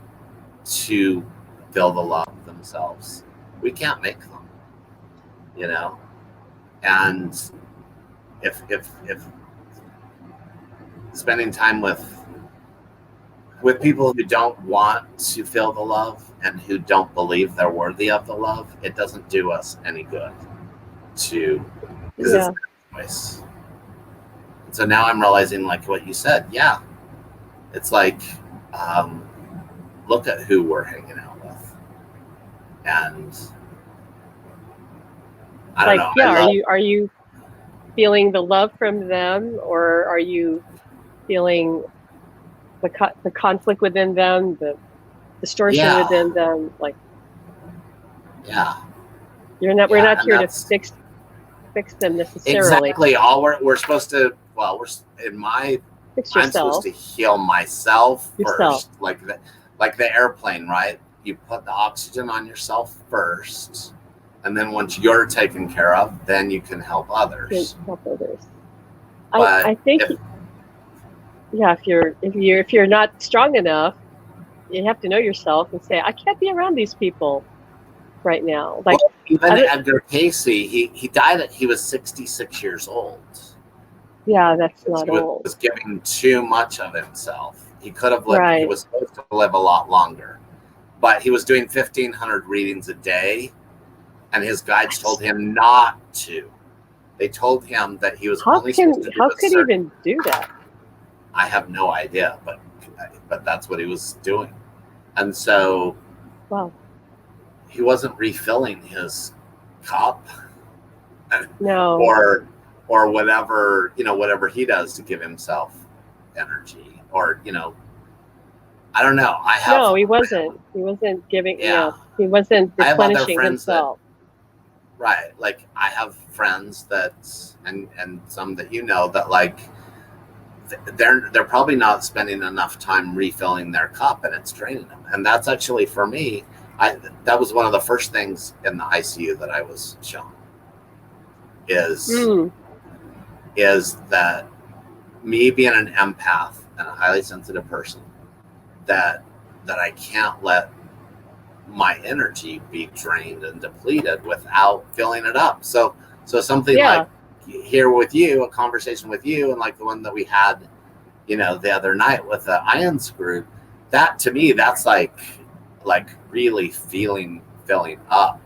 to feel the love themselves, we can't make them, and if spending time with people who don't want to feel the love and who don't believe they're worthy of the love, it doesn't do us any good. Because it's a choice. And so now I'm realizing, like what you said, it's like, look at who we're hanging out with, and I don't know. Yeah, are you feeling the love from them, or are you feeling the conflict within them, the distortion within them? Like, we're not here to fix them necessarily. Exactly. All we're supposed to, we're in my, I'm supposed to heal myself first, like the airplane, right? You put the oxygen on yourself first, and then once you're taken care of, then you can help others. I think, if you're not strong enough, you have to know yourself and say, I can't be around these people right now. Like, even Edgar Casey, he died he was 66 years old. Yeah, that's not old. He was giving too much of himself. He could have lived. He was supposed to live a lot longer, but he was doing 1,500 readings a day, and his guides told him not to. They told him that he was only supposed to do how could he even do that? I have no idea, but that's what he was doing. And so wow, he wasn't refilling his cup. No. Or whatever, whatever he does to give himself energy, or, I don't know. No, he wasn't. He wasn't giving, yeah. He wasn't replenishing himself. Right. Like, I have friends that, and some that that, like, they're probably not spending enough time refilling their cup, and it's draining them. And that's actually, for me, that was one of the first things in the ICU that I was shown is that me being an empath and a highly sensitive person, that I can't let my energy be drained and depleted without filling it up. So something like here with you, a conversation with you, and like the one that we had, the other night with the IANDS group, that to me, that's like really filling up.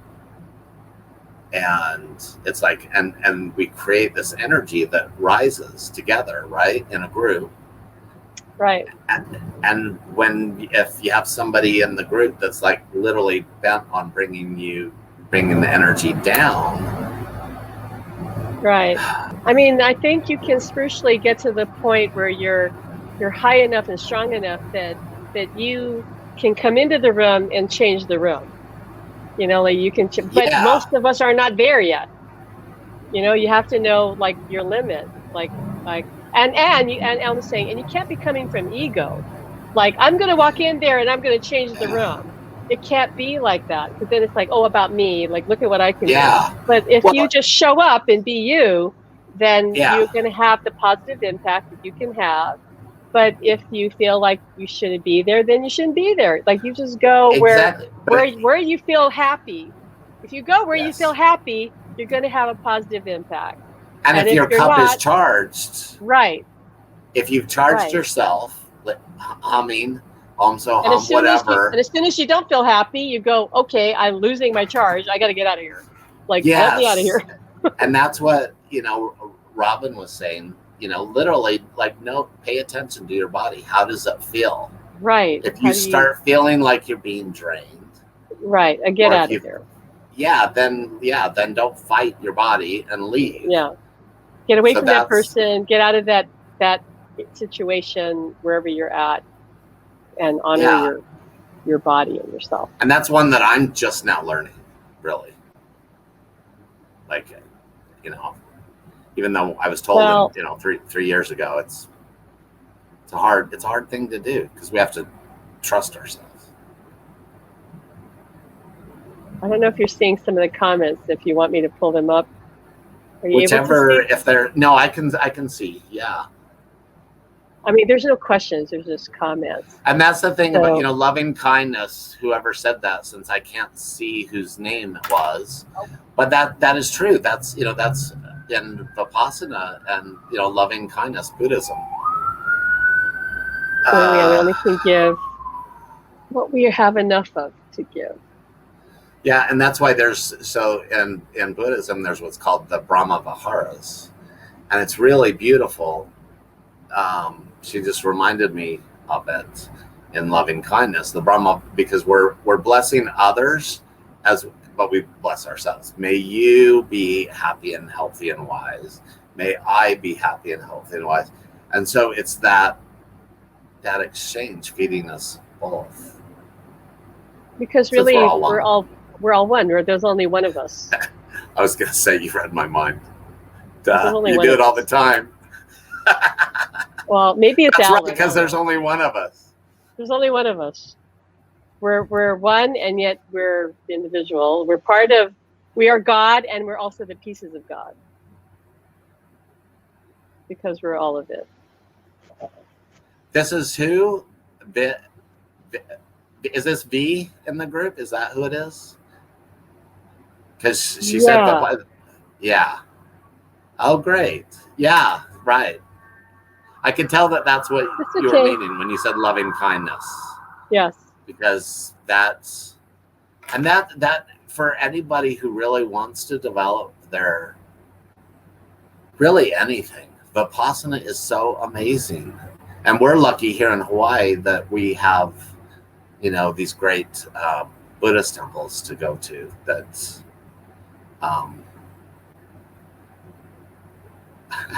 And it's like, and we create this energy that rises together, right, in a group. Right. And if you have somebody in the group that's like literally bent on bringing the energy down. Right. I mean, I think you can spiritually get to the point where you're high enough and strong enough that you can come into the room and change the room. Like you can, but most of us are not there yet. You have to know like your limit, and I'm saying, and you can't be coming from ego. Like, I'm going to walk in there and I'm going to change the room. It can't be like that, because then it's like, oh, about me. Like, look at what I can do. But if you just show up and be you, then you're going to have the positive impact that you can have. But if you feel like you shouldn't be there, then you shouldn't be there. Like, you just go where you feel happy. If you go where you feel happy, you're going to have a positive impact. And if your cup is charged, right? If you've charged yourself, humming, whatever. And as soon as you don't feel happy, you go, okay, I'm losing my charge. I got to get out of here. Like, let me out of here. And that's what Robin was saying. Literally, like, no, pay attention to your body. How does it feel? Right. If you start feeling like you're being drained, right, get out of here. Then don't fight your body and leave. Yeah, get away from that person. Get out of that situation wherever you're at, and honor your body and yourself. And that's one that I'm just now learning, really. Like, even though I was told, 3 years ago, it's a hard thing to do, because we have to trust ourselves. I don't know if you're seeing some of the comments. If you want me to pull them up, are you whichever. able to see? If they're no, I can see. Yeah. I mean, there's no questions. There's just comments. And that's the thing about loving kindness. Whoever said that, since I can't see whose name it was, but that is true. That's that's in Vipassana and loving kindness Buddhism. We only can give what we have enough of to give. Yeah, and that's why there's in Buddhism there's what's called the Brahma Viharas, and it's really beautiful. She just reminded me of it in loving kindness, the Brahma, because we're blessing others but we bless ourselves. May you be happy and healthy and wise. May I be happy and healthy and wise. And so it's that exchange feeding us both. Because really, we're all one. There's only one of us. I was going to say, you read my mind. You do it all the time. Well, maybe it's right, because there's only one of us. There's only one of us. We're one, and yet we're individual. We are God, and we're also the pieces of God, because we're all of it. This is who? Is this V in the group? Is that who it is? Because she said, yeah. Oh, great. Yeah, right. I can tell that's what you were meaning when you said loving kindness. Yes. because that's, and that for anybody who really wants to develop their, really anything, Vipassana is so amazing. And we're lucky here in Hawaii that we have, these great Buddhist temples to go to. That's,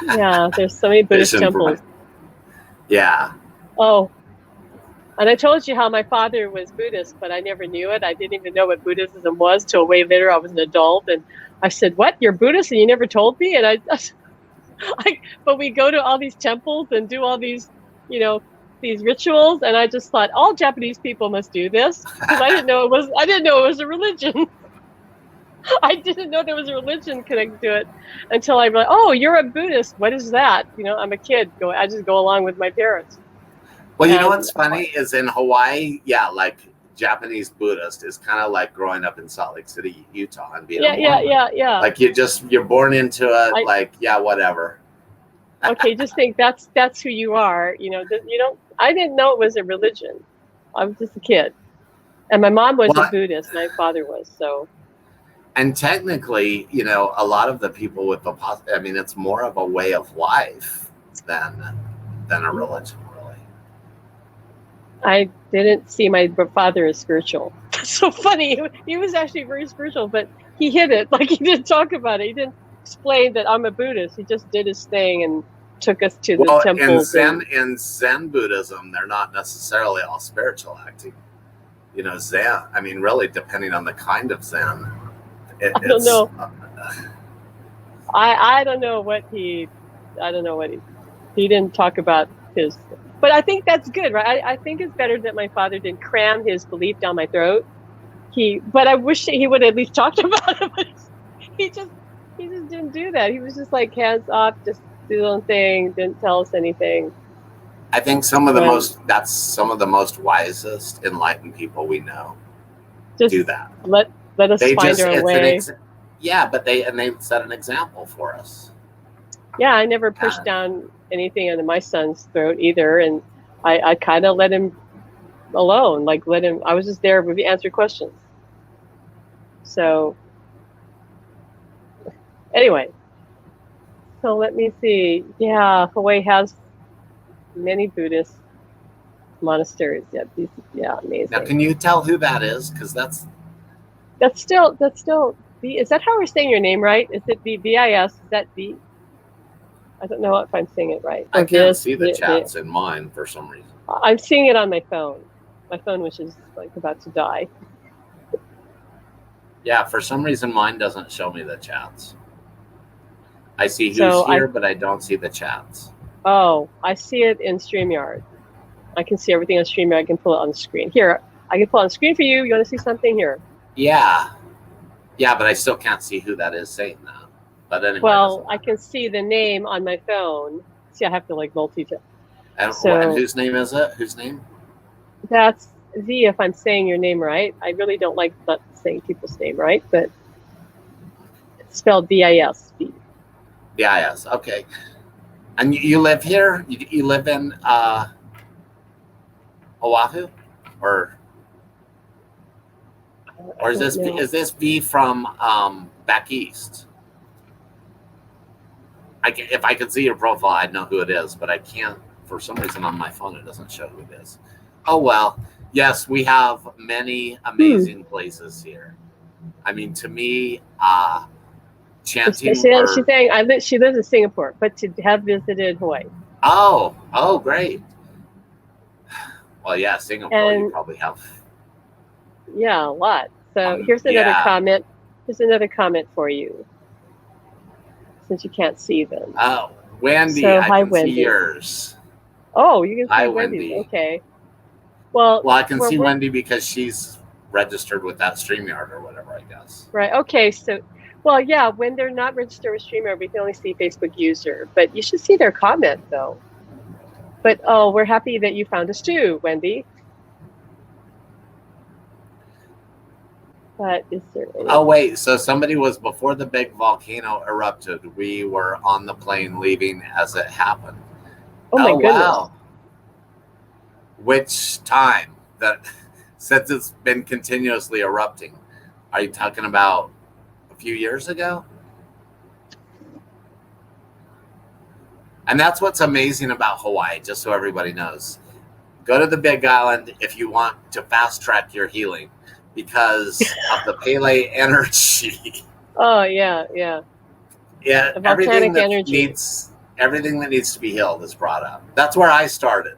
yeah, there's so many Buddhist temples. Yeah. Oh, and I told you how my father was Buddhist, but I never knew it. I didn't even know what Buddhism was till way later. I was an adult, and I said, "What? You're Buddhist, and you never told me?" And but we go to all these temples and do all these, these rituals, and I just thought all Japanese people must do this because I didn't know it was. I didn't know it was a religion. I didn't know there was a religion connected to it until I realized, oh, you're a Buddhist. What is that? I'm a kid. I just go along with my parents. Well, you know what's funny is in Hawaii, yeah, like Japanese Buddhist is kind of like growing up in Salt Lake City, Utah, and being a Mormon. Yeah. Like you're born into it, whatever. Okay, just think that's who you are. I didn't know it was a religion. I was just a kid, and my mom was a Buddhist, and my father was so. And technically, a lot of the people with Vipassana, I mean, it's more of a way of life than a religion, really. I didn't see my father as spiritual. That's so funny. He was actually very spiritual, but he hid it. Like, he didn't talk about it. He didn't explain that I'm a Buddhist. He just did his thing and took us to the temples. In Zen Buddhism, they're not necessarily all spiritual acting. Zen, I mean, really, depending on the kind of Zen. I don't know. I don't know what he didn't talk about his, but I think that's good, right? I think it's better that my father didn't cram his belief down my throat. But I wish he would have at least talked about it. But he just didn't do that. He was just like hands off, just do his own thing, didn't tell us anything. I think that's some of the most wisest, enlightened people we know. Just do that. Let us find our way. But they set an example for us. Yeah, I never pushed down anything into my son's throat either, and I kind of let him alone. I was just there to answer questions. So anyway, so let me see. Yeah, Hawaii has many Buddhist monasteries. Yeah, amazing. Now, can you tell who that is? Because that's still is that how we're saying your name right? Is it BIS? Is that B? I don't know if I'm saying it right. I can't see the chats in mine for some reason. I'm seeing it on my phone. My phone, which is like about to die. Yeah, for some reason mine doesn't show me the chats. I see who's here, but I don't see the chats. Oh, I see it in StreamYard. I can see everything on StreamYard. I can pull it on the screen. Here, I can pull it on the screen for you. You want to see something here? Yeah, but I still can't see who that is saying that. But anyway. Well, I can see the name on my phone. See, I have to multitask. And whose name is it? Whose name? That's Z, if I'm saying your name right. I really don't like not saying people's name right, but it's spelled BIS. BIS, okay. And you live here? You live in Oahu? Or is this V from back east? If I could see your profile, I'd know who it is, but I can't. For some reason on my phone, it doesn't show who it is. Oh, well. Yes, we have many amazing places here. I mean, to me, chanting. She's saying she lives in Singapore, but to have visited Hawaii. Oh, great. Well, yeah, Singapore, you probably have. Yeah, a lot. So here's another comment. Here's another comment for you. Since you can't see them. Oh, Wendy, so, I can see yours. Oh, you can see hi, Wendy. Okay. Well, I can see Wendy because she's registered with that StreamYard or whatever, I guess. Right. Okay. So, well, yeah, when they're not registered with StreamYard, we can only see Facebook user. But you should see their comment, though. But, we're happy that you found us, too, Wendy. But is there any... Oh, wait. So somebody was before the big volcano erupted. We were on the plane leaving as it happened. Oh, my goodness. Wow. Which time? since it's been continuously erupting. Are you talking about a few years ago? And that's what's amazing about Hawaii, just so everybody knows. Go to the Big Island if you want to fast track your healing because of the Pele energy. Oh, yeah. Yeah, The volcanic energy. Everything that needs to be healed is brought up. That's where I started.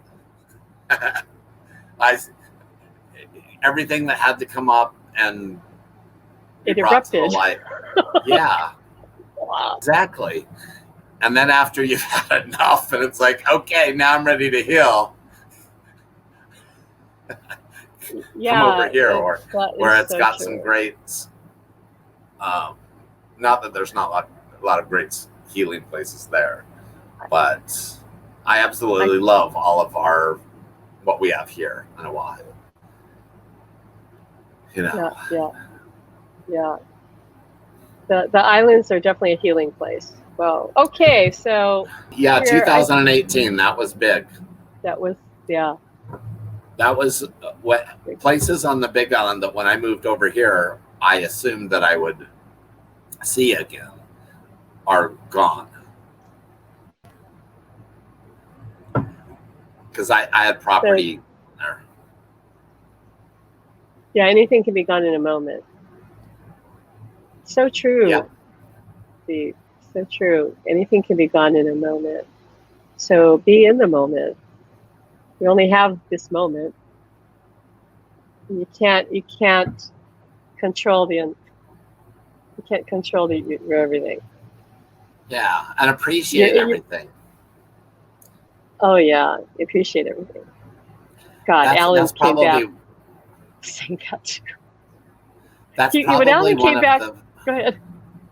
Everything that had to come up and it erupted. To the light. Yeah. Wow. Exactly. And then after you've had enough, and it's like, okay, now I'm ready to heal. Yeah, come over here, where it's so got true. some great. Not that there's not a lot of great healing places there, but I absolutely love all of what we have here in Oahu. You know. Yeah. The islands are definitely a healing place. Well, okay, so yeah, 2018 that was big. That was That was what places on the Big Island that when I moved over here, I assumed that I would see again are gone. Because I had property there. Yeah, anything can be gone in a moment. So true. Yeah. So true. Anything can be gone in a moment. So be in the moment. You only have this moment. You can't control everything. Yeah, and appreciate everything. Oh yeah, appreciate everything. God, Alan came back. That's when probably Alan came back. The,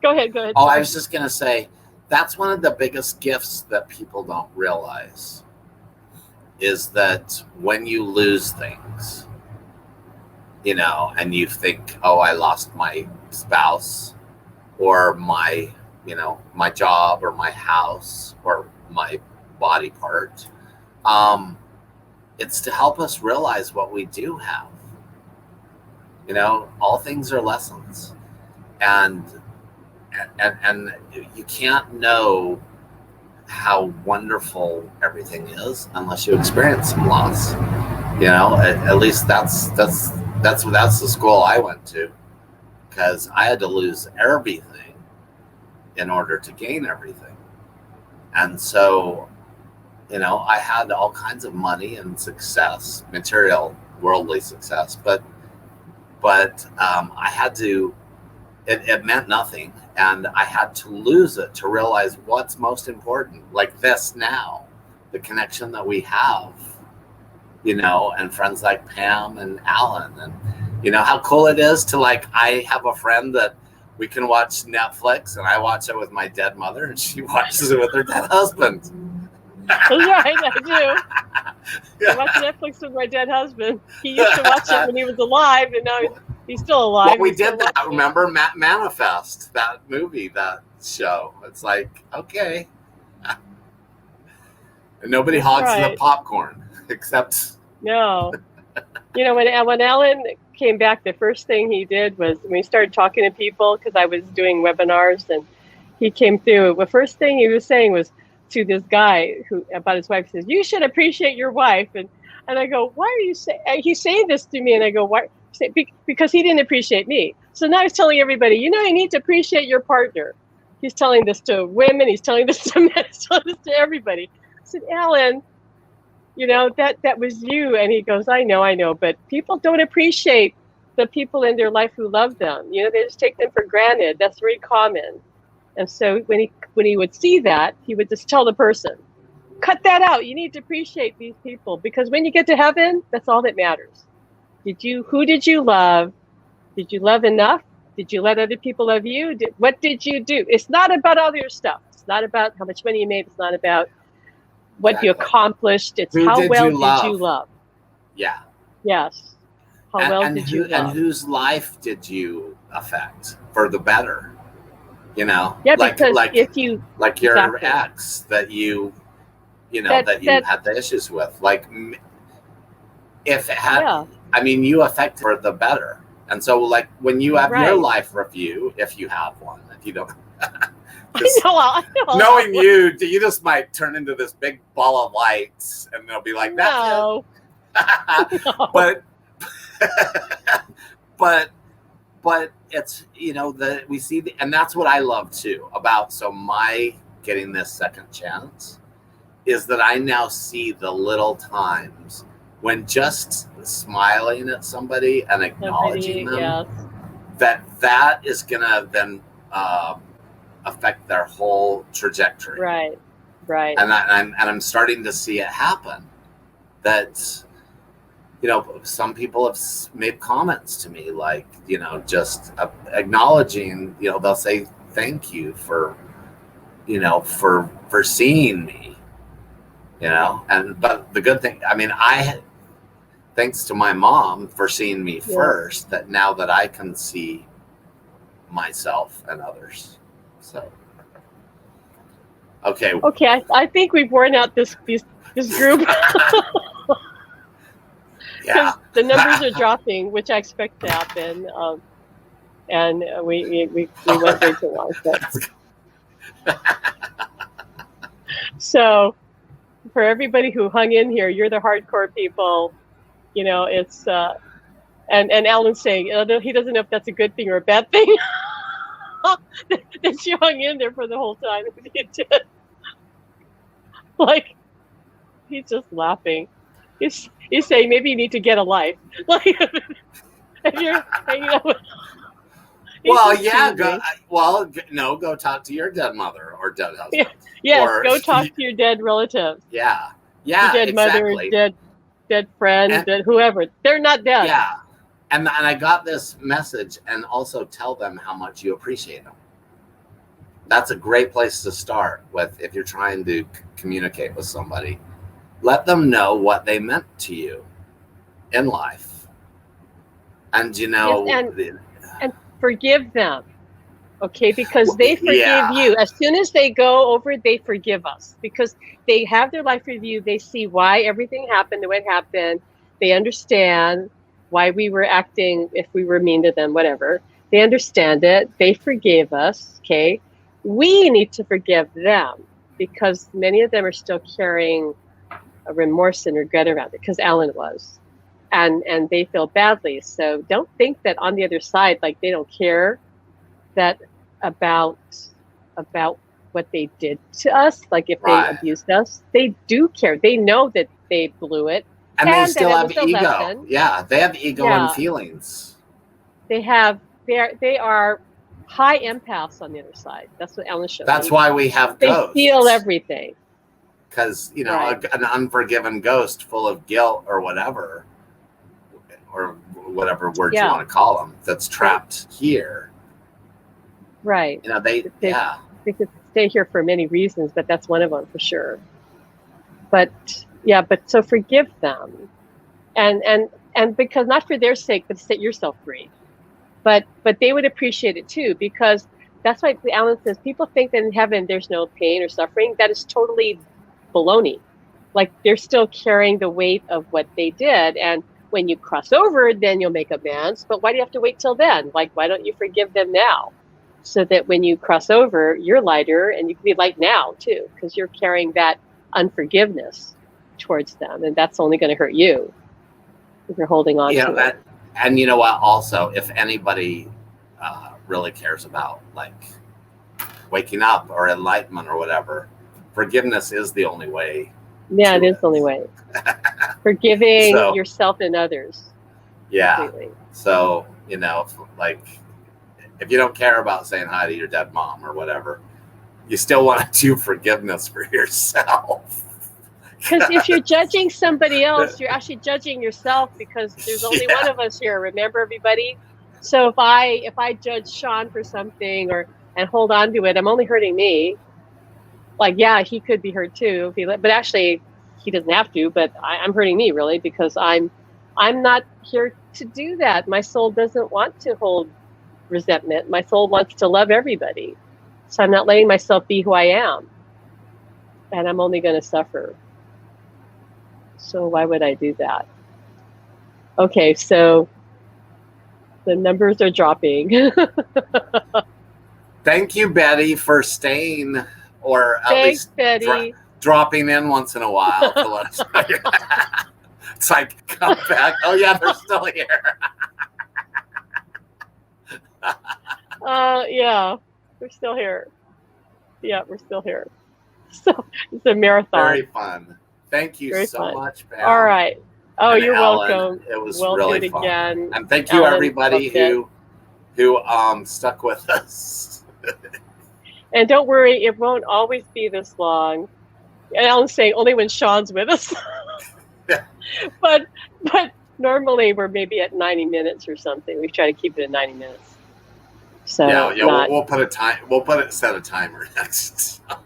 Go ahead. Oh, I was just gonna say that's one of the biggest gifts that people don't realize is that when you lose things, you know, and you think, oh, I lost my spouse or my job or my house or my body part, it's to help us realize what we do have. You know, all things are lessons, and you can't know how wonderful everything is unless you experience some loss. You know, at least that's the school I went to, because I had to lose everything in order to gain everything. And so, you know, I had all kinds of money and success, material, worldly success, but I had to, it meant nothing. And I had to lose it to realize what's most important, like this now, the connection that we have, you know, and friends like Pam and Alan, and, you know, how cool it is to, like, I have a friend that we can watch Netflix, and I watch it with my dead mother, and she watches it with her dead husband. Right, I do. I watch Netflix with my dead husband. He used to watch it when he was alive, and now he's still alive. Well, we did that. Remember Manifest, that movie, that show? It's like, okay. And nobody hogs the popcorn except. No. You know, when Alan came back, the first thing he did was when he started talking to people, because I was doing webinars, and he came through. The first thing he was saying was to this guy about his wife. He says, "You should appreciate your wife." And I go, "Why are you saying?" He's saying this to me, and I go, "Why?" Because he didn't appreciate me. So now he's telling everybody, you know, you need to appreciate your partner. He's telling this to women. He's telling this to men. He's telling this to everybody. I said, Alan, you know, that was you. And he goes, I know, but people don't appreciate the people in their life who love them. You know, they just take them for granted. That's very common. And so when he would see that, he would just tell the person, cut that out. You need to appreciate these people, because when you get to heaven, that's all that matters. Who did you love? Did you love enough? Did you let other people love you? What did you do? It's not about all your stuff. It's not about how much money you made. It's not about what you accomplished. It's how well did you love? Yeah. Yes. How well did you love? And whose life did you affect for the better? You know? Yeah, because if you... Like your ex that you had the issues with. Like, if it had... Yeah. I mean, you affect for the better. And so, like, when you have your life review, if you have one, if you don't, I know. Knowing you just might turn into this big ball of lights, and they'll be like, "That's no. But but it's, you know, that we see and that's what I love too about my getting this second chance is that I now see the little times when just smiling at somebody and acknowledging them, that is gonna then affect their whole trajectory. Right. And I'm starting to see it happen. That, you know, some people have made comments to me like, you know, just acknowledging, you know, they'll say thank you for, you know, for seeing me, you know. And but the good thing, I mean, thanks to my mom for seeing me first, that now that I can see myself and others. So okay, I think we've worn out this group. Yeah, the numbers are dropping, which I expect to happen, and we went way too long. So for everybody who hung in here, you're the hardcore people. You know, it's and Alan's saying he doesn't know if that's a good thing or a bad thing. That you hung in there for the whole time. You did. Like, he's just laughing. He's saying maybe you need to get a life. Like, if you're hanging out with. Well, yeah. Go talk to your dead mother or dead husband. Yes, go talk to your dead relatives. Yeah, your dead exactly. mother, dead friend, dead whoever. They're not dead. Yeah, and I got this message, and also tell them how much you appreciate them. That's a great place to start with if you're trying to communicate with somebody. Let them know what they meant to you in life, and you know, and forgive them, okay? Because they forgive you as soon as they go over. They forgive us because they have their life review. They see why everything happened the way it happened. They understand why we were acting, if we were mean to them, whatever. They understand it. They forgave us, okay? We need to forgive them because many of them are still carrying a remorse and regret around it, because Alan was. And they feel badly. So don't think that on the other side, like they don't care that about what they did to us. Like if they abused us, they do care. They know that they blew it. And they still have ego. Yeah, they have ego and feelings. They are high empaths on the other side. That's what Alan showed. That's why we have ghosts. They feel everything. Because, you know, an unforgiven ghost full of guilt or whatever words you want to call them, that's trapped here. Right. You know, they could stay here for many reasons, but that's one of them for sure. But so forgive them. And because not for their sake, but to set yourself free. But they would appreciate it too, because that's why Alan says people think that in heaven there's no pain or suffering. That is totally baloney. Like they're still carrying the weight of what they did, and when you cross over, then you'll make amends. But why do you have to wait till then? Like, why don't you forgive them now, so that when you cross over, you're lighter, and you can be light now too, because you're carrying that unforgiveness towards them, and that's only going to hurt you if you're holding on to it. And you know what? Also, if anybody really cares about like waking up or enlightenment or whatever, forgiveness is the only way. Yeah, it is the only way. Forgiving yourself and others. Yeah. Completely. So, you know, like if you don't care about saying hi to your dead mom or whatever, you still want to do forgiveness for yourself. Because if you're judging somebody else, you're actually judging yourself, because there's only one of us here. Remember, everybody? So if I judge Shaun for something and hold on to it, I'm only hurting me. Like, yeah, he could be hurt too, but actually he doesn't have to, but I'm hurting me really, because I'm not here to do that. My soul doesn't want to hold resentment. My soul wants to love everybody. So I'm not letting myself be who I am. And I'm only going to suffer. So why would I do that? Okay, so the numbers are dropping. Thank you, Betty, for staying, or at Thanks, least Betty. dropping in once in a while to let us know. It's like, come back. Oh, yeah, they're still here. Yeah, we're still here. Yeah, we're still here. So it's a marathon. Very fun. Thank you Very so fun. much, Pam. All right. Oh, And you're Ellen. welcome. It was We'll really do it fun. again. And thank you, Ellen, everybody who stuck with us. And don't worry, it won't always be this long. And Ellen's saying only when Shaun's with us. But normally we're maybe at 90 minutes or something. We try to keep it at 90 minutes. So yeah, we'll put a time. Set a timer next time.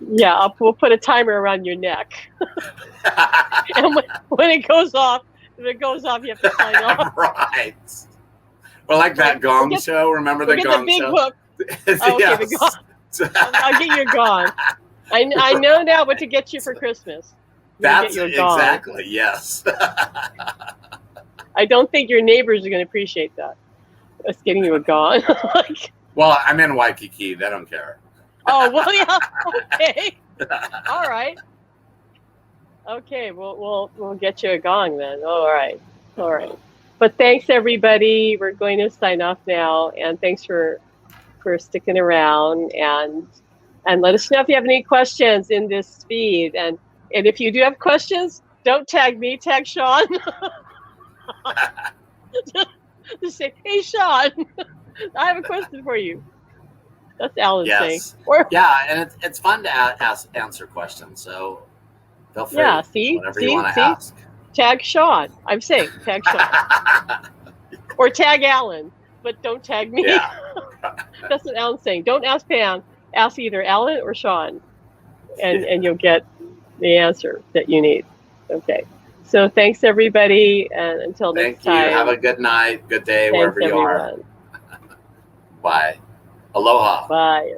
Yeah, we'll put a timer around your neck. And when it goes off, you have to sign off. Right. Or like that gong show. Remember the gong big show? Hook. Oh, okay, the gong. I'll get you a gong. I know now what to get you for Christmas. That's exactly, yes. I don't think your neighbors are going to appreciate that. Us getting you a gong. Well, I'm in Waikiki. They don't care. Oh, well, yeah. Okay. All right. Okay, we'll get you a gong then. All right. But thanks, everybody. We're going to sign off now, and thanks for sticking around, and let us know if you have any questions in this feed, and if you do have questions, don't tag me, tag Shaun. Just say, hey, Shaun, I have a question for you. That's Alan saying. Yeah, and it's fun to answer questions, so feel free. Yeah, see? Whatever you want to ask. Tag Shaun. I'm saying tag Shaun. Or tag Alan, but don't tag me. Yeah. That's what Alan's saying. Don't ask Pam. Ask either Alan or Shaun, and you'll get the answer that you need. Okay. So thanks, everybody, and until next time. Thank you. Have a good night, good day, wherever you are. Bye. Aloha. Bye.